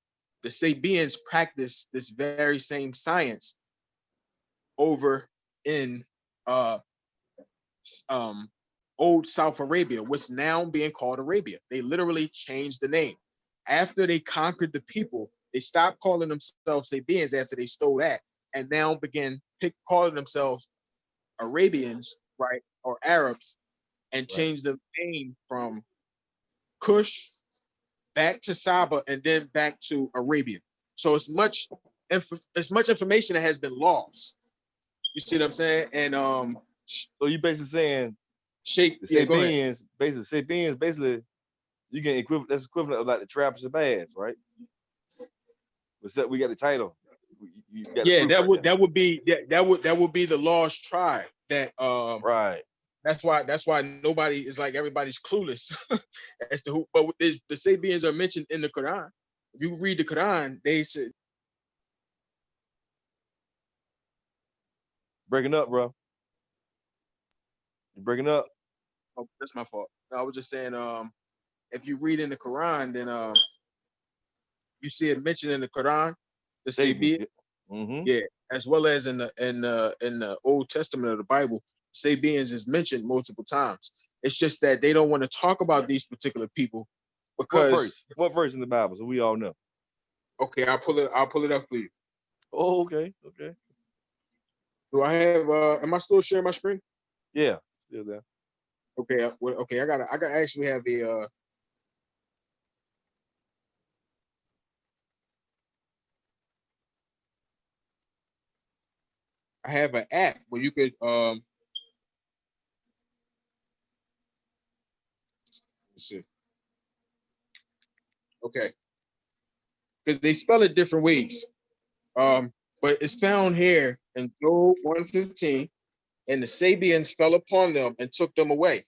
The Sabians practiced this very same science over in old South Arabia, what's now being called Arabia. They literally changed the name. After they conquered the people, they stopped calling themselves Sabians after they stole that, and now began calling themselves Arabians, right, or Arabs, and changed the name from Kush back to Saba and then back to Arabia. So it's much information that has been lost. You see what I'm saying? And so you basically saying Sheikh, the yeah, Sabians, basically you get equivalent. That's equivalent of like the Trappers and Bads, right? Except we got the title. You got the yeah, proof right that would be the lost tribe. That right. That's why nobody is like, everybody's clueless as to who. But the Sabians are mentioned in the Quran. If you read the Quran, they said, Breaking up, bro. You're breaking up. oh, that's my fault. I was just saying, if you read in the Quran, then you see it mentioned in the Quran, the Sabians, yeah, as well as in the Old Testament of the Bible, Sabians is mentioned multiple times. It's just that they don't want to talk about these particular people because What verse in the Bible? So we all know. Okay, I'll pull it up for you. Oh, okay. Do I have am I still sharing my screen? Yeah, still there. Okay, I gotta actually have I have an app where you could let's see. Okay. Because they spell it different ways. But it's found here in Job 1:15, and the Sabians fell upon them and took them away.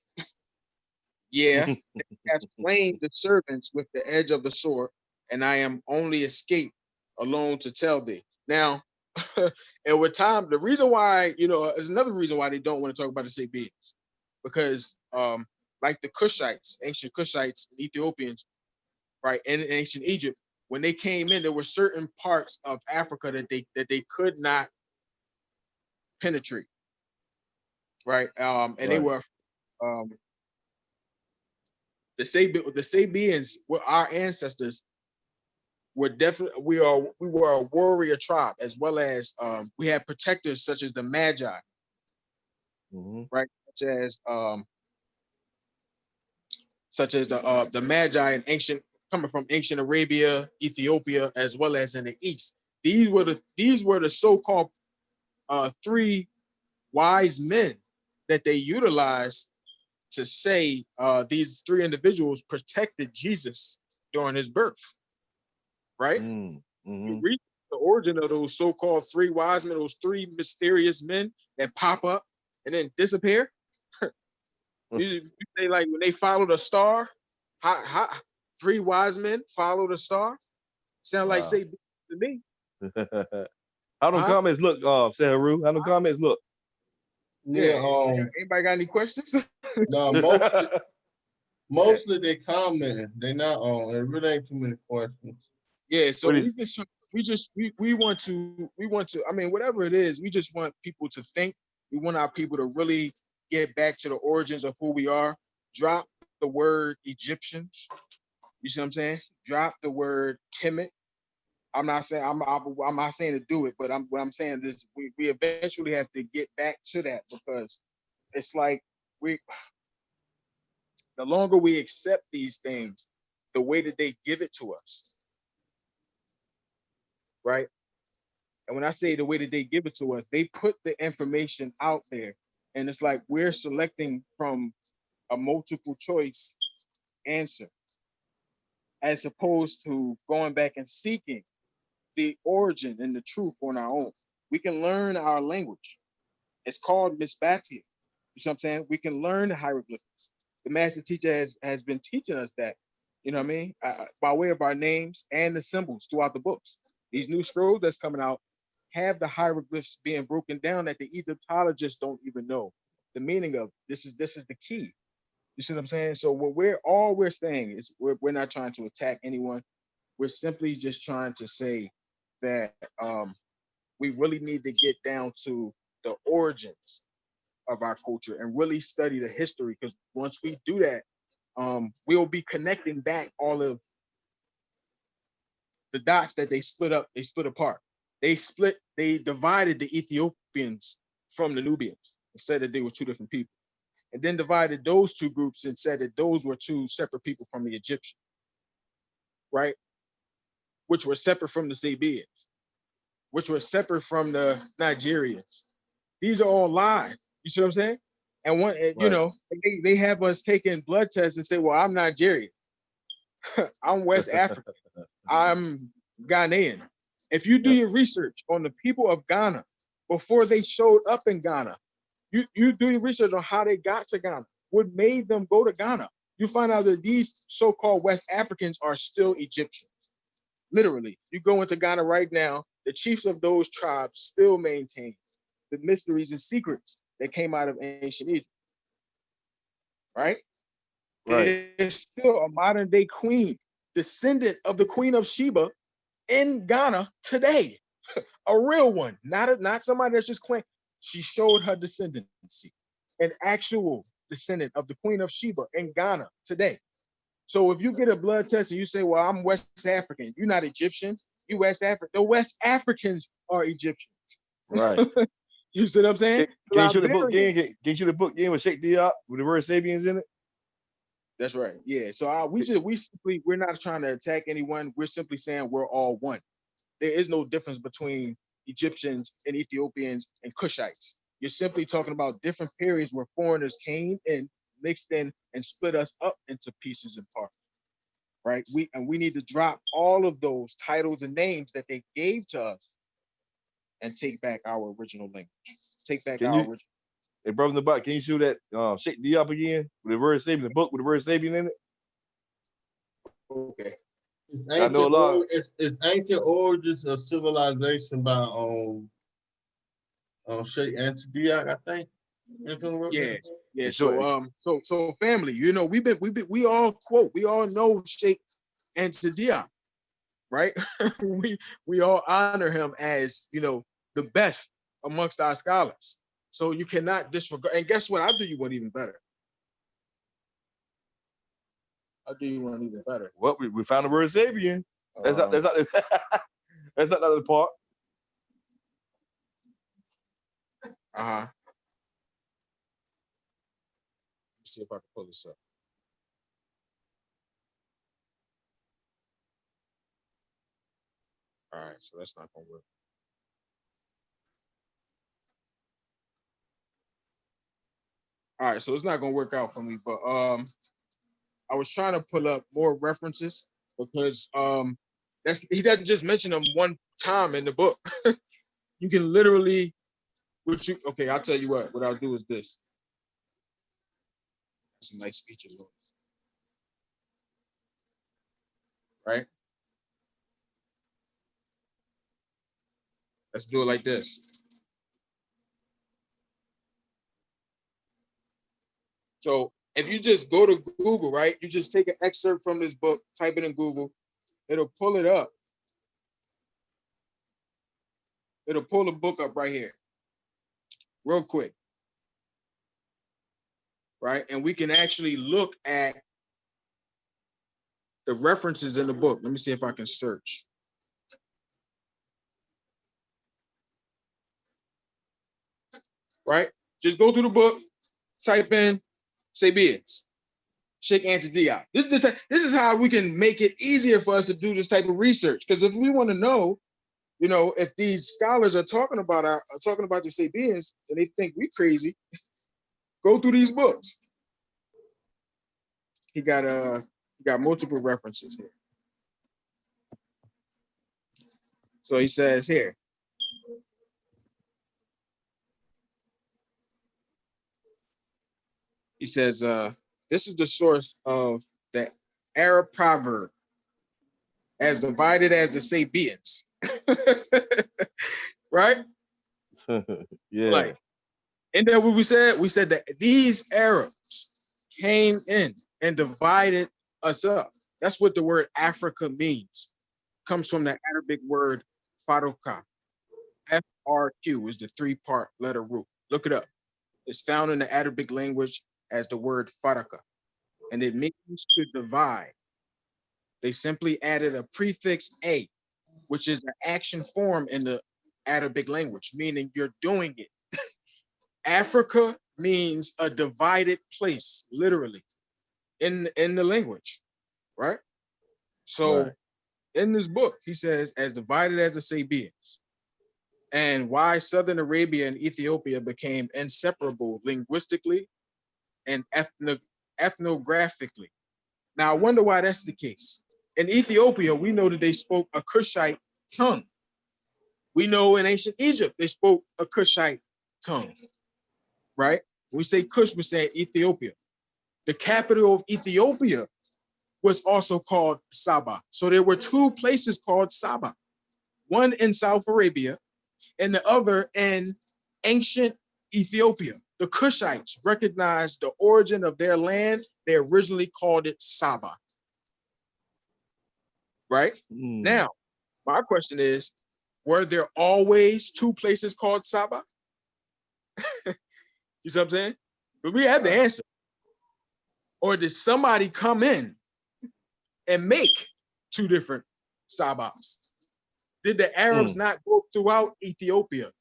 Yeah, they have slain the servants with the edge of the sword, and I am only escaped alone to tell thee. Now, and with time, the reason why, there's another reason why they don't want to talk about the Sabians, because like the Cushites, ancient Cushites, Ethiopians, right, in ancient Egypt, when they came in, there were certain parts of Africa that they could not penetrate, right? And they were the Sabians were our ancestors. Were definitely we were a warrior tribe, as well as we had protectors such as the Magi, right? Such as the Magi in coming from ancient Arabia, Ethiopia, as well as in the East. These were the so-called three wise men that they utilized to say these three individuals protected Jesus during his birth, right? You read the origin of those so-called three wise men, those three mysterious men that pop up and then disappear. You say, like, when they followed a star, how three wise men followed a star? Sound like say to me. How them comments look, Saharu? How them comments look? Yeah. Anybody got any questions? No, mostly they commenting. They not on. It really ain't too many questions. Yeah, so we want to, I mean, whatever it is, we just want people to think. We want our people to really get back to the origins of who we are. Drop the word Egyptians. You see what I'm saying? Drop the word Kemet. I'm not saying I'm not saying to do it, but what I'm saying is we eventually have to get back to that, because it's like the longer we accept these things, the way that they give it to us, right? And when I say the way that they give it to us, they put the information out there. And it's like we're selecting from a multiple choice answer as opposed to going back and seeking the origin and the truth on our own. We can learn our language. It's called misbatia. You know what I'm saying? We can learn the hieroglyphics. The master teacher has been teaching us that, you know what I mean? By way of our names and the symbols throughout the books. These new scrolls that's coming out have the hieroglyphs being broken down that the Egyptologists don't even know the meaning of. This is the key. You see what I'm saying? So what we're saying is we're not trying to attack anyone. We're simply just trying to say that we really need to get down to the origins of our culture and really study the history, because once we do that, we'll be connecting back all of the dots that they split apart. They divided the Ethiopians from the Nubians and said that they were two different people, and then divided those two groups and said that those were two separate people from the Egyptians, right? Which were separate from the Sabians, which were separate from the Nigerians. These are all lies. You see what I'm saying? And one, you know, they have us taking blood tests and say, well, I'm Nigerian. I'm West African. I'm Ghanaian. If you do your research on the people of Ghana before they showed up in Ghana, you do your research on how they got to Ghana, what made them go to Ghana, you find out that these so-called West Africans are still Egyptians. Literally, you go into Ghana right now, the chiefs of those tribes still maintain the mysteries and secrets that came out of ancient Egypt, right? There's still a modern day queen, descendant of the Queen of Sheba in Ghana today. A real one, not somebody that's just claiming. She showed her descendancy, an actual descendant of the Queen of Sheba in Ghana today. So if you get a blood test and you say, well, I'm West African, you're not Egyptian, you West African. The West Africans are Egyptians. Right. You see what I'm saying? Can you show the book again? Can you show the book again with Sheikh Diop with the word Sabians in it? That's right. Yeah. So we're not trying to attack anyone. We're simply saying we're all one. There is no difference between Egyptians and Ethiopians and Cushites. You're simply talking about different periods where foreigners came and mixed in and split us up into pieces and parts. Right? We need to drop all of those titles and names that they gave to us and take back our original language. Take back our original. Hey, brother in the back, can you show that Sheikh Diop again with the word Sabian, the book with the word Sabian in it? Okay. It's ancient origins of civilization by Sheikh Diop, I think. Yeah. So family, you know, we all know Sheikh Diop, right? we all honor him as, you know, the best amongst our scholars. So you cannot disregard. And guess what? I'll do you one even better. Well, we found the word Sabian. That's not that's not the other part. Let's see if I can pull this up. All right, so that's not gonna work. All right, so it's not gonna work out for me, but I was trying to pull up more references because he doesn't just mention them one time in the book. You can literally, okay, I'll tell you what I'll do is this. Some nice features on this. Right? Let's do it like this. So if you just go to Google, right? You just take an excerpt from this book, type it in Google, it'll pull it up. It'll pull the book up right here, real quick. Right? And we can actually look at the references in the book. Let me see if I can search. Right? Just go through the book, type in Sabians, Sheikh Diop. This is how we can make it easier for us to do this type of research. Because if we want to know, you know, if these scholars are talking about the Sabians and they think we crazy, go through these books. He got multiple references here. So he says here, he says, this is the source of the Arab proverb, as divided as the Sabians. Right? Yeah. Like, and then what we said that these Arabs came in and divided us up. That's what the word Africa means. Comes from the Arabic word Faruka. FRQ is the 3-part letter root. Look it up. It's found in the Arabic language as the word faraka, and it means to divide. They simply added a prefix a, which is the action form in the Arabic language, meaning you're doing it. Africa means a divided place, literally, in the language, right? So Right. in this book, he says, as divided as the Sabians, and why Southern Arabia and Ethiopia became inseparable linguistically and ethnographically. Now, I wonder why that's the case. In Ethiopia, we know that they spoke a Cushite tongue. We know in ancient Egypt, they spoke a Cushite tongue, right? When we say Cush, we say Ethiopia. The capital of Ethiopia was also called Saba. So there were 2 places called Saba, one in South Arabia and the other in ancient Ethiopia. The Cushites recognized the origin of their land. They originally called it Saba. Right? Now, my question is, were there always 2 places called Saba? You see what I'm saying? But we have the answer. Or did somebody come in and make 2 different Sabas? Did the Arabs not go throughout Ethiopia?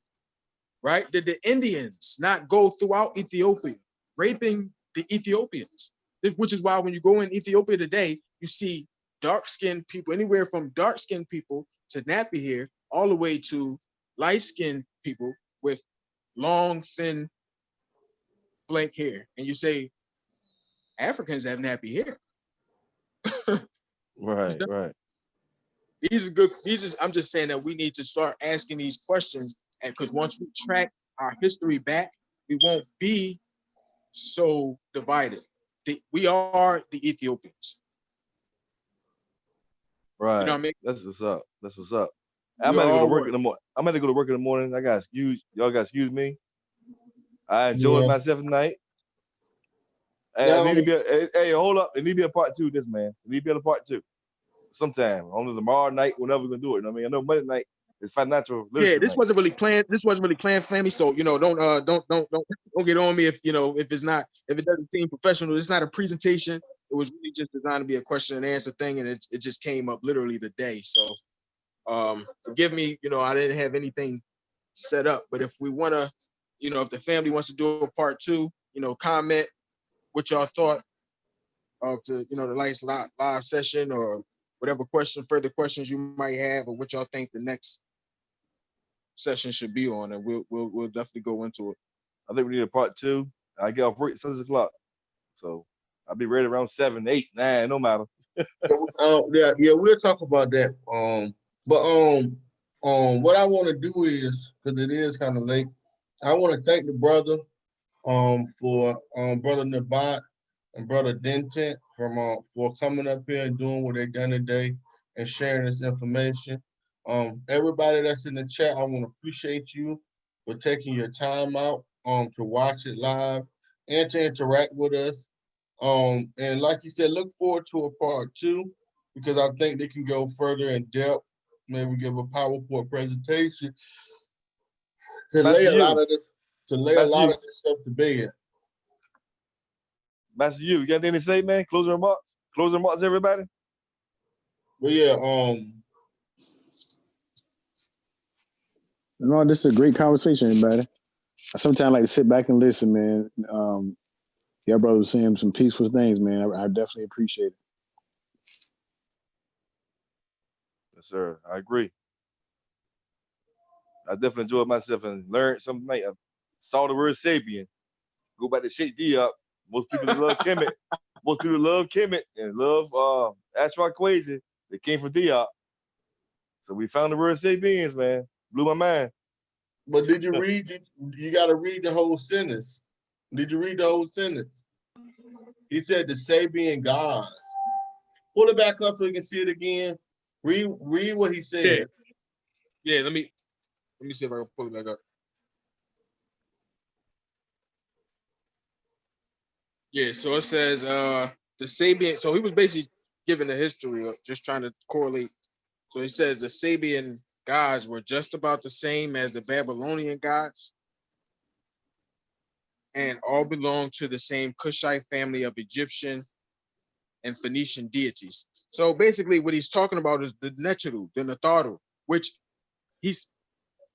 Right? Did the Indians not go throughout Ethiopia, raping the Ethiopians? Which is why when you go in Ethiopia today, you see dark-skinned people, anywhere from dark-skinned people to nappy hair, all the way to light-skinned people with long, thin, blank hair. And you say, Africans have nappy hair. Right, right. These are good. I'm just saying that we need to start asking these questions, and because once we track our history back, we won't be so divided. We are the Ethiopians. Right. You know what I mean? That's what's up. That's what's up. We I'm about to go to all work one. in the morning. I'm about to go to work in the morning. Y'all got excuse me. I enjoyed myself tonight. Hey, I need to be hey, hold up. It need to be a part 2 of this, man. It need to be a part 2. Sometime. On tomorrow night, whenever we're gonna do it. You know what I mean? I know Monday night is financial literacy. Yeah, this wasn't really planned. This wasn't really planned for me. So, you know, don't get on me if it doesn't seem professional. It's not a presentation. It was really just designed to be a question and answer thing, and it just came up literally the day. So forgive me, you know, I didn't have anything set up. But if we wanna, you know, if the family wants to do a part 2, you know, comment what y'all thought of the last live session, or whatever further questions you might have, or what y'all think the next session should be on, and we'll definitely go into it. I think we need a part 2. I get off work at 6 o'clock. So I'll be ready around 7, 8, 9, no matter. Yeah, we'll talk about that. But what I want to do is, because it is kind of late, I want to thank the brother for brother Nabat and brother Denton for coming up here and doing what they've done today and sharing this information. Everybody that's in the chat, I want to appreciate you for taking your time out to watch it live and to interact with us. And like you said, look forward to a part 2, because I think they can go further in depth, maybe give a PowerPoint presentation to lay a lot of this stuff to bed. Master, you got anything to say, man? Closing remarks? Closing remarks, everybody? Well, yeah, No, this is a great conversation, everybody. I sometimes like to sit back and listen, man. Your brother was saying some peaceful things, man. I definitely appreciate it. Yes, sir. I agree. I definitely enjoyed myself and learned something. Like, I saw the word Sabian. Go back to Sheikh D up. Most people love Kemet. Most people love Kemet and love Ashra Kwesi. They came from Diop. So we found the word Sabians, man. Blew my mind. But did you read? You got to read the whole sentence. Did you read the whole sentence? He said the Sabian gods. Pull it back up so you can see it again. Read what he said. Yeah, let me see if I can pull it back up. Yeah, so it says the Sabian, so he was basically giving the history of just trying to correlate. So he says the Sabian gods were just about the same as the Babylonian gods and all belong to the same Kushite family of Egyptian and Phoenician deities. So basically what he's talking about is the Neteru, the Natharu, which he's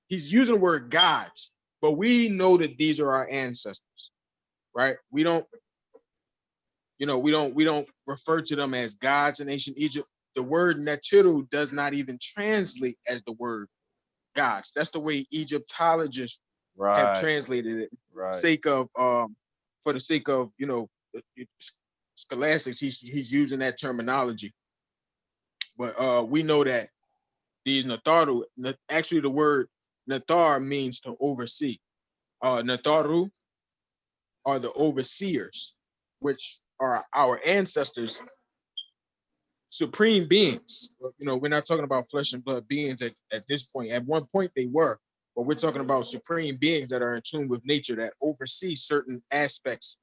using the word gods, but we know that these are our ancestors, right? We don't refer to them as gods in ancient Egypt. The word Neteru does not even translate as the word gods. That's the way Egyptologists have translated it. Right. For the sake of scholastics, he's using that terminology. But we know that these Natharu, actually the word Nathar means to oversee. Natharu are the overseers, which are our ancestors, supreme beings. We're not talking about flesh and blood beings at this point. At one point they were, but we're talking about supreme beings that are in tune with nature, that oversee certain aspects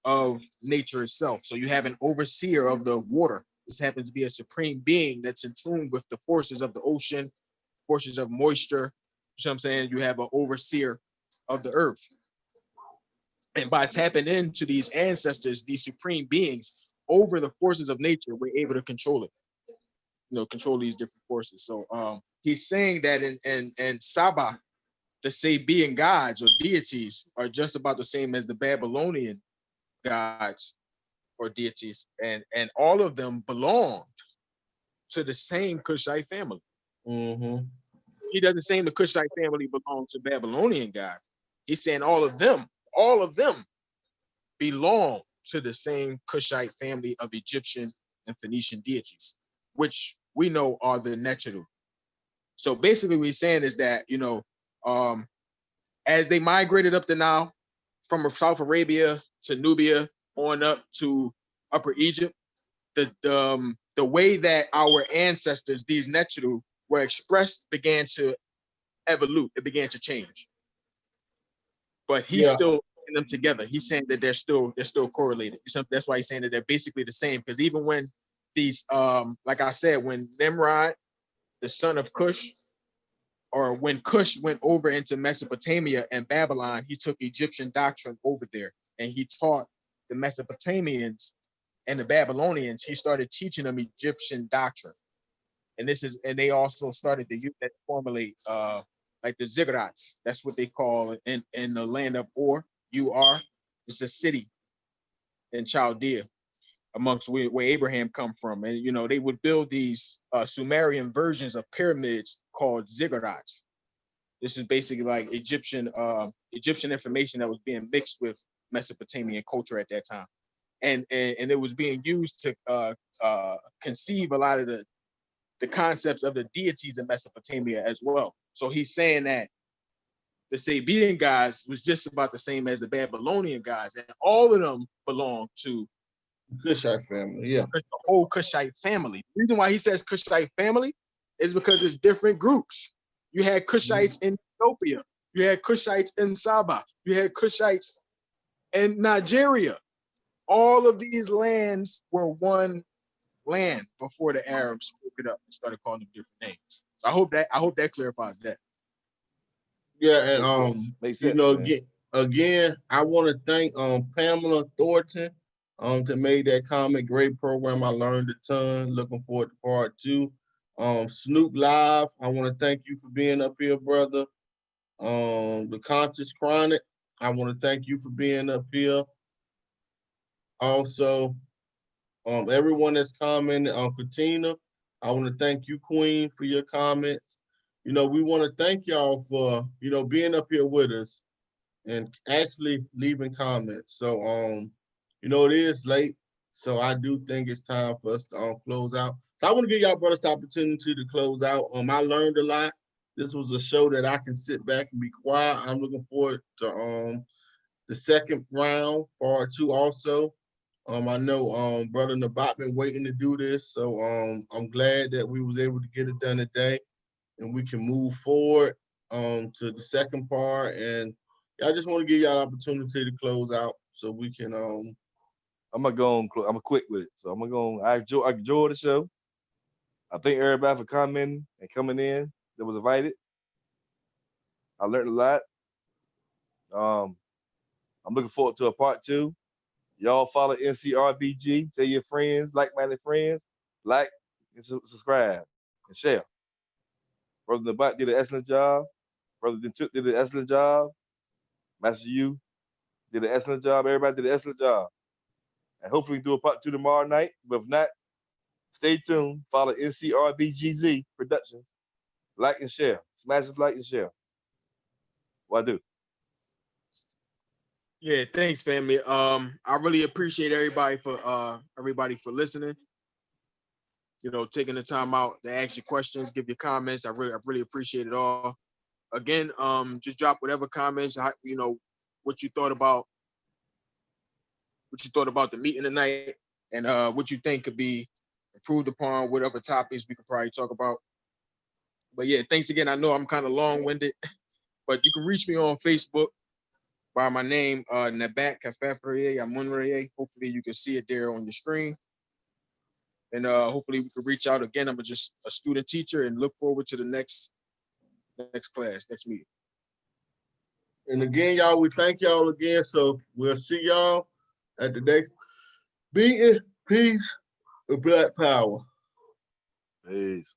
of nature itself. So you have an overseer of the water. This happens to be a supreme being that's in tune with the forces of the ocean, forces of moisture. You know what I'm saying? You have an overseer of the earth. And by tapping into these ancestors, these supreme beings over the forces of nature, we're able to control it, control these different forces. So he's saying that in Saba, the Sabian gods or deities are just about the same as the Babylonian gods or deities, and all of them belonged to the same Kushite family. Mm-hmm. He doesn't say the Kushite family belonged to Babylonian gods. He's saying all of them belong to the same Kushite family of Egyptian and Phoenician deities, which we know are the Neteru. So basically what he's saying is that, as they migrated up the Nile from South Arabia to Nubia on up to Upper Egypt, the way that our ancestors, these Neteru, were expressed began to evolve. It began to change. But he's still in them together. He's saying that they're still correlated. That's why he's saying that they're basically the same. Because even when these, like I said, when Nimrod, the son of Cush, or when Cush went over into Mesopotamia and Babylon, he took Egyptian doctrine over there, and he taught the Mesopotamians and the Babylonians. He started teaching them Egyptian doctrine, and they also started to use that to formulate like the ziggurats. That's what they call in the land of Ur. It's a city in Chaldea, amongst where Abraham come from, and they would build these Sumerian versions of pyramids called ziggurats. This is basically like Egyptian information that was being mixed with Mesopotamian culture at that time, and it was being used to conceive a lot of the concepts of the deities in Mesopotamia as well. So he's saying that the Sabian gods was just about the same as the Babylonian gods, and all of them belong to Kushite family, yeah. The whole Kushite family. The reason why he says Kushite family is because it's different groups. You had Kushites in Ethiopia. You had Kushites in Saba. You had Kushites in Nigeria. All of these lands were one land before the Arabs broke it up and started calling them different names. So I hope that clarifies that. Yeah, and Makes sense, again, I want to thank Pamela Thornton to make that comment. Great program. I learned a ton. Looking forward to part 2. Snoop Live, I want to thank you for being up here, brother. The Conscious Chronic, I want to thank you for being up here. Also, everyone that's commented on Katina, I want to thank you, Queen, for your comments. you know, we want to thank y'all for, you know, being up here with us and actually leaving comments. So, you know, it is late, so I do think it's time for us to close out. So I want to give y'all brothers the opportunity to close out. I learned a lot. This was a show that I can sit back and be quiet. I'm looking forward to the second round, part 2 also. I know Brother Nabat been waiting to do this, so I'm glad that we was able to get it done today, and we can move forward to the second part. And I just want to give y'all an opportunity to close out so we can. I'm gonna go on. I'm gonna quick with it. So I'm gonna go. I enjoyed the show. I thank everybody for commenting and coming in that was invited. I learned a lot. I'm looking forward to a part 2. Y'all follow NCRBG. Tell your friends, like-minded friends, like and subscribe and share. Brother Nabat did an excellent job. Brother Dentuk did an excellent job. Master U did an excellent job. Everybody did an excellent job. And hopefully we can do a part 2 tomorrow night. But if not, stay tuned. Follow NCRBGZ Productions. Like and share. Smash this like and share. What I do. Yeah, thanks, family. I really appreciate everybody for listening. You know, taking the time out to ask your questions, give your comments. I really appreciate it all. Again, just drop whatever comments, you know, what you thought about the meeting tonight, and what you think could be improved upon, what other topics we could probably talk about. But yeah, thanks again. I know I'm kind of long-winded, but you can reach me on Facebook by my name, Nabat Kafafreye Amunreye. Hopefully you can see it there on your screen. And hopefully we can reach out again. I'm just a student teacher and look forward to the next class, next meeting. And again, y'all, we thank y'all again. So we'll see y'all at the next meeting. Peace and Black Power. Peace.